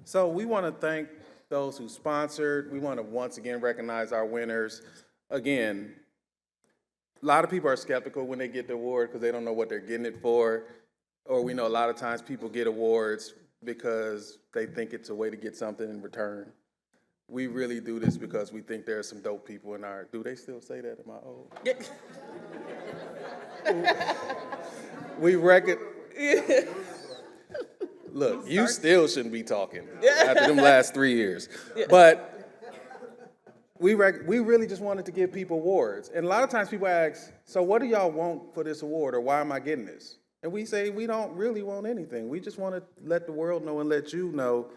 So we want to thank those who sponsored. We want to once again recognize our winners. Again, a lot of people are skeptical when they get the award because they don't know what they're getting it for. Or we know a lot of times people get awards because they think it's a way to get something in return. We really do this because we think there are some dope people in our, do they still say that? Am I old? We reckon, look, you still shouldn't be talking after them last 3 years. But we really just wanted to give people awards. And a lot of times people ask, so what do y'all want for this award, or why am I getting this? And we say, we don't really want anything. We just want to let the world know and let you know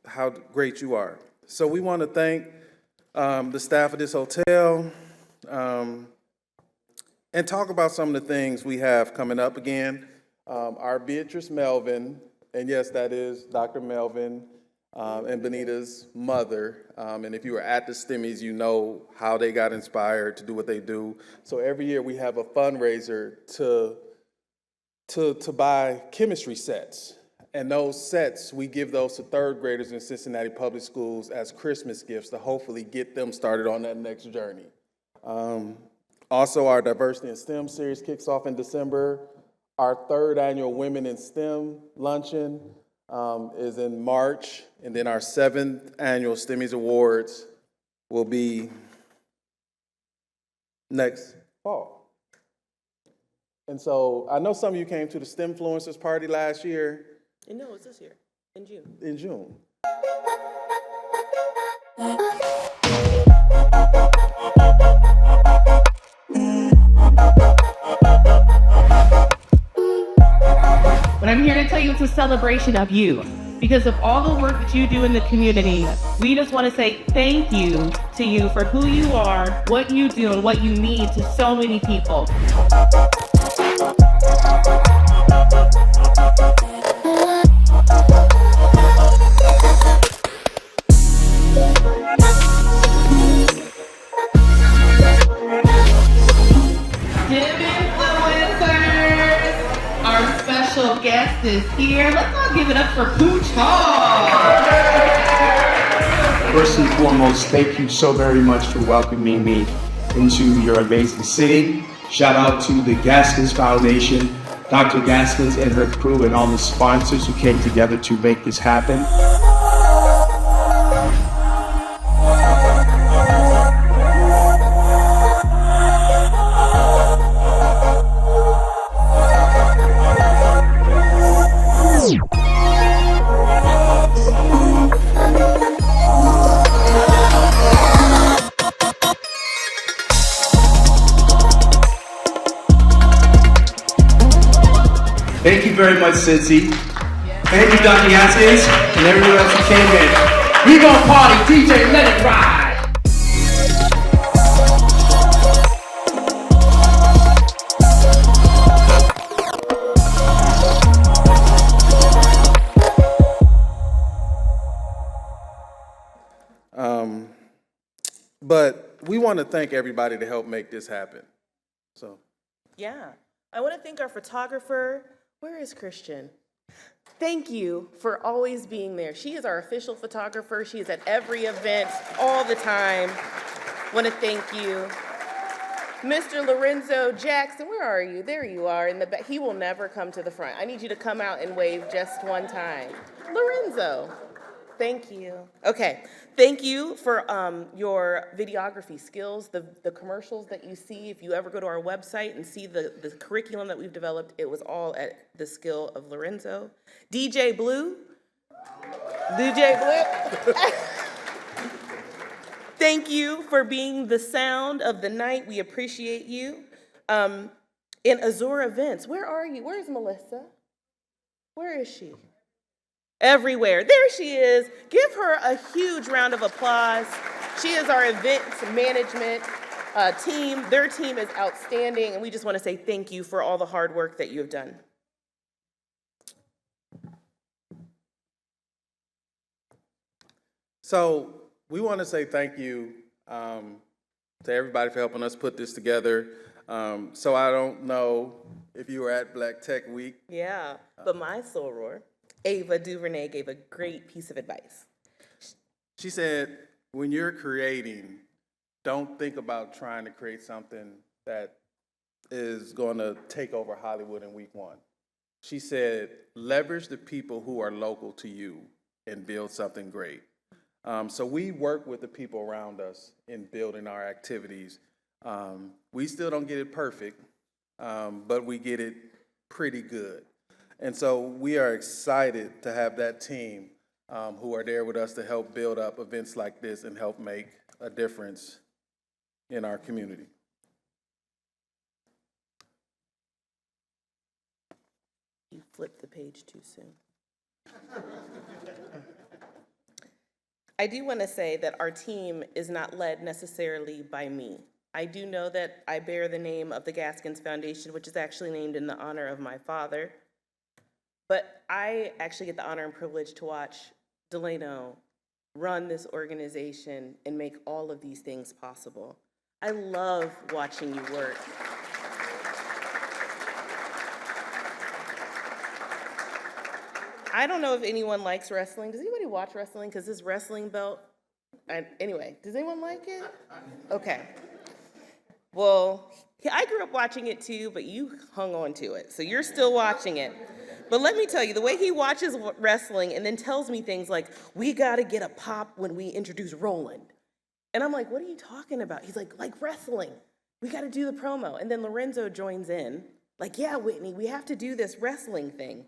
how great you are. So we want to thank the staff of this hotel, and talk about some of the things we have coming up again. Our Beatrice Melvin, and yes, that is Dr. Melvin and Benita's mother. And if you were at the STEMMys, you know how they got inspired to do what they do. So every year we have a fundraiser to buy chemistry sets. And those sets, we give those to third graders in Cincinnati Public Schools as Christmas gifts to hopefully get them started on that next journey. Also, our Diversity in STEM series kicks off in December. Our third annual Women in STEM luncheon is in March. And then our 7th annual STEMMy's Awards will be next fall. And so I know some of you came to the STEMfluencers party last year. And no, it's this year, in June. In June. But I'm here to tell you it's a celebration of you. Because of all the work that you do in the community, we just want to say thank you to you for who you are, what you do, and what you mean to so many people. Our special guest is here. Let's all give it up for Pooch Hall. First and foremost, thank you so very much for welcoming me into your amazing city. Shout out to the Gaskins Foundation, Dr. Gaskins and her crew, and all the sponsors who came together to make this happen. Thank you very much, Cincy. Thank you, Dr. Gaskins, and everyone else who came in. We gon' party, DJ, let it ride. But we want to thank everybody to help make this happen. So. Yeah, I want to thank our photographer. Where is Christian? Thank you for always being there. She is our official photographer. She is at every event all the time. Want to thank you. Mr. Lorenzo Jackson, where are you? There you are in the back. He will never come to the front. I need you to come out and wave just one time. Lorenzo, thank you. Okay, thank you for your videography skills, the commercials that you see. If you ever go to our website and see the curriculum that we've developed, it was all at the skill of Lorenzo. DJ Blue. Thank you for being the sound of the night. We appreciate you. In Azure Events, where are you? Where is Melissa? Where is she? Everywhere. There she is. Give her a huge round of applause. She is our events management team. Their team is outstanding, and we just want to say thank you for all the hard work that you have done. So we want to say thank you to everybody for helping us put this together. So I don't know if you were at Black Tech Week. Yeah, but my soror, Ava DuVernay, gave a great piece of advice. She said, when you're creating, don't think about trying to create something that is going to take over Hollywood in week one. She said, leverage the people who are local to you and build something great. So we work with the people around us in building our activities. We still don't get it perfect, but we get it pretty good. And so we are excited to have that team who are there with us to help build up events like this and help make a difference in our community. You flipped the page too soon. I do want to say that our team is not led necessarily by me. I do know that I bear the name of the Gaskins Foundation, which is actually named in the honor of my father. But I actually get the honor and privilege to watch Delano run this organization and make all of these things possible. I love watching you work. I don't know if anyone likes wrestling. Does anybody watch wrestling? Because this wrestling belt, anyway, does anyone like it? Okay. Well, I grew up watching it too, but you hung on to it. So you're still watching it. But let me tell you, the way he watches wrestling and then tells me things like, we gotta get a pop when we introduce Roland. And I'm like, what are you talking about? He's like wrestling. We gotta do the promo. And then Lorenzo joins in, like, yeah, Whitney, we have to do this wrestling thing.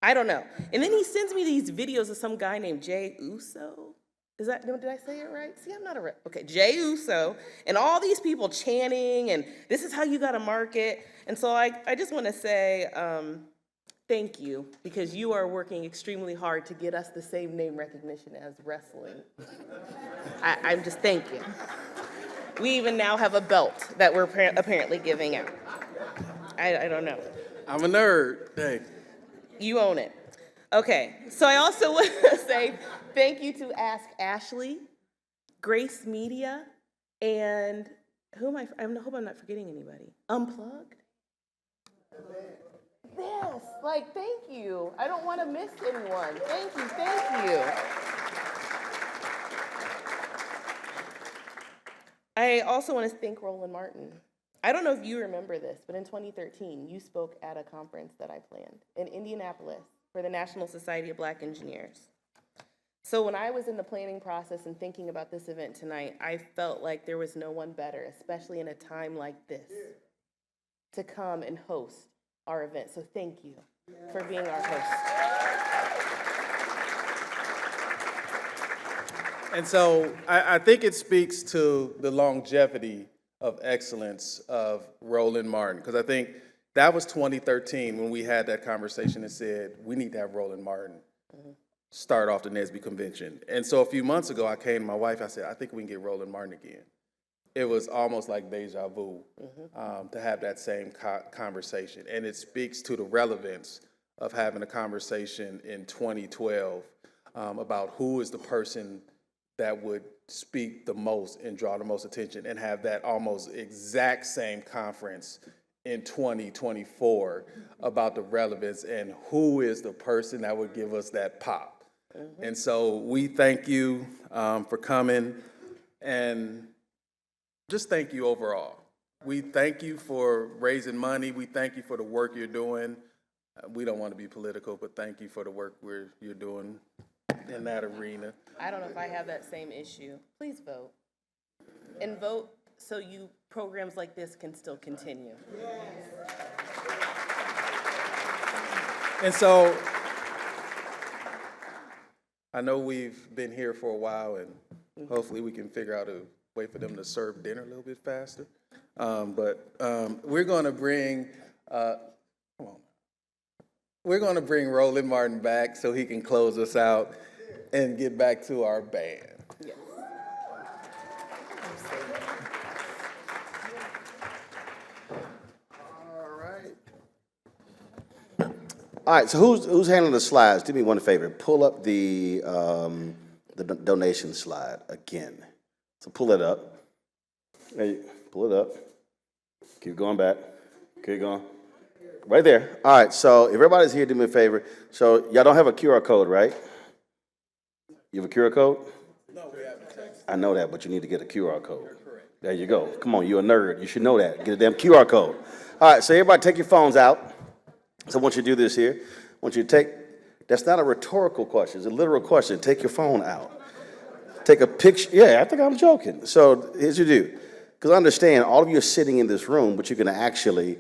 I don't know. And then he sends me these videos of some guy named Jay Uso. Did I say it right? See, I'm not okay, Jay Uso, and all these people chanting, and this is how you gotta market. And so I just wanna say, thank you, because you are working extremely hard to get us the same name recognition as wrestling. I'm just, thank you. We even now have a belt that we're apparently giving out. I don't know. I'm a nerd, hey. You own it. Okay, so I also want to say thank you to Ask Ashley, Grace Media, and I hope I'm not forgetting anybody. Unplugged? Yes, thank you. I don't want to miss anyone. Thank you. I also want to thank Roland Martin. I don't know if you remember this, but in 2013, you spoke at a conference that I planned in Indianapolis for the National Society of Black Engineers. So when I was in the planning process and thinking about this event tonight, I felt like there was no one better, especially in a time like this, to come and host our event. So thank you for being our host. And so I think it speaks to the longevity of excellence of Roland Martin, because I think that was 2013 when we had that conversation and said, we need to have Roland Martin start off the NSBE convention. And so a few months ago, I came to my wife, I said, I think we can get Roland Martin again. It was almost like deja vu to have that same conversation. And it speaks to the relevance of having a conversation in 2012 about who is the person that would speak the most and draw the most attention, and have that almost exact same conference in 2024 about the relevance and who is the person that would give us that pop. And so we thank you for coming, and just thank you overall. We thank you for raising money. We thank you for the work you're doing. We don't want to be political, but thank you for the work you're doing in that arena. I don't know if I have that same issue. Please vote. And vote so programs like this can still continue. And so I know we've been here for a while, and hopefully we can figure out a way for them to serve dinner a little bit faster. But we're going to bring Roland Martin back so he can close us out and get back to our band. Yes. All right, so who's handling the slides? Do me one favor, pull up the donation slide again. So pull it up. Hey, pull it up. Keep going back. Keep going. Right there. All right, so if everybody's here, do me a favor. So y'all don't have a QR code, right? You have a QR code? No, we haven't. I know that, but you need to get a QR code. There you go. Come on, you're a nerd. You should know that. Get a damn QR code. All right, so everybody take your phones out. So I want you to do this here. I want you to take, that's not a rhetorical question, it's a literal question. Take your phone out. Take a picture. Yeah, I think I'm joking. So here's what you do. Because understand, all of you are sitting in this room, but you can actually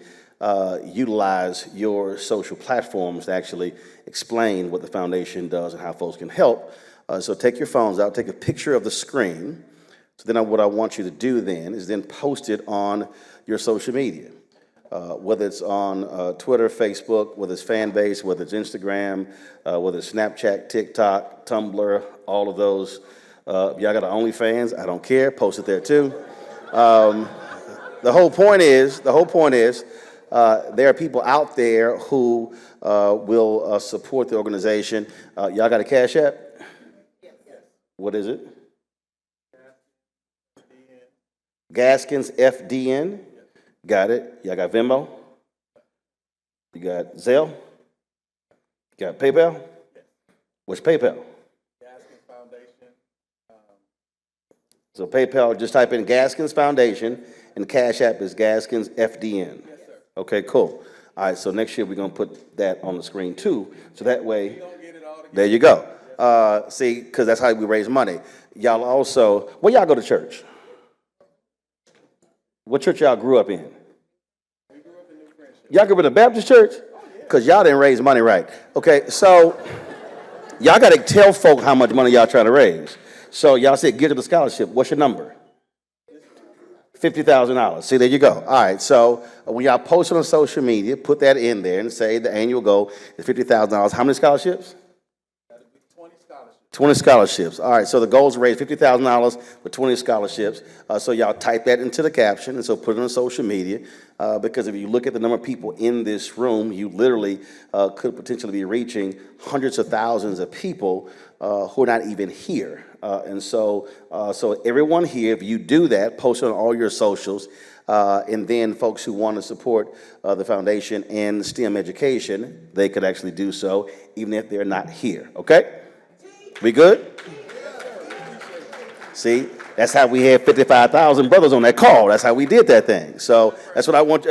utilize your social platforms to actually explain what the foundation does and how folks can help. So take your phones out, take a picture of the screen. So then what I want you to do then is then post it on your social media. Whether it's on Twitter, Facebook, whether it's fan base, whether it's Instagram, whether it's Snapchat, TikTok, Tumblr, all of those. If y'all got an OnlyFans, I don't care, post it there too. The whole point is, there are people out there who will support the organization. Y'all got a Cash App? What is it? Gaskins FDN. Got it. Y'all got Venmo? You got Zelle? You got PayPal? What's PayPal? So PayPal, just type in Gaskins Foundation, and Cash App is Gaskins FDN. Yes, sir. Okay, cool. All right, so next year we're going to put that on the screen too. So that way, there you go. See, because that's how we raise money. Y'all also, where y'all go to church? What church y'all grew up in? Y'all grew up in a Baptist church? Because y'all didn't raise money right. Okay, so y'all got to tell folk how much money y'all trying to raise. So y'all said, give to the scholarship. What's your number? $50,000. See, there you go. All right, so when y'all post it on social media, put that in there and say the annual goal is $50,000. How many scholarships? 20 scholarships. All right, so the goal is to raise $50,000 for 20 scholarships. So y'all type that into the caption, and so put it on social media, because if you look at the number of people in this room, you literally could potentially be reaching hundreds of thousands of people who are not even here. And so everyone here, if you do that, post it on all your socials, and then folks who want to support the foundation and STEM education, they could actually do so, even if they're not here, okay? We good? See, that's how we had 55,000 brothers on that call. That's how we did that thing. So that's what I want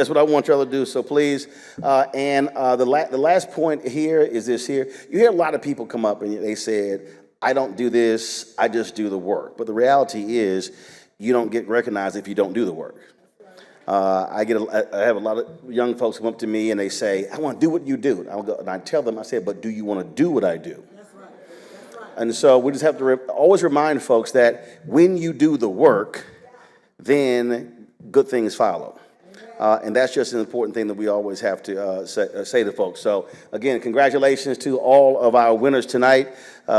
y'all to do. So please, the last point here is this here. You hear a lot of people come up and they said, I don't do this, I just do the work. But the reality is, you don't get recognized if you don't do the work. I have a lot of young folks come up to me and they say, I want to do what you do. And I tell them, I say, but do you want to do what I do? And so we just have to always remind folks that when you do the work, then good things follow. And that's just an important thing that we always have to say to folks. So again, congratulations to all of our winners tonight.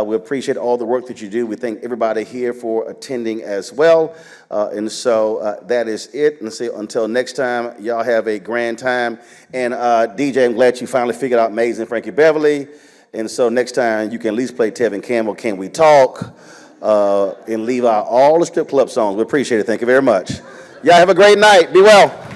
We appreciate all the work that you do. We thank everybody here for attending as well. And so that is it. And so until next time, y'all have a grand time. And DJ, I'm glad you finally figured out Amazing Frankie Beverly. And so next time you can at least play Tevin Campbell, Can We Talk? And leave out all the strip club songs. We appreciate it. Thank you very much. Y'all have a great night. Be well.